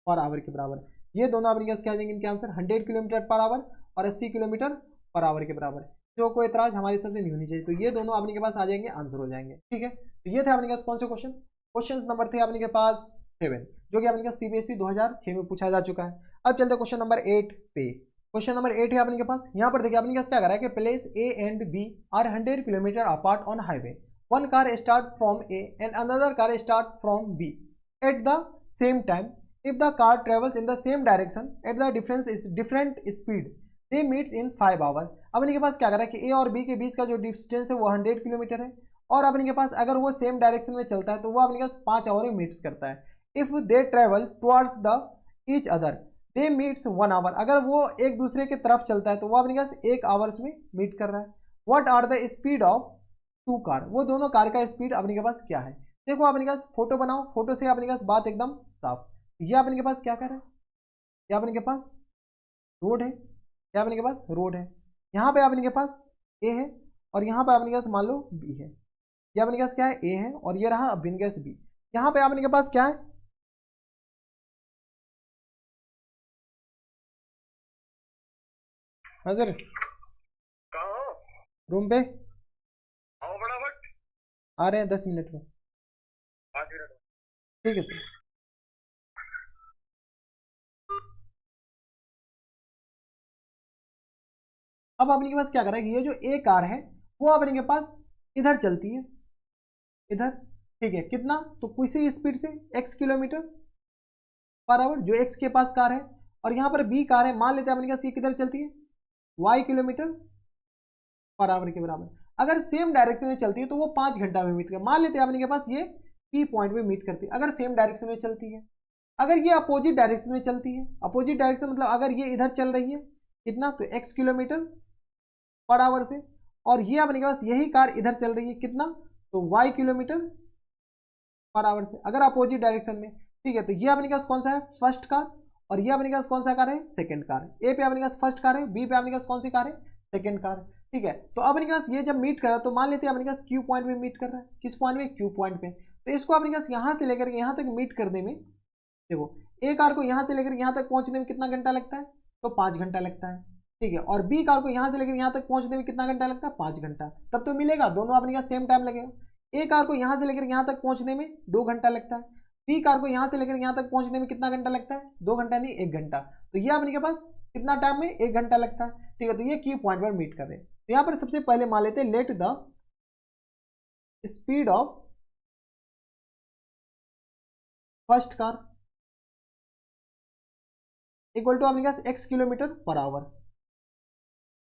पर आवर के बराबर। ये दोनों अपने पास क्या आ जाएंगे इनके आंसर 100 किलोमीटर पर आवर और 80 किलोमीटर पर आवर के बराबर। जो कोई एतराज हमारी सबसे नहीं होनी चाहिए, तो ये दोनों अपने के पास आ जाएंगे, आंसर हो जाएंगे। ठीक है, तो ये थे अपने पास कौन से क्वेश्चन नंबर थे अपने के पास 7, जो कि अपने पास CBSE 2006 में पूछा जा चुका है। अब चलते क्वेश्चन नंबर 8 पे। क्वेश्चन नंबर 8 है अपने के पास, यहाँ पर देखिए अपने के पास क्या कर रहा है कि place A and B are 100 kilometre apart on highway, one car start from A and another car start from B at the same time, if the car travels in the same direction at the different speed they meets in 5 hours। अपने के पास क्या कर रहा है कि A और B के बीच का जो डिस्टेंस है वो 100 किलोमीटर है और अपने के पास अगर वो सेम डायरेक्शन में चलता है तो वो अपने के पास 5 आवर में मीट्स करता है। If they travel towards the each other they meets 1 hour, अगर वो एक दूसरे की तरफ चलता है तो वो अपने पास 1 आवर्स में मीट कर रहा है। What are the speed of 2 car, वो दोनों कार का स्पीड अपने के पास क्या है। देखो अपने पास फोटो बनाओ, फोटो से अपने पास बात एकदम साफ। ये अपने के पास क्या कर रहा है, ये अपने के पास रोड है, ये अपने के पास रोड है, यहाँ पे अपने के पास ए है और यहाँ पे अपने के पास मान लो बी है। ये अपने के पास क्या है, ए है और ये रहा अपने के पास बी। यहाँ पे अपने के पास क्या है, हाजिर रूम पे आओ फटाफट, आ रहे हैं 10 मिनट में, 5 मिनट में, ठीक है सर। अब अपने के पास क्या कर रहा है, ये जो ए कार है वो अपने के पास इधर चलती है, इधर, ठीक है, कितना, तो किसी स्पीड से x किलोमीटर पर आवर, जो x के पास कार है, और यहाँ पर बी कार है, मान लेते हैं अपने पास ये किधर चलती है y किलोमीटर पर आवर के बराबर। अगर सेम डायरेक्शन में चलती है तो वो 5 घंटा में मीट कर, मान लेते हैं अपने के पास ये पी पॉइंट में मीट करती है अगर सेम डायरेक्शन में चलती है। अगर ये अपोजिट डायरेक्शन में चलती है, अपोजिट डायरेक्शन मतलब अगर ये इधर चल रही है कितना, तो x किलोमीटर पर आवर से, और ये अपने के पास यही कार इधर चल रही है कितना, तो y किलोमीटर पर आवर से, अगर अपोजिट डायरेक्शन में, ठीक है। तो ये अपने पास कौन सा है, फर्स्ट कार, और ये अपने पास कौन सा कार है, सेकंड कार। ए पे अपने पास फर्स्ट कार है, बी पे अपने पास कौन सी कार है, सेकंड कार, ठीक है। तो अपने पास ये जब मीट कर रहा है तो मान लेते हैं अपने पास क्यू पॉइंट में मीट कर रहा है, किस पॉइंट में, क्यू पॉइंट पे। तो इसको अपने पास यहाँ से लेकर के यहाँ तक मीट करने में, देखो ए कार को यहाँ से लेकर यहाँ तक पहुँचने में कितना घंटा लगता है, तो 5 घंटा लगता है, ठीक है। और बी कार को यहाँ से लेकर यहाँ तक पहुँचने में कितना घंटा लगता है, 5 घंटा, तब तो मिलेगा, दोनों अपने पास सेम टाइम लगेगा। ए कार को यहाँ से लेकर यहाँ तक पहुँचने में 2 घंटा लगता है, बी कार को यहाँ से लेकर यहाँ तक पहुँचने में कितना घंटा लगता है, 2 घंटा नहीं 1 घंटा, तो ये अपने के पास कितना टाइम में, 1 घंटा लगता है, ठीक है। तो ये की पॉइंट पर मीट कर रहे हैं। तो यहाँ पर सबसे पहले मान लेते हैं let the speed of first car equal to अपने पास x किलोमीटर पर आवर,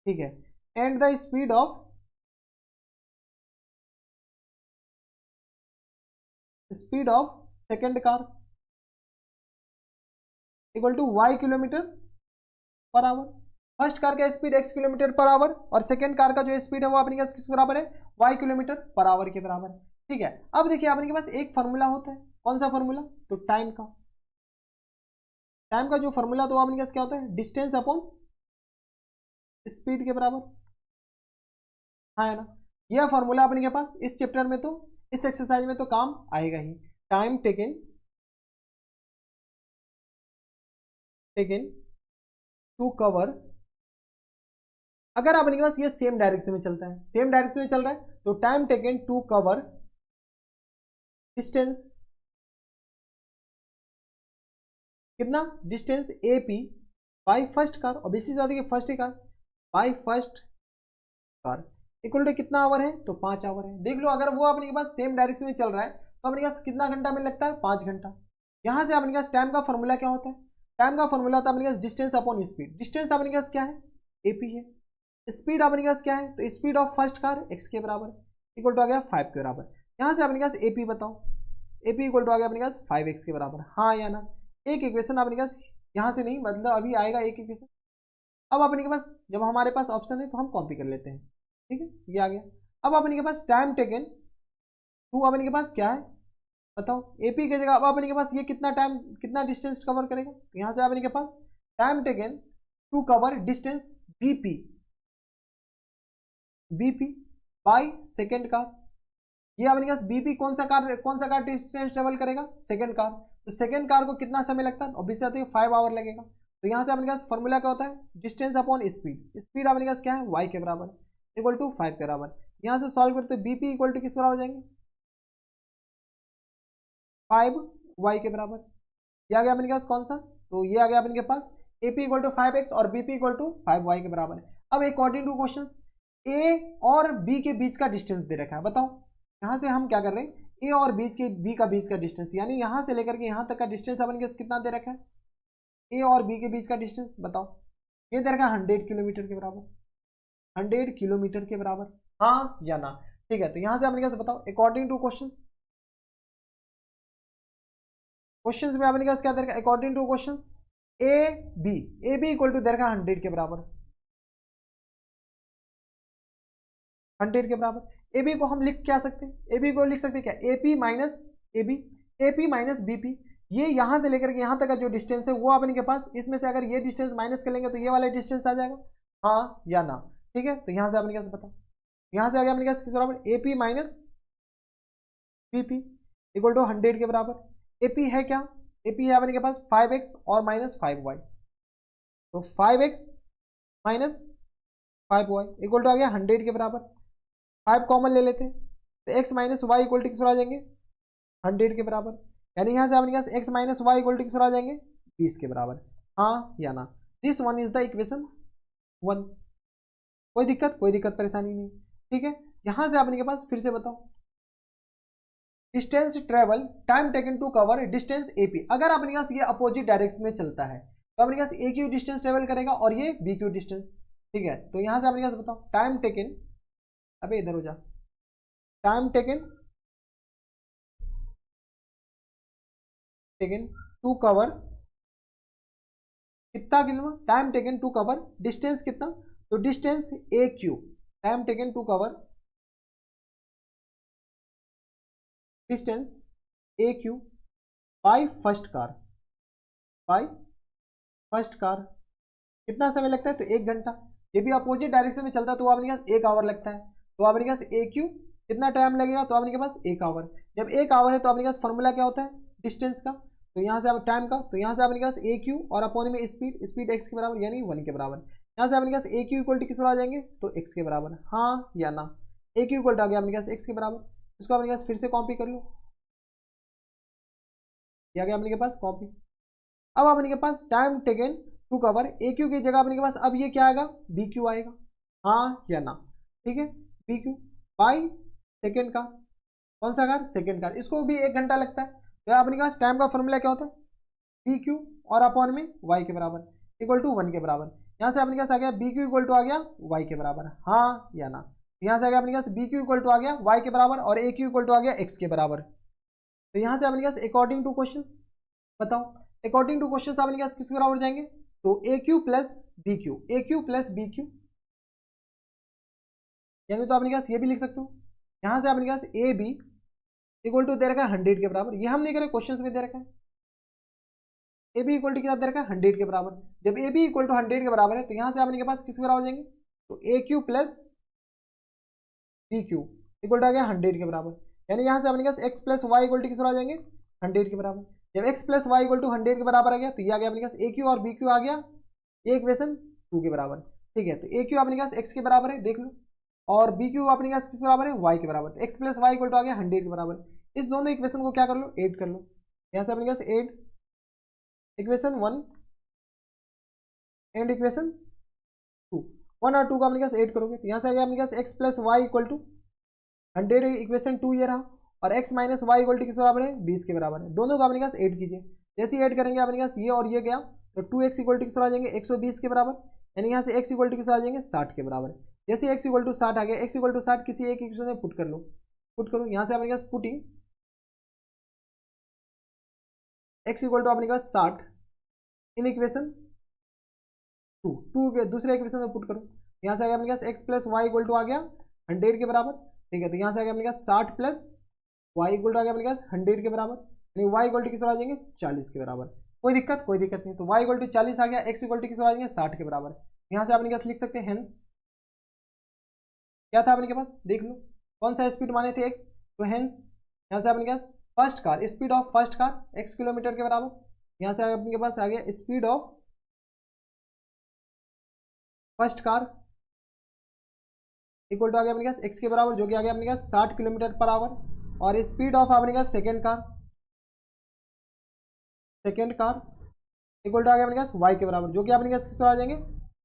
ठीक है, and the speed of second car equal to y kilometre per hour. First car का speed x kilometre per hour और second car का जो speed है वो अपने पास किस बराबर है, y किलोमीटर पर आवर के बराबर, ठीक है। अब देखिए अपने के पास एक फॉर्मूला होता है, कौन सा फॉर्मूला, तो टाइम का, टाइम का जो फॉर्मूला तो अपने पास क्या होता है, डिस्टेंस अपॉन स्पीड के बराबर, हाँ है ना। यह फॉर्मूला अपने के पास इस चैप्टर में तो, इस एक्सरसाइज में तो काम आएगा ही। टाइम टेकन टू कवर, अगर अपने के पास ये सेम डायरेक्शन में चलता है, सेम डायरेक्शन में चल रहा है, तो time taken to cover distance कितना, distance A P by first car, और बेसिस होती है first car by first car equal to कितना आवर है, तो 5 आवर है। देख लो अगर वो अपने के पास सेम डायरेक्शन में चल रहा है तो अपने पास कितना घंटा में लगता है, 5 घंटा। यहाँ से अपने पास टाइम का फॉर्मूला क्या होता है, टाइम का फॉर्मूला होता है अपने पास डिस्टेंस अपॉन स्पीड। डिस्टेंस अपने पास क्या है, एपी है, स्पीड अपने पास क्या है, तो speed of first car x के बराबर इक्वल टू आ गया 5 के बराबर। यहाँ से अपने पास एपी बताओ, एपी इक्वल टू आ गया अपने पास 5x के बराबर, हाँ या ना। एक इक्वेशन अपने पास यहाँ से नहीं, मतलब अभी आएगा एक इक्वेशन। अब अपने के पास जब हमारे पास ऑप्शन है तो हम कॉपी कर लेते हैं, ठीक है, ये आ गया। अब अपने के पास टाइम टेकन टू अपने के पास क्या है बताओ, एपी की जगह अब अपने के पास ये कितना टाइम, कितना डिस्टेंस कवर करेगा, तो यहाँ से अपने के पास time taken to cover distance BP, BP by second car. ये अपने पास बीपी कौन सा कार डिस्टेंस ट्रेवल करेगा, सेकेंड कार, तो सेकेंड कार को कितना समय लगता है, ऑब्वियसली आती है 5 आवर लगेगा। तो यहाँ से अपने पास फॉर्मूला क्या होता है, डिस्टेंस अपॉन स्पीड, स्पीड अपने पास क्या है, y के बराबर इक्वल टू 5 के बराबर। यहाँ से सॉल्व करते तो बीपी इक्वल टू किस बराबर जाएंगे, 5y के बराबर। ये आ गया अपने पास कौन सा, तो ये आ गया अपने के पास AP इक्वल टू 5x और BP इक्वल टू 5y के बराबर है। अब अकॉर्डिंग टू क्वेश्चन A और B के बीच का डिस्टेंस दे रखा है, बताओ यहाँ से हम क्या कर रहे हैं, A और B का बीच का डिस्टेंस, यानी यहाँ से लेकर के यहाँ तक का डिस्टेंस अपने पास कितना दे रखा है, A और B के बीच का डिस्टेंस बताओ, ये दे रखा है 100 किलोमीटर के बराबर, 100 किलोमीटर के बराबर, हाँ या ना, ठीक है। तो यहाँ से अपने पास बताओ अकॉर्डिंग टू क्वेश्चंस में अपने पास क्या दे रखा है, according to questions A B, A B equal to दे रखा 100 के बराबर, 100 के बराबर। ए बी को हम लिख क्या सकते हैं, ए बी को लिख सकते हैं क्या, A P minus A B, A P minus B P. ये यहां से लेकर के यहां तक का जो डिस्टेंस है वो अपने के पास, इसमें से अगर ये डिस्टेंस माइनस कर लेंगे तो ये वाला डिस्टेंस आ जाएगा, हाँ या ना। ठीक है, तो यहां से अपने कैसे बताओ, यहां से आ गया अपने किस बराबर, A P minus B P equal to 100 के बराबर। ए पी है क्या, ए पी है अपने के पास 5x और माइनस 5y, तो 5x minus 5y equal to आ गया 100 के बराबर। 5 कॉमन ले लेते हैं तो x minus y equal to किस आ जाएंगे, 100 के बराबर। यानी यहाँ से अपने पास x minus y equal to किस आ जाएंगे, 20 के बराबर, हाँ या ना। This one is the equation 1। कोई दिक्कत परेशानी नहीं। ठीक है, यहाँ से अपने के पास फिर से बताओ, distance travel time taken to cover distance A P. अगर अपने पास ये अपोजिट डायरेक्शन में चलता है तो अपने पास ए क्यू डिस्टेंस ट्रेवल करेगा और ये बी क्यू डिस्टेंस। ठीक है, तो यहाँ से अपने पास बताओ टाइम टेकन, अबे इधर हो जा, टाइम टेकन टू कवर कितना kilometre, time taken to cover distance कितना, तो distance A Q, time taken to cover distance A Q by first car, by first car कितना समय लगता है, तो 1 घंटा। ये भी अपोजिट डायरेक्शन में चलता है तो अपने पास 1 आवर लगता है, तो अपने पास ए क्यू कितना टाइम लगेगा, तो अपने के पास 1 आवर। जब 1 आवर है तो अपने पास फॉर्मूला क्या होता है डिस्टेंस का, तो यहाँ से आप टाइम का, तो यहाँ से अपने पास ए क्यू और अपॉन में स्पीड, स्पीड एक्स के बराबर यानी 1 के बराबर। यहाँ से अपने पास ए क्यू इक्वल टू किस आ जाएंगे, तो एक्स के बराबर, हाँ या ना। ए क्यू इक्वल टू आ गया अपने पास एक्स के बराबर, इसको अपने पास फिर से कॉपी कर लो, ये आ गया अपने के पास कॉपी। अब अपने के पास time taken to cover A Q की जगह अपने के पास अब ये क्या आएगा, बी क्यू आएगा, हाँ या ना। ठीक है, बी क्यू बाई सेकेंड का, कौन सा कार, सेकेंड कार, इसको भी 1 घंटा लगता है। तो अपने पास टाइम का फॉर्मूला क्या होता है, बी क्यू और अपॉन में वाई के बराबर इक्वल टू 1 के बराबर। यहाँ से अपने पास आ गया बी क्यू इक्वल टू आ गया वाई के बराबर, हाँ या ना। यहाँ से आ गया अपने पास बी क्यू इक्वल टू आ गया वाई के बराबर और ए क्यू इक्वल टू आ गया एक्स के बराबर। तो यहाँ से अपने पास अकॉर्डिंग टू क्वेश्चन बताओ, अकॉर्डिंग टू क्वेश्चन अपने पास किसके बराबर जाएंगे, तो A Q plus B Q, A Q plus B Q, यानी तो अपने पास ये भी लिख सकते हो। यहाँ से अपने पास ए बी इक्वल टू दे रखा है 100 के बराबर, ये हम नहीं करें क्वेश्चन में दे रखा है, ए बी इक्वल टू क्या दे रखा है 100 के बराबर। जब ए बी इक्वल टू 100 के बराबर है तो यहाँ से अपने के पास किसके बराबर जाएंगे, तो A Q plus B Q equal to आ गया 100 के बराबर। यानी यहाँ से अपने पास x plus y equal to किस आ जाएंगे 100 के बराबर। जब x plus y equal to 100 के बराबर आ गया तो ये आ गया अपने पास ए क्यू और बी क्यू आ गया, ये इक्वेशन 2 के बराबर। ठीक है, तो ए क्यू अपने पास एक्स के बराबर है देख लो, और बी क्यू अपने पास किस बराबर है वाई के बराबर। तो x plus y equal to आ गया 100 के बराबर। इस दोनों इक्वेशन को क्या कर लो, ऐड कर लो। यहाँ से अपने पास ऐड इक्वेशन 1 एंड इक्वेशन 2, 1 और 2 का अपने पास ऐड करोगे तो यहाँ से आ गया अपने पास x plus y equal to 100 equation 2 ये रहा, और x minus y equal to किस बराबर है 20 के बराबर है। दोनों का अपने पास ऐड कीजिए, जैसे ही ऐड करेंगे अपने पास ये और ये गया तो 2x इक्वल टू किस आ जाएंगे 120 के बराबर, यानी यहाँ से x इक्वल टू किस आ जाएंगे 60 के बराबर। जैसे x इक्वल टू 60 आ गया, x इक्वल टू 60 किसी एक इक्वेशन में पुट कर लो, पुट करो। यहाँ से अपने पास पुटिंग x इक्वल टू अपने पास 60 इन इक्वेशन 2 के दूसरे इक्वेशन में पुट करो। यहाँ से आ गया अपने पास x plus y equal to आ गया 100 के बराबर। ठीक है, तो यहाँ से आ गया अपने पास 60 प्लस वाई इक्वल टू आ गया अपने पास 100 के बराबर, यानी वाई इक्वल टू किस आ जाएंगे 40 के बराबर। कोई दिक्कत नहीं। तो वाई इक्वल टू 40 आ गया, एक्स इक्वल टू किस आ जाएंगे 60 के बराबर। यहाँ से अपने पास लिख सकते हैं हेंस क्या था अपने के पास, देख लो कौन सा स्पीड माने थे एक्स, तो हेंस यहाँ से अपने पास first car, speed of first car x kilometre के बराबर। यहाँ से अपने के पास आ गया speed of first car equal to आ गया अपने पास एक्स के बराबर, जो कि आ गया अपने पास 60 किलोमीटर पर आवर। और स्पीड ऑफ अपने पास सेकेंड कार इक्वल टू आ गया अपने पास वाई के बराबर, जो कि अपने पास किस आ जाएंगे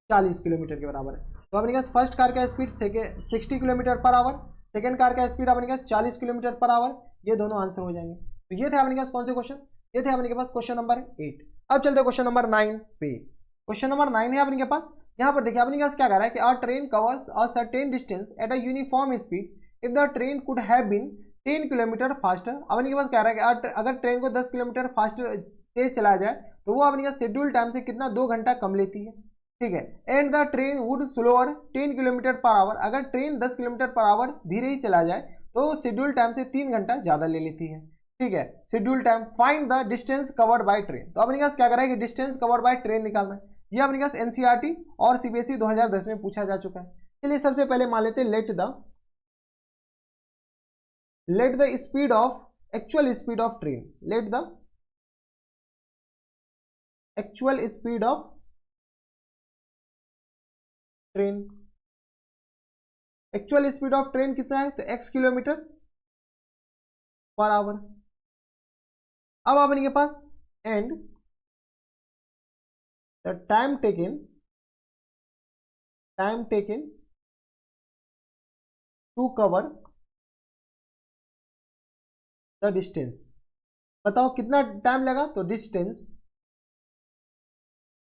40 किलोमीटर के बराबर। तो अपने पास फर्स्ट कार का speed 60 kilometre per our, second car का स्पीड अपने पास 40 किलोमीटर पर आवर, ये दोनों आंसर हो जाएंगे। तो ये थे अपने पास कौन से क्वेश्चन, ये थे अपने के पास क्वेश्चन नंबर 8। अब चलते क्वेश्चन नंबर 9 पे। क्वेश्चन नंबर 9 है अपने के पास, यहाँ पर देखिए अपने पास क्या कह रहा है कि a train covers a certain distance at a uniform speed if the train could have been 10 kilometre faster. अपने के पास कह रहा है कि अगर ट्रेन को 10 किलोमीटर फास्टर तेज चला जाए तो वो अपने शेड्यूल टाइम से कितना 2 घंटा कम लेती है, ठीक है। And the train would slower 10 kilometre per our, अगर ट्रेन 10 किलोमीटर पर आवर धीरे ही चला जाए तो शेड्यूल टाइम से 3 घंटा ज़्यादा ले लेती है, ठीक है। Schedule time, find the distance covered by train, तो अपने पास क्या करा है कि डिस्टेंस कवर्ड बाय ट्रेन निकालना है। ये अपने पास एनसीईआरटी और सीबीएसई 2010 में पूछा जा चुका है। चलिए सबसे पहले मान लेते हैं let the speed of actual speed of train, let the actual speed of train, actual speed of train कितना है तो x किलोमीटर पर आवर। अब अपने के पास and the time taken to cover the distance, बताओ कितना टाइम लगा, तो डिस्टेंस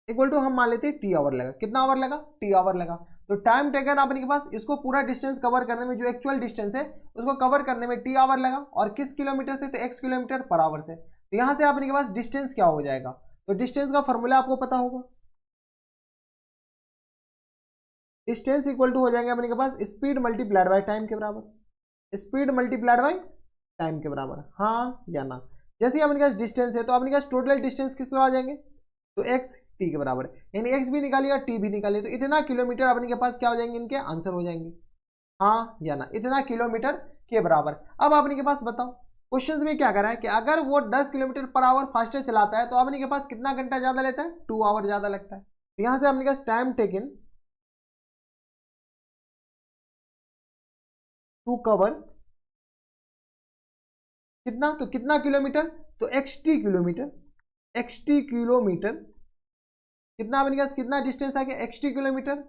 इक्वल टू हम मान लेते हैं टी आवर लगा, कितना आवर लगा, टी आवर लगा। तो टाइम टेकन अपने के पास इसको पूरा डिस्टेंस कवर करने में, जो एक्चुअल डिस्टेंस है उसको कवर करने में टी आवर लगा, और किस किलोमीटर से, तो x किलोमीटर पर आवर से। तो यहां से अपने के पास डिस्टेंस क्या हो जाएगा, तो डिस्टेंस का फॉर्मूला आपको पता होगा, डिस्टेंस इक्वल टू हो जाएंगे अपने के पास स्पीड मल्टीप्लाइड बाय टाइम के बराबर, स्पीड मल्टीप्लाइड बाय टाइम के बराबर, हाँ या ना। जैसे अपने पास डिस्टेंस है तो अपने पास टोटल डिस्टेंस किस तरह आ जाएंगे, तो x टी के बराबर, यानी x भी निकालिए और t भी निकालिए, तो इतना किलोमीटर अपने के पास क्या हो जाएंगे, इनके आंसर हो जाएंगे, हाँ या ना, इतना किलोमीटर के बराबर। अब अपने के पास बताओ क्वेश्चंस में क्या करा है कि अगर वो 10 किलोमीटर पर आवर फास्टर चलाता है तो अपने के पास कितना घंटा ज्यादा लेता है, 2 आवर ज्यादा लगता है। तो यहां से अपने पास टाइम टेकन टू कवर कितना, तो कितना किलोमीटर, तो xt किलोमीटर, कितना अपने पास कितना डिस्टेंस आ गया, xt kilometre,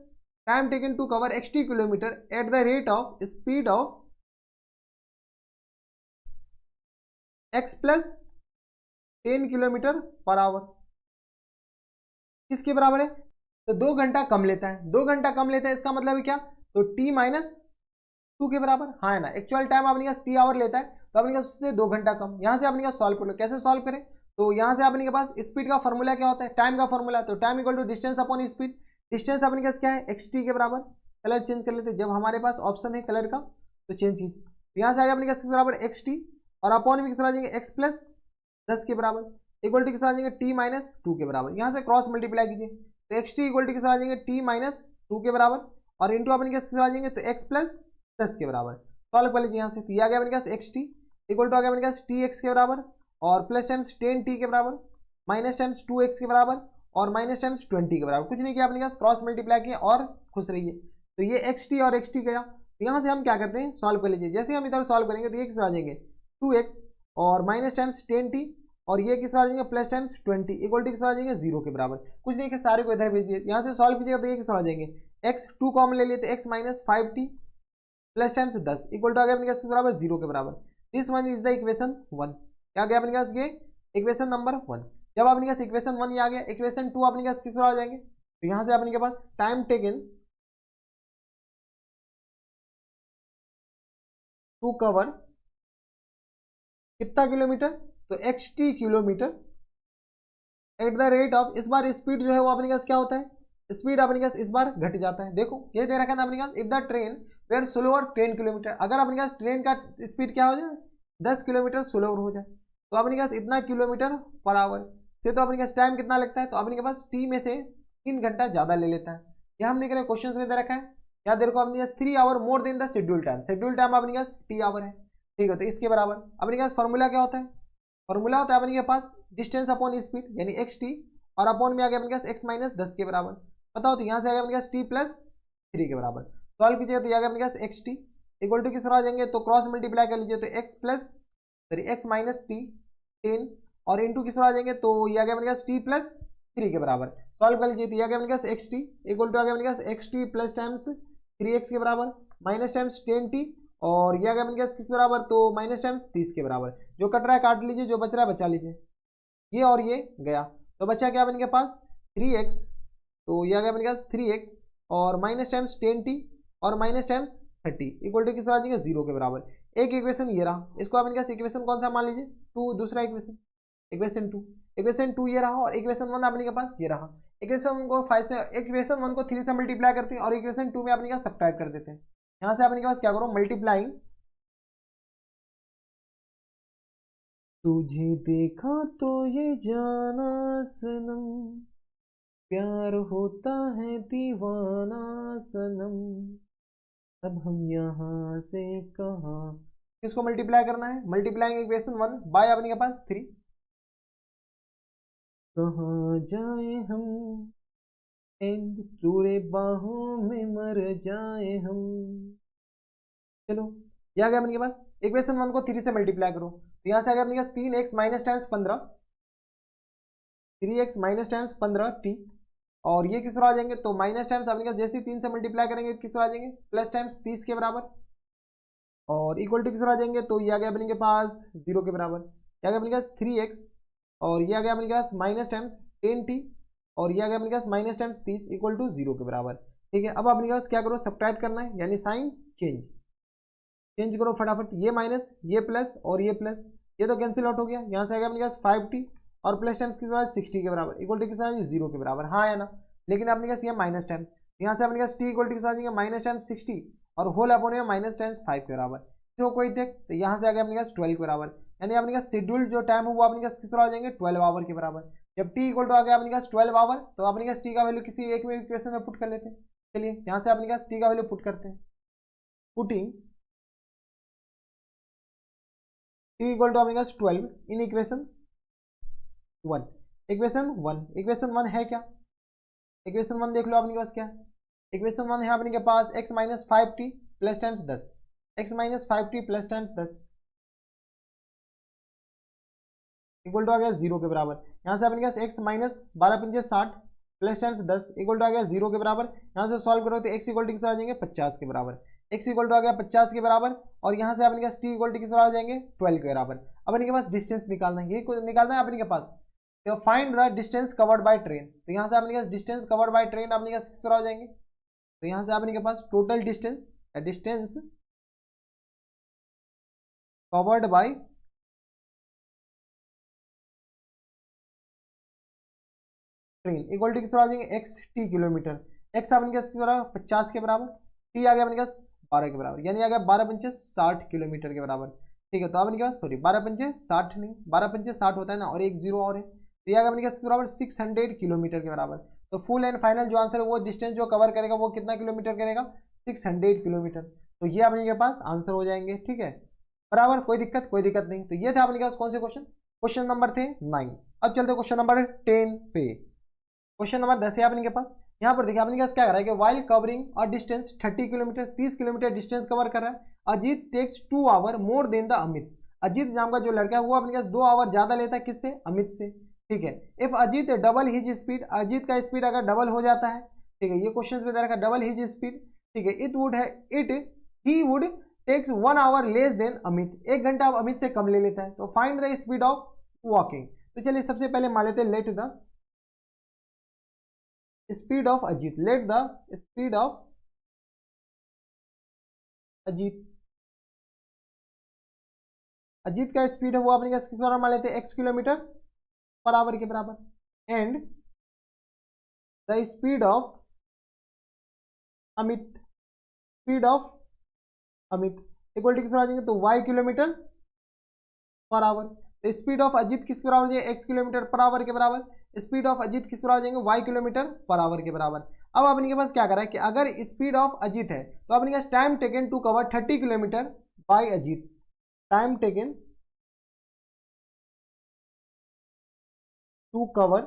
time taken to cover xt kilometre at the rate of speed of x plus 10 kilometre per hour, किसके बराबर है, तो 2 घंटा कम लेता है, 2 घंटा कम लेता है, इसका मतलब है क्या, तो t माइनस 2 के बराबर, हाँ है ना। एक्चुअल टाइम अपने पास t आवर लेता है तो अपने पास उससे 2 घंटा कम। यहां से अपने पास सॉल्व कर लो, कैसे सॉल्व करें, तो यहां से अपने के पास स्पीड का फॉर्मूला क्या होता है, टाइम का फॉर्मूला, तो time equal to distance upon speed, distance अपने पास क्या है, xt के बराबर। कलर चेंज कर लेते, जब हमारे पास ऑप्शन है कलर का तो चेंज कीजिए, यहां से आगे अपने पास बराबर xt और अपॉन भी किस तरह आ जाएंगे, x प्लस 10 के बराबर इक्वल टू किस तरह आ जाएंगे, t माइनस 2 के बराबर। यहां से क्रॉस मल्टीप्लाई कीजिए तो xt इक्वल टू किस तरह आ जाएंगे, t माइनस 2 के बराबर, और इंटू अपने किस तरह आ जाएंगे, तो x प्लस 10 के बराबर। सॉल्व कर लीजिए यहाँ से, तो ये आ गया अपने पास xt इक्वल टू आ गया अपने पास tx के बराबर, और प्लस टाइम्स 10t के बराबर, माइनस टाइम्स 2x के बराबर, और माइनस टाइम्स 20 के बराबर। कुछ नहीं किया अपने पास, क्रॉस मल्टीप्लाई किया और खुश रहिए। तो ये xt और xt गया, तो यहाँ से हम क्या करते हैं, सॉल्व कर लीजिए। जैसे हम इधर सॉल्व करेंगे तो ये किस आ जाएंगे 2x और माइनस टाइम्स 10t, और ये किस आ जाएंगे प्लस टाइम्स 20 इक्वल टू किस आ जाएंगे 0 के बराबर। कुछ नहीं कि सारे को इधर भेज दिए, यहाँ से सॉल्व कीजिएगा तो ये किस आ जाएंगे, x 2 कॉमन ले लिए तो x minus 5t plus times 10 equal to आ गया अपने पास बराबर 0 के बराबर। This one is the equation 1, क्या गया अपने पास, ये इक्वेशन नंबर 1। जब अपने पास इक्वेशन 1 ये आ गया, इक्वेशन 2 अपने पास किस तरह आ जाएंगे, तो यहाँ से अपने के पास टाइम टेकन टू कवर कितना किलोमीटर, तो xt kilometre at the rate of, इस बार स्पीड जो है वो अपने पास क्या होता है, स्पीड अपने पास इस बार घट जाता है। देखो ये दे रखा है अपने पास, if the train were slower 10 kilometre, अगर अपने पास ट्रेन का स्पीड क्या हो जाए 10 किलोमीटर स्लोअर हो जाए तो अपने पास इतना किलोमीटर पर आवर से, तो अपने पास टाइम कितना लगता है, तो अपने के पास टी में से 3 घंटा ज्यादा ले लेता है। यह हम देख रहे हैं क्वेश्चन में दे रखा है, या देखो अपने पास 3 hour more than the schedule time, schedule time अपने पास टी आवर है, ठीक है। तो इसके बराबर अपने पास फॉर्मूला क्या होता है, फॉर्मूला होता है अपने के पास डिस्टेंस अपॉन स्पीड यानी xt, और अपॉन में आ गया अपने पास x माइनस 10 के बराबर। बताओ तो यहाँ से आ गया अपने पास t प्लस 3 के बराबर। सॉल्व कीजिएगा तो आ गया अपने पास xt इक्वल टू किस तरह आ जाएंगे, तो क्रॉस मल्टीप्लाई कर लीजिए तो x plus x minus T 10 और इंटू किस तरह आ जाएंगे, तो ये आ गया अपने पास t प्लस 3 के बराबर। सॉल्व कर लीजिए तो ये आ गया अपने पास xt इक्वल टू आ गया अपने पास xt प्लस टाइम्स 3x के बराबर माइनस टाइम्स 10t, और ये आ गया अपने पास किस बराबर, तो माइनस टाइम्स 30 के बराबर। जो कट रहा है काट लीजिए, जो बच रहा है बचा लीजिए, ये और ये गया तो बचा क्या अपने के पास 3x, तो ये आ गया अपने पास 3x और माइनस टाइम्स 10t और माइनस टाइम्स 30 इक्वल टू किस आ जाएगा 0 के बराबर। एक इक्वेशन ये रहा, इसको अपने पास इक्वेशन कौन सा मान लीजिए 2, दूसरा इक्वेशन 2। इक्वेशन 2 ये रहा और इक्वेशन 1 अपने के पास ये रहा। इक्वेशन को 5 से, इक्वेशन 1 को 3 से मल्टीप्लाई करते हैं और इक्वेशन 2 में अपने का सब्ट्रैक्ट कर देते हैं। यहाँ से अपने के पास क्या करो, मल्टीप्लाइंग तुझे देखा तो ये जाना सनम, प्यार होता है दीवाना सनम, अब हम यहाँ से कहाँ। किसको मल्टीप्लाई करना है, मल्टीप्लाइंग इक्वेशन 1 बाय अपने के पास 3, कहाँ जाए हम एंड चूरे बाहों में मर जाए हम। चलो ये आ गया अपने के पास, इक्वेशन 1 को 3 से मल्टीप्लाई करो तो यहाँ से आ गया अपने पास 3x minus times 15, 3x minus times 15t, और ये किस तरह आ जाएंगे, तो माइनस टाइम्स अपने पास जैसे 3 से मल्टीप्लाई करेंगे किस तरह आ जाएंगे, प्लस टाइम्स 30 के बराबर, और इक्वल टू किस तरह आ जाएंगे, तो ये आ गया अपने के पास 0 के बराबर। ये आ गया अपने पास 3x, और ये आ गया अपने पास माइनस टाइम्स 10t, और ये आ गया अपने पास माइनस टाइम्स 30 इक्वल टू 0 के बराबर। ठीक है, अब अपने पास क्या करो, सब्ट्रैक्ट करना है, यानी साइन चेंज करो फटाफट, ये माइनस ये प्लस और ये प्लस, ये तो कैंसिल आउट हो गया। यहाँ से आ गया अपने पास 5t और प्लस टाइम्स किस तरह 60 के बराबर इक्वल टू किस तरह 0 के बराबर, हाँ या ना। लेकिन अपने पास ये माइनस टाइम्स, यहाँ से अपने पास t इक्वल टू किस तरह माइनस टाइम्स 60 और होल अपॉन में माइनस टाइम्स 5 के बराबर। तो कोई देख, तो यहाँ से आ गया अपने पास 12 के बराबर, यानी अपने पास शेड्यूल जो टाइम है वो अपने पास किस तरह आ जाएंगे 12 आवर के बराबर। जब t इक्वल टू आ गया अपने पास 12 आवर, तो अपने पास t का वैल्यू किसी एक में इक्वेशन में पुट कर लेते हैं। चलिए यहाँ से अपने पास t का वैल्यू पुट करते हैं, पुटिंग t इक्वल टू अपने पास 12 इन इक्वेशन 1। इक्वेशन 1 है क्या, इक्वेशन 1 देख लो अपने पास क्या है, इक्वेशन 1 है अपने के पास x minus 5t plus times 10, x minus 5t plus times 10 equal to आ गया 0 के बराबर। यहाँ से अपने पास x minus 12×5 = 60 plus times 10 equal to आ गया 0 के बराबर। यहाँ से सॉल्व करो तो x इक्वल टू किस आ जाएंगे 50 के बराबर, x इक्वल टू आ गया 50 के बराबर, और यहाँ से अपने पास t इक्वल टू किस आ जाएंगे 12 के बराबर। अब अपने के पास डिस्टेंस निकालना है, ये कुछ निकालना है अपने के पास, तो find the distance covered by train. तो यहाँ से अपने के पास डिस्टेंस कवर्ड बाय ट्रेन अपने के पास किस तरह हो जाएंगे, तो यहाँ से अपने के पास total distance covered by train equal to किस तरह आ जाएंगे xt किलोमीटर, x अपने के पास 50 के बराबर, t आ गया अपने के पास 12 के बराबर, यानी आ गया 12×5 = 60 किलोमीटर के बराबर। ठीक है, तो अपने के पास सॉरी 12×5 नहीं 12×5 होता है ना, और एक जीरो और है, तो ये आ गया अपने के पास बराबर 600 किलोमीटर के बराबर। तो फुल एंड फाइनल जो आंसर है वो डिस्टेंस जो कवर करेगा वो कितना किलोमीटर करेगा 600 किलोमीटर। तो ये अपने के पास आंसर हो जाएंगे। ठीक है बराबर, कोई दिक्कत नहीं। तो ये था अपने के पास कौन से क्वेश्चन नंबर थे 9। अब चलते क्वेश्चन नंबर 10 पे। क्वेश्चन नंबर 10 है अपने के पास, यहाँ पर देखिए अपने के पास क्या कर रहा है कि वाइल कवरिंग और distance 30 kilometre 30 kilometre distance cover कर रहा है, Ajit takes 2 hour more than the Amit. Ajit नाम का जो लड़का है वो अपने पास 2 आवर ज्यादा लेता है किससे, अमित से। ठीक है, if Ajit double his speed, Ajit का स्पीड अगर डबल हो जाता है, ठीक है ये क्वेश्चन में दे रखा डबल हिज स्पीड, ठीक है he would takes 1 hour less than Amit, 1 घंटा अमित से कम ले लेता है। तो find the speed of walking. तो चलिए सबसे पहले मान लेते हैं let the speed of Ajit, let the speed of Ajit, Ajit का स्पीड है वो अपने किस बार मान लेते हैं x किलोमीटर पर आवर के बराबर, and the speed of Amit, equal to किस आ जाएंगे तो y किलोमीटर पर आवर। तो स्पीड ऑफ अजीत किस बराबर है x किलोमीटर पर आवर के बराबर, स्पीड ऑफ अजीत किस बराबर जाएंगे y किलोमीटर पर आवर के बराबर। अब अपने के पास क्या करा है कि अगर स्पीड ऑफ अजीत है तो अपने के पास time taken to cover 30 kilometre by Ajit, time taken to cover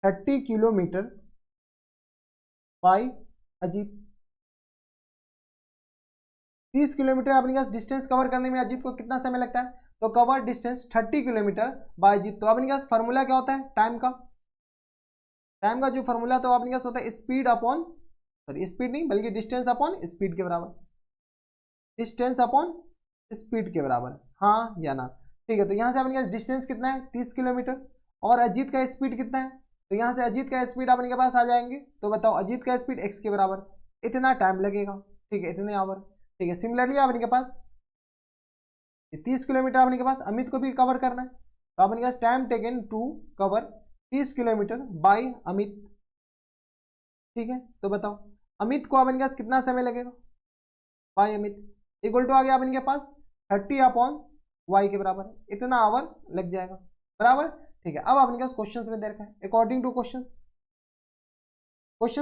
30 kilometre by Ajit. 30 kilometre अपने पास डिस्टेंस कवर करने में अजीत को कितना समय लगता है, तो cover distance 30 kilometre by Ajit. तो अपने पास फॉर्मूला क्या होता है टाइम का जो फॉर्मूला तो अपने पास होता है स्पीड अपॉन, सॉरी स्पीड नहीं बल्कि डिस्टेंस अपॉन स्पीड के बराबर, डिस्टेंस अपॉन स्पीड के बराबर, हाँ या ना। ठीक है, तो यहाँ से अपने पास डिस्टेंस कितना है 30 किलोमीटर और अजीत का स्पीड कितना है, तो यहाँ से अजीत का स्पीड अपने के पास आ जाएंगे, तो बताओ अजीत का स्पीड x के बराबर, इतना टाइम लगेगा। ठीक है, इतने आवर। ठीक है, सिमिलरली अपने के पास 30 किलोमीटर अपने के पास अमित को भी कवर करना है, तो अपने पास time taken to cover 30 kilometre by Amit. ठीक है, तो बताओ अमित को अपने पास कितना समय लगेगा बाय अमित इक्वल टू आ गया अपने पास 30/y के बराबर है, इतना आवर लग जाएगा बराबर। ठीक है, अब अपने पास क्वेश्चंस में दे रखा है अकॉर्डिंग टू क्वेश्चंस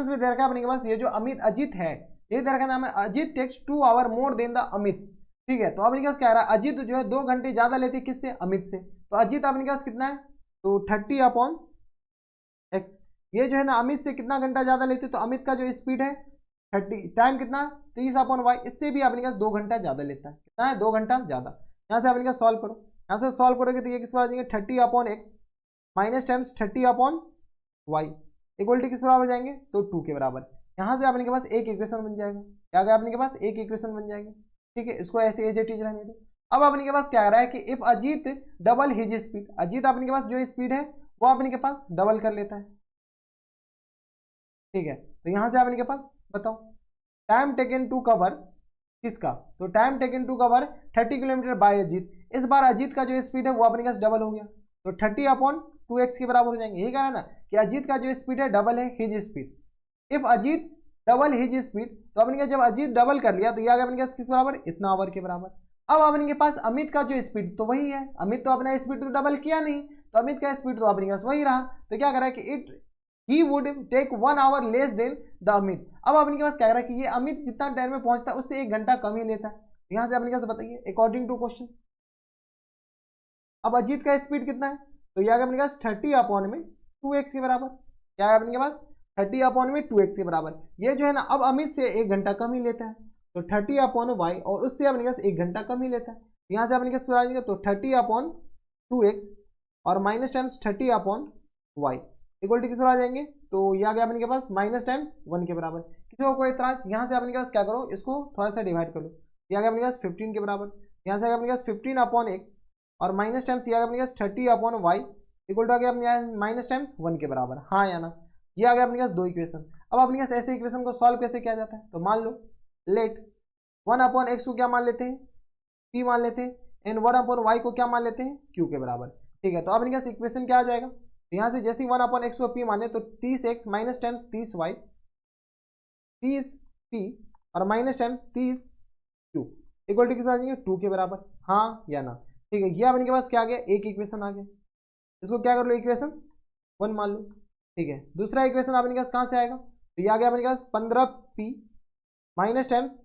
में दे रखा है अपने पास ये जो अमित अजित है ये दे रखा नाम है Ajit takes 2 hour more than the Amit. ठीक है, तो अपने पास क्या रहा है अजित जो है 2 घंटे ज्यादा लेते किससे अमित से, तो अजित अपने पास कितना है तो 30/x। ये जो है ना अमित से कितना घंटा ज्यादा लेते तो अमित का जो स्पीड है 30 टाइम कितना 30/y, इससे भी अपने पास 2 घंटा ज्यादा लेता है, कितना है 2 घंटा ज्यादा। यहाँ से अपने पास सॉल्व करो, यहाँ से सॉल्व करोगे तो ये किस बराबर आ जाएंगे 30/x minus times 30/y equal to किस बराबर जाएंगे तो 2 के बराबर। यहाँ से अपने के पास एक इक्वेशन बन जाएगा, क्या गया अपने के पास एक इक्वेशन बन जाएगी। ठीक है, इसको ऐसे एज इट इज रहने दो। अब अपने के पास क्या आ रहा है कि if Ajit double his speed, Ajit अपने के पास जो स्पीड है वो अपने के पास डबल कर लेता है। ठीक है, तो यहाँ से अपने के पास बताओ टाइम टेकन टू कवर किसका, तो time taken to cover 30 kilometre by Ajit. इस बार अजीत का जो स्पीड है वो अपने पास डबल हो गया, तो 30/2x के बराबर हो जाएंगे। यही कह रहा है ना कि अजीत का जो स्पीड है डबल है his speed. If Ajit double his speed, तो अपने के जब अजीत डबल कर लिया तो ये आ गया अपने पास किस बराबर इतना आवर के बराबर। अब अपने के पास अमित का जो स्पीड तो वही है, अमित तो अपना स्पीड तो डबल किया नहीं, तो अमित का स्पीड तो अपने पास वही रहा, तो क्या करा है कि it he would take 1 hour less than the Amit. अब अपने के पास क्या करा है कि ये अमित जितना टाइम में पहुंचता है उससे 1 घंटा कम ही लेता है। यहाँ से अपने के पास बताइए अकॉर्डिंग टू क्वेश्चन अब अजीत का स्पीड कितना है, तो ये आ गया अपने पास 30/2x के बराबर। क्या है अपने के पास 30/2x के बराबर। ये जो है ना अब अमित से 1 घंटा कम ही लेता है, तो 30/y और उससे अपने पास 1 घंटा कम ही लेता है। यहाँ से अपने पास आ जाएगा तो 30/2x और minus times 30/y equal to किस आ जाएंगे, तो ये आ गया अपने के पास माइनस टाइम्स 1 के बराबर। किसी को कोई इतराज, यहाँ से अपने के पास क्या करो इसको थोड़ा सा डिवाइड कर लो, ये आ गया अपने पास 15 के बराबर। यहाँ से आ गया अपने पास 15/x और माइनस टाइम्स ये आ गया अपने पास 30/y इक्वल टू आ गया अपने माइनस टाइम्स 1 के बराबर। हाँ या ना, ये आ गया अपने पास 2 इक्वेशन। अब अपने पास ऐसे इक्वेशन को सॉल्व कैसे किया जाता है, तो मान लो लेट 1/x को क्या मान लेते हैं p मान लेते हैं एंड 1/y को क्या मान लेते हैं q के बराबर। ठीक है, तो अपने पास इक्वेशन क्या आ जाएगा, तो यहाँ से जैसे 1/x को p माने तो 30x minus times 30y 30p और minus times 30q equal to किस आ जाएंगे 2 के बराबर। हाँ या ना, ठीक है, ये अपने के पास क्या आ गया एक इक्वेशन आ गया, इसको क्या कर लो इक्वेशन 1 मान लो। ठीक है, दूसरा इक्वेशन अपने पास कहाँ से आएगा, तो ये आ गया अपने पास 15p minus times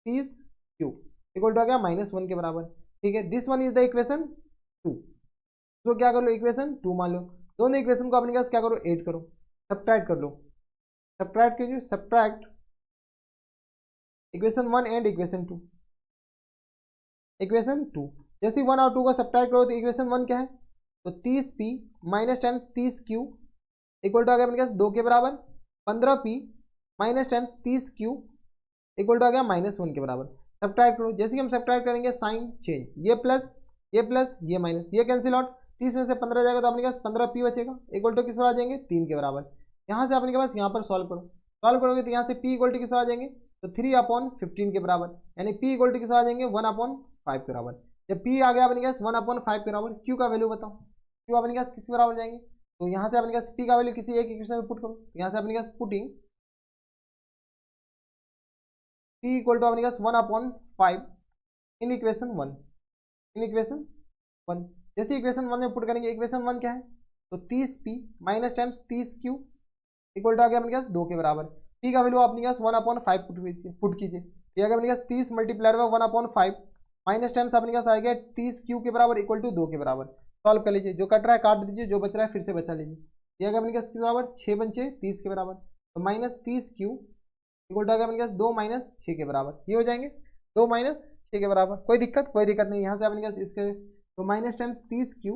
30q equal to आ गया -1 के बराबर। ठीक है, this one is the equation 2, तो क्या कर लो इक्वेशन 2 मान लो। दोनों इक्वेशन को अपने पास क्या करो ऐड करो, सब्ट्रैक्ट कर लो, सब्ट्रैक्ट कीजिए, subtract equation 1 and equation 2। Equation 2 जैसे 1 और 2 को सब्ट्रैक्ट करो तो इक्वेशन 1 क्या है, तो 30p minus times 30q equal to आ गया अपने पास 2 के बराबर। 15p minus times 30q equal to आ गया -1 के बराबर। सब्ट्रैक्ट करो, जैसे कि हम सब्ट्रैक्ट करेंगे साइन चेंज, ये प्लस ये माइनस, ये कैंसिल आउट, 30 में से 15 जाएगा तो अपने पास 15p बचेगा इक्वल टू किस पर आ जाएंगे 3 के बराबर। यहाँ से अपने के पास यहाँ पर सॉल्व करो, सॉल्व करोगे तो यहाँ से p इक्वल टू किस पर आ जाएंगे तो 3/15 के बराबर, यानी p इक्वल टू किस पर आ जाएंगे 1/5 के बराबर। जब p आ गया अपने पास 1/5 के बराबर, q का वैल्यू बताओ, q अपने पास किस बराबर जाएंगे, तो यहाँ से अपने पास p का वैल्यू किसी एक इक्वेशन में पुट करो, यहाँ से अपने पास पुटिंग p इक्वल टू अपने पास 1/5 इन इक्वेशन 1, इन इक्वेशन 1। जैसे इक्वेशन 1 में पुट करेंगे, इक्वेशन 1 क्या है तो 30p minus times 30q equal to आ गया अपने पास 2 के बराबर। p का वैल्यू अपने पास 1/5 पुट कीजिए, ये आ गया अपने पास 30 मल्टीप्लाइड बाय 1/5 माइनस टाइम्स अपने पास आ गया 30q के बराबर इक्वल टू 2 के बराबर। सॉल्व कर लीजिए, जो कट रहा है काट दीजिए, जो बच रहा है फिर से बचा लीजिए। ये आ गया अपने पास किस बराबर 6 पंचे 30 के बराबर, तो -30q इक्वल टू आ गया अपने पास 2 - 6 के बराबर। ये हो जाएंगे 2 - 6 के बराबर। कोई दिक्कत नहीं, यहाँ से अपने पास इसके तो minus times 30q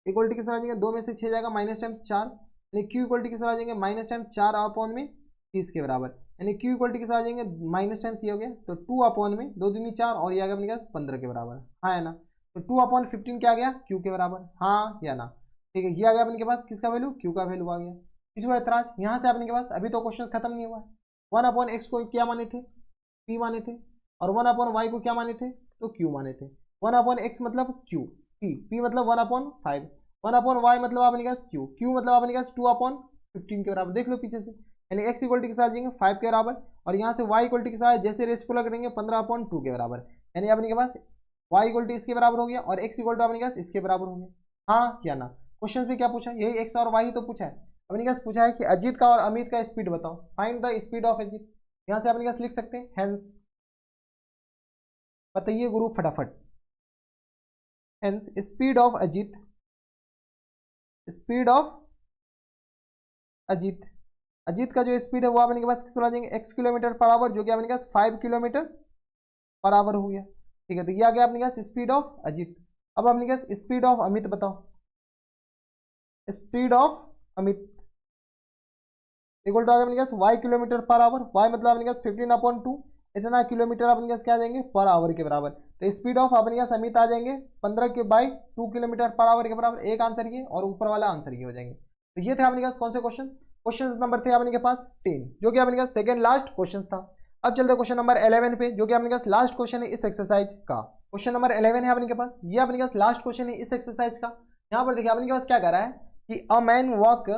equal to किस आ जाएंगे 2 में से 6 जाएगा माइनस टाइम्स 4, यानी q इक्वल टू किस आ जाएंगे माइनस टाइम्स 4/30 के बराबर, यानी q इक्वल टू किस आ जाएंगे माइनस टाइम्स ये हो गया तो 2/2 दूनी 4 और ये आ गया अपने पास 15 के बराबर। हाँ या ना, तो 2/15 क्या आ गया q के बराबर। हाँ या ना, ठीक है, ये आ गया अपने के पास किसका वैल्यू q का वैल्यू आ गया। किसी को ऐतराज, यहाँ से अपने के पास अभी तो क्वेश्चन खत्म नहीं हुआ है। 1/x को क्या माने थे p माने थे और 1/y को क्या माने थे तो q माने थे। 1/x मतलब q, p मतलब 1/5, 1/y मतलब आपने कहा क्यू, क्यू मतलब आपने कहा 2/15 के बराबर। देख लो पीछे से, यानी x इक्वल टू के साथ जाएंगे 5 के बराबर, और यहाँ से y इक्वल टू के साथ जैसे रेसिप्रोकल करेंगे 15/2 के बराबर, यानी अपने के पास y इक्वल टू इसके बराबर हो गया और x इक्वल टू अपने पास इसके बराबर हो गया। हाँ या ना? क्वेश्चन में क्या पूछा, यही x और y तो पूछा है। अपने पास पूछा है कि अजीत का और अमित का स्पीड बताओ, find the speed of Ajit. यहाँ से अपने पास लिख सकते हैं हेंस, बताइए गुरु फटाफट, hence speed of Ajit, speed of Ajit, Ajit का जो स्पीड है वो अपने के पास किस तरह जाएंगे, x किलोमीटर पर आवर, जो कि अपने पास 5 किलोमीटर पर आवर हो गया। ठीक है, तो ये आ गया अपने पास स्पीड ऑफ अजीत। अब अपने पास स्पीड ऑफ अमित बताओ, speed of Amit equal to आ गया अपने पास y kilometre per hour, y मतलब अपने पास 15/2, इतना किलोमीटर अपने पास क्या आ जाएंगे पर आवर के बराबर। तो स्पीड ऑफ अपने पास अमित आ जाएंगे 15/2 किलोमीटर पर आवर के बराबर। एक आंसर ये और ऊपर वाला आंसर ये हो जाएंगे। तो ये थे अपने पास कौन से क्वेश्चन, क्वेश्चन नंबर थे अपने के पास 10, जो कि अपने पास सेकंड लास्ट क्वेश्चन था। अब चलते क्वेश्चन नंबर 11 पे, जो कि अपने पास लास्ट क्वेश्चन है इस एक्सरसाइज का। क्वेश्चन नंबर 11 है अपने के पास, ये अपने पास लास्ट क्वेश्चन है इस एक्सरसाइज का। यहाँ पर देखिए अपने के पास क्या कर रहा है कि a man walk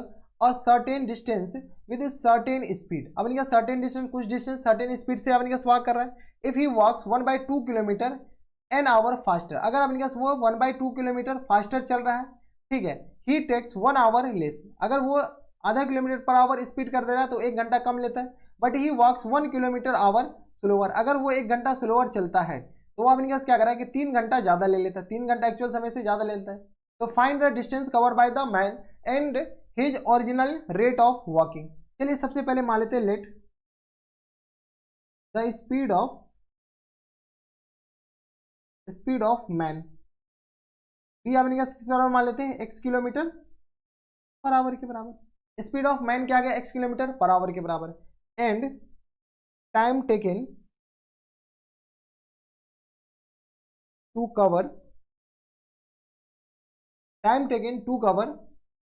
a certain distance with certain speed. अपने का सर्टेन डिस्टेंस, कुछ डिस्टेंस सर्टेन स्पीड से अपने का वॉक कर रहा है। If he walks 1/2 kilometre an hour faster, अगर अपने पास वो 1/2 किलोमीटर फास्टर चल रहा है, ठीक है, ही टेक्स 1 आवर लेस, अगर वो आधा किलोमीटर पर आवर स्पीड कर दे रहा है तो 1 घंटा कम लेता है। But he walks 1 kilometre hour slower, अगर वो 1 घंटा स्लोअर चलता है तो वो अपने पास क्या कर रहा है कि 3 घंटा ज्यादा ले लेता है, 3 घंटा एक्चुअल समय से ज्यादा ले लेता है। तो find the distance cover by the man and his original rate of walking. चलिए सबसे पहले मान लेते हैं let the speed of man, भी अपने का किस बराबर मान लेते हैं, x किलोमीटर पर आवर के बराबर। स्पीड ऑफ मैन क्या गया, x किलोमीटर पर आवर के बराबर। And time taken to cover, time taken to cover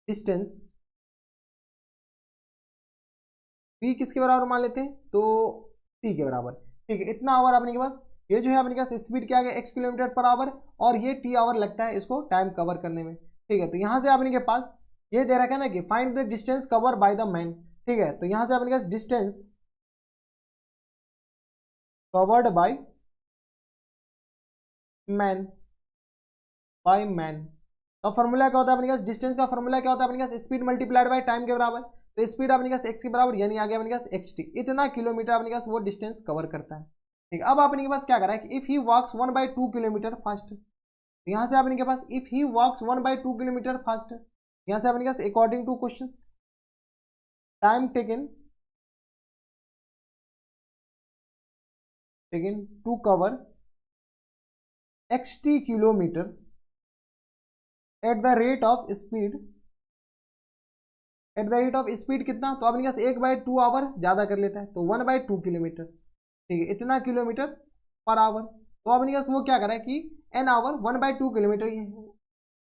distance, p किसके बराबर मान लेते हैं, तो t के बराबर। ठीक है, इतना आवर अपने के पास, ये जो है अपने पास स्पीड क्या गया x किलोमीटर पर आवर, और ये t आवर लगता है इसको टाइम कवर करने में। ठीक है, तो यहां से अपने के पास ये दे रखा है ना कि find the distance cover by the man. ठीक है, तो यहां से अपने पास distance covered by man, by man का फॉर्मूला क्या होता है अपने पास, डिस्टेंस का फॉर्मूला क्या होता है अपने पास, स्पीड मल्टीप्लाइड बाय टाइम के बराबर। तो स्पीड अपने पास x के बराबर, यानी आ गया अपने पास xt, इतना किलोमीटर अपने पास वो डिस्टेंस कवर करता है। ठीक है, अब अपने के पास क्या कर रहा है कि if he walks 1/2 kilometre fast, यहाँ से अपने के पास if he walks 1/2 kilometre fast, यहाँ से अपने पास according to question time taken to cover xt kilometre at the rate of speed, at the rate of speed कितना, तो अपने पास 1/2 आवर ज्यादा कर लेता है, तो 1/2 किलोमीटर। ठीक है, इतना किलोमीटर पर आवर। तो अपने पास वो क्या कर रहा है कि एन आवर 1/2 किलोमीटर,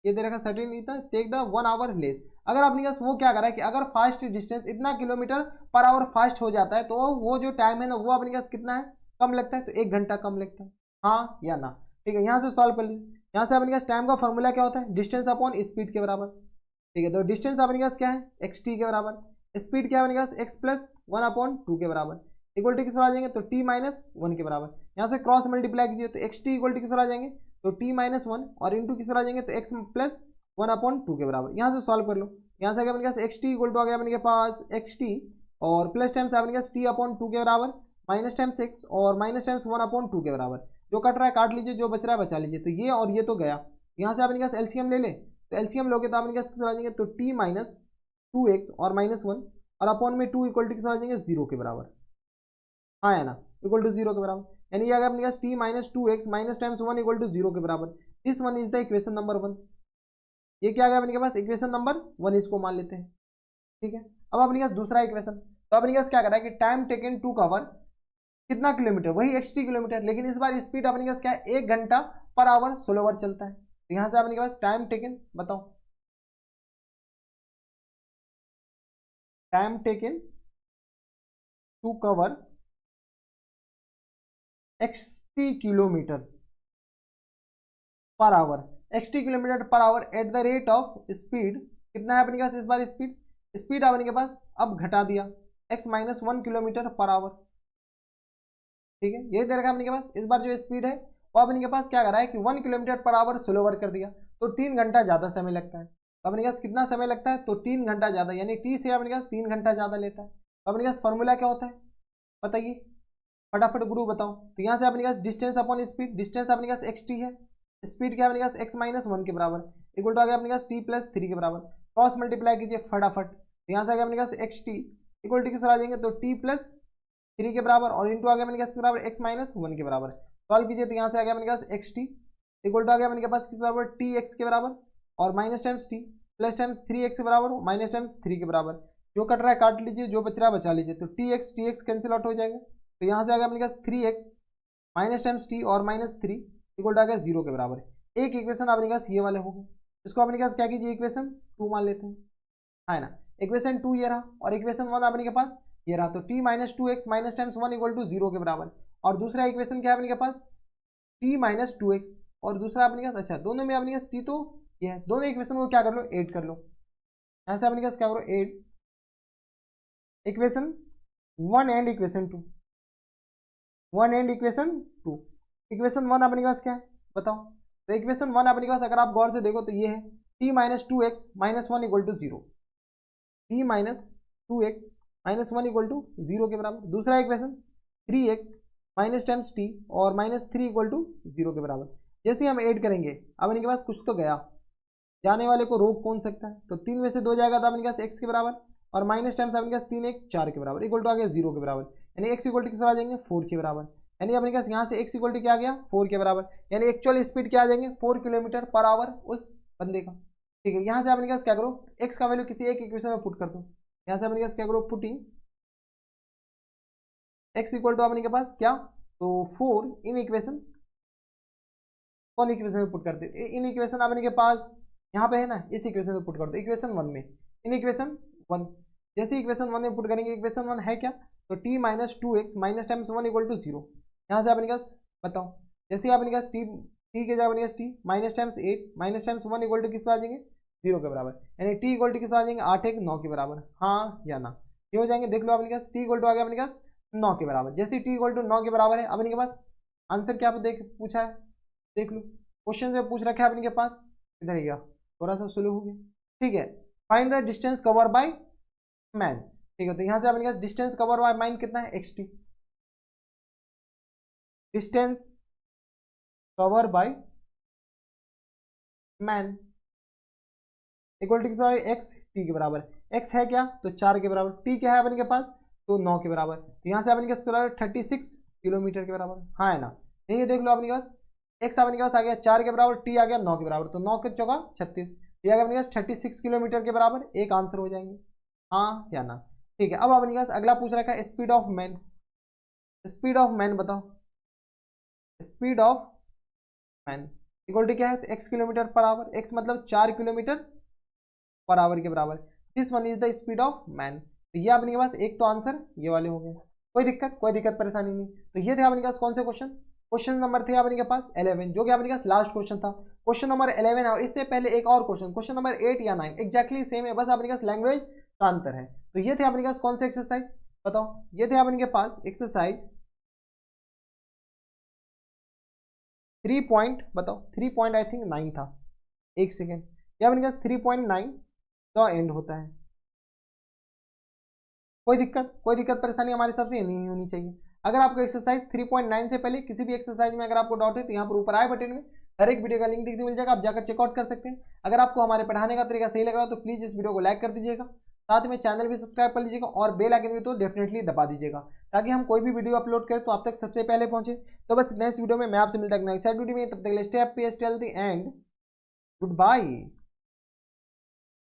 ये दे रखा सर्टेन इतना, टेक द 1 आवर लेस। अगर अपने पास वो क्या कर रहा है कि अगर फास्ट डिस्टेंस इतना किलोमीटर पर आवर फास्ट हो जाता है तो वो जो टाइम है ना वो अपने पास कितना है, कम लगता है, तो 1 घंटा कम लगता है। हाँ या ना? ठीक है, यहाँ से सॉल्व कर लीजिए। यहाँ से अपने पास टाइम का फॉर्मूला क्या होता है, डिस्टेंस अपॉन स्पीड के बराबर। ठीक है, तो डिस्टेंस अपने पास क्या है, एक्स टी के बराबर, स्पीड क्या है अपने पास, एक्स प्लस 1/2 के बराबर, इक्वल टू किस पर आ जाएंगे, तो t-1 के बराबर। यहाँ से क्रॉस मल्टीप्लाई कीजिए तो एक्स टी इक्वल टू किस पर आ जाएंगे, तो t-1 और इंटू किस पर आ जाएंगे, तो x प्लस 1/2 के बराबर। यहाँ से सॉल्व कर लो, यहाँ से अपने पास एक्स टी इक्वल टू आ गया अपने पास एक्स टी, और प्लस टाइम्स अपने पास t/2 के बराबर, माइनस टाइम्स x और माइनस टाइम्स 1/2 के बराबर। जो कट रहा है काट लीजिए, जो बच रहा है बचा लीजिए। तो ये और ये तो गया, यहाँ से अपने पास एलसीएम ले ले, तो एलसीएम लोगे तो अपने पास किस आ जाएंगे, तो t-2x और -1 और अपॉन में 2 इक्वल टू किस आ जाएंगे, 0 के बराबर। हाँ है ना, इक्वल टू 0 के बराबर, यानी अगर अपने पास t-2x minus times 1 equal to 0 के बराबर। This one is the equation number 1। ये क्या गया अपने के पास, इक्वेशन नंबर 1 इसको मान लेते हैं। ठीक है, अब अपने पास दूसरा इक्वेशन, तो अपने पास क्या कर रहा है कि टाइम टेकन टू कवर कितना किलोमीटर, वही xt किलोमीटर, लेकिन इस बार स्पीड अपने पास क्या है, 1 घंटा पर आवर स्लोवर चलता है। तो यहाँ से अपने के पास टाइम टेकन बताओ, time taken to cover xt kilometre per hour, xt kilometre per hour at the rate of speed, कितना है अपने पास इस बार स्पीड अपने के पास अब घटा दिया x minus 1 kilometre per hour, ठीक है, ये दे रखा है अपने के पास। इस बार जो स्पीड है वो अपने के पास क्या कर रहा है कि 1 किलोमीटर पर आवर स्लोवर कर दिया, तो 3 घंटा ज़्यादा समय लगता है। तो अपने पास कितना समय लगता है, तो 3 घंटा ज़्यादा, यानी टी से अपने पास 3 घंटा ज़्यादा लेता है। तो अपने पास फॉर्मूला क्या होता है बताइए फटाफट गुरु बताओ। तो यहाँ से अपने पास डिस्टेंस अपॉन स्पीड, डिस्टेंस अपने पास एक्स टी है, स्पीड क्या अपने पास x माइनस 1 के बराबर, इक्वल टू आ गया अपने पास t प्लस 3 के बराबर। क्रॉस मल्टीप्लाई कीजिए फटाफट, तो यहाँ से आ गया अपने पास एक्स टी इक्वल टू किस आ जाएंगे, तो t प्लस 3 के बराबर और इंटू आ गया अपने पास बराबर x माइनस 1 के बराबर। सॉल्व कीजिए तो यहाँ से आ गया अपने पास एक्स टी इक्वल टू आ गया अपने पास किस बराबर टी एक्स के बराबर और minus times T plus times 3x के बराबर माइनस टाइम्स 3 के बराबर। जो कट रहा है काट लीजिए, जो बच रहा है बचा लीजिए, तो टी एक्स कैंसिल आउट हो जाएगा। तो यहाँ से आ गया अपने पास 3x माइनस टाइम्स टी और माइनस 3 इक्वल टू आ गया 0 के बराबर। एक इक्वेशन अपने पास ये वाले हो गए, इसको अपने पास क्या कीजिए इक्वेशन 2 मान लेते हैं, है ना। इक्वेशन 2 ये रहा और इक्वेशन 1 अपने के पास ये रहा, तो t minus 2x minus times 1 equal to 0 के बराबर। और दूसरा इक्वेशन क्या है अपने के पास t माइनस 2x और दूसरा अपने पास, अच्छा दोनों में अपने पास t तो ये है, दोनों इक्वेशन को क्या कर लो ऐड कर लो, ऐसे अपने पास क्या करो add equation 1 and equation 2, 1 and equation 2। Equation 1 अपने पास क्या है बताओ, तो इक्वेशन 1 अपने पास अगर आप गौर से देखो तो ये है t minus 2x minus 1 equal to 0, t minus 2x minus 1 equal to 0 के बराबर। दूसरा equation 3x minus times t और माइनस 3 इक्वल टू 0 के बराबर। जैसे हम ऐड करेंगे अब इनके पास कुछ तो गया, जाने वाले को रोक कौन सकता है, तो 3 में से 2 जाएगा तो अपने पास x के बराबर और माइनस टाइम्स अपने पास 3 1 4 के बराबर इक्वल टू आ गया 0 के बराबर, यानी x इक्वल टू किस आ जाएंगे 4 के बराबर, यानी अपने पास यहाँ से x इक्वल टू क्या आ गया 4 के बराबर, यानी एक्चुअल स्पीड क्या आ जाएंगे 4 किलोमीटर पर आवर उस बंदे का, ठीक है। यहाँ से अपने पास क्या करो x का वैल्यू किसी एक इक्वेशन में पुट कर दो, यहाँ से अपने पास क्या करो पुटिंग x इक्वल टू अपने के पास क्या, तो 4 इन इक्वेशन कौन इक्वेशन में पुट करते, इन इक्वेशन अपने के पास यहाँ पे है ना, इस इक्वेशन में पुट कर दो इक्वेशन 1 में, इन इक्वेशन 1 जैसे इक्वेशन 1 में पुट करेंगे, इक्वेशन 1 है क्या, तो t minus 2x minus times 1 equal to 0। यहाँ से अपने पास बताओ जैसे अपने पास t के जगह अपने पास t minus times 8 minus times 1 equal to किस आ जाएंगे 0 के बराबर, यानी t इक्वल टू किस आ जाएंगे 8 1 9 के बराबर, हाँ या ना, ये हो जाएंगे। देख लो अपने पास t इक्वल टू आ गया अपने पास 9 के बराबर, जैसे t इक्वल टू 9 के बराबर है अपने के पास आंसर क्या देख पूछा है, देख लो क्वेश्चन से पूछ रखा है अपने के पास, इधर ही गया थोड़ा सा स्लो हो गया, ठीक है। Find the distance cover by man, ठीक है, तो यहाँ से अपने पास डिस्टेंस कवर बाय मैन कितना है xt, distance cover by man equal to कितना है x t के बराबर, x है क्या तो 4 के बराबर, t क्या है अपने के पास तो 9 के बराबर, तो यहाँ से अपने के बराबर 36 किलोमीटर के बराबर, हाँ है ना। ये देख लो अपने पास x अपने के पास आ गया 4 के बराबर, t आ गया 9 के बराबर, तो 9 के चौका 36, ये आ गया अपने पास 36 किलोमीटर के बराबर, एक आंसर हो जाएंगे हाँ या ना, ठीक है। अब अपने पास अगला पूछ रखा है speed of man, speed of man बताओ, speed of man equal to क्या है तो x kilometre per hour, x मतलब 4 किलोमीटर पर आवर के बराबर, this one is the speed of man. तो ये अपने के पास एक तो आंसर ये वाले हो गए, कोई दिक्कत परेशानी नहीं। तो ये थे अपने पास कौन से क्वेश्चन, क्वेश्चन नंबर थे अपने के पास 11 जो कि अपने पास लास्ट क्वेश्चन था, क्वेश्चन नंबर 11 है। और इससे पहले एक और क्वेश्चन नंबर 8 या 9 एक्जैक्टली सेम है, बस अपने पास लैंग्वेज का अंतर है। तो ये थे अपने पास कौन से एक्सरसाइज बताओ, ये थे अपने के पास एक्सरसाइज 3 पॉइंट बताओ, 3 पॉइंट आई थिंक 9 था, एक सेकेंड, ये अपने पास 3.9 का एंड होता है। कोई दिक्कत परेशानी हमारे हिसाब से नहीं होनी चाहिए। अगर आपको एक्सरसाइज 3.9 से पहले किसी भी एक्सरसाइज में अगर आपको डाउट है तो यहाँ पर ऊपर आई बटन में हर एक वीडियो का लिंक दिखने मिल जाएगा, आप जाकर चेकआउट कर सकते हैं। अगर आपको हमारे पढ़ाने का तरीका सही लग रहा है तो प्लीज़ इस वीडियो को लाइक कर दीजिएगा, साथ में चैनल भी सब्सक्राइब कर लीजिएगा और बेल आइकन भी तो डेफिनेटली दबा दीजिएगा ताकि हम कोई भी वीडियो अपलोड करें तो आप तक सबसे पहले पहुंचे। तो बस नेक्स्ट वीडियो में मैं आपसे मिलता हूं नेक्स्ट वीडियो में, तब तक stay happy stay healthy and good bye.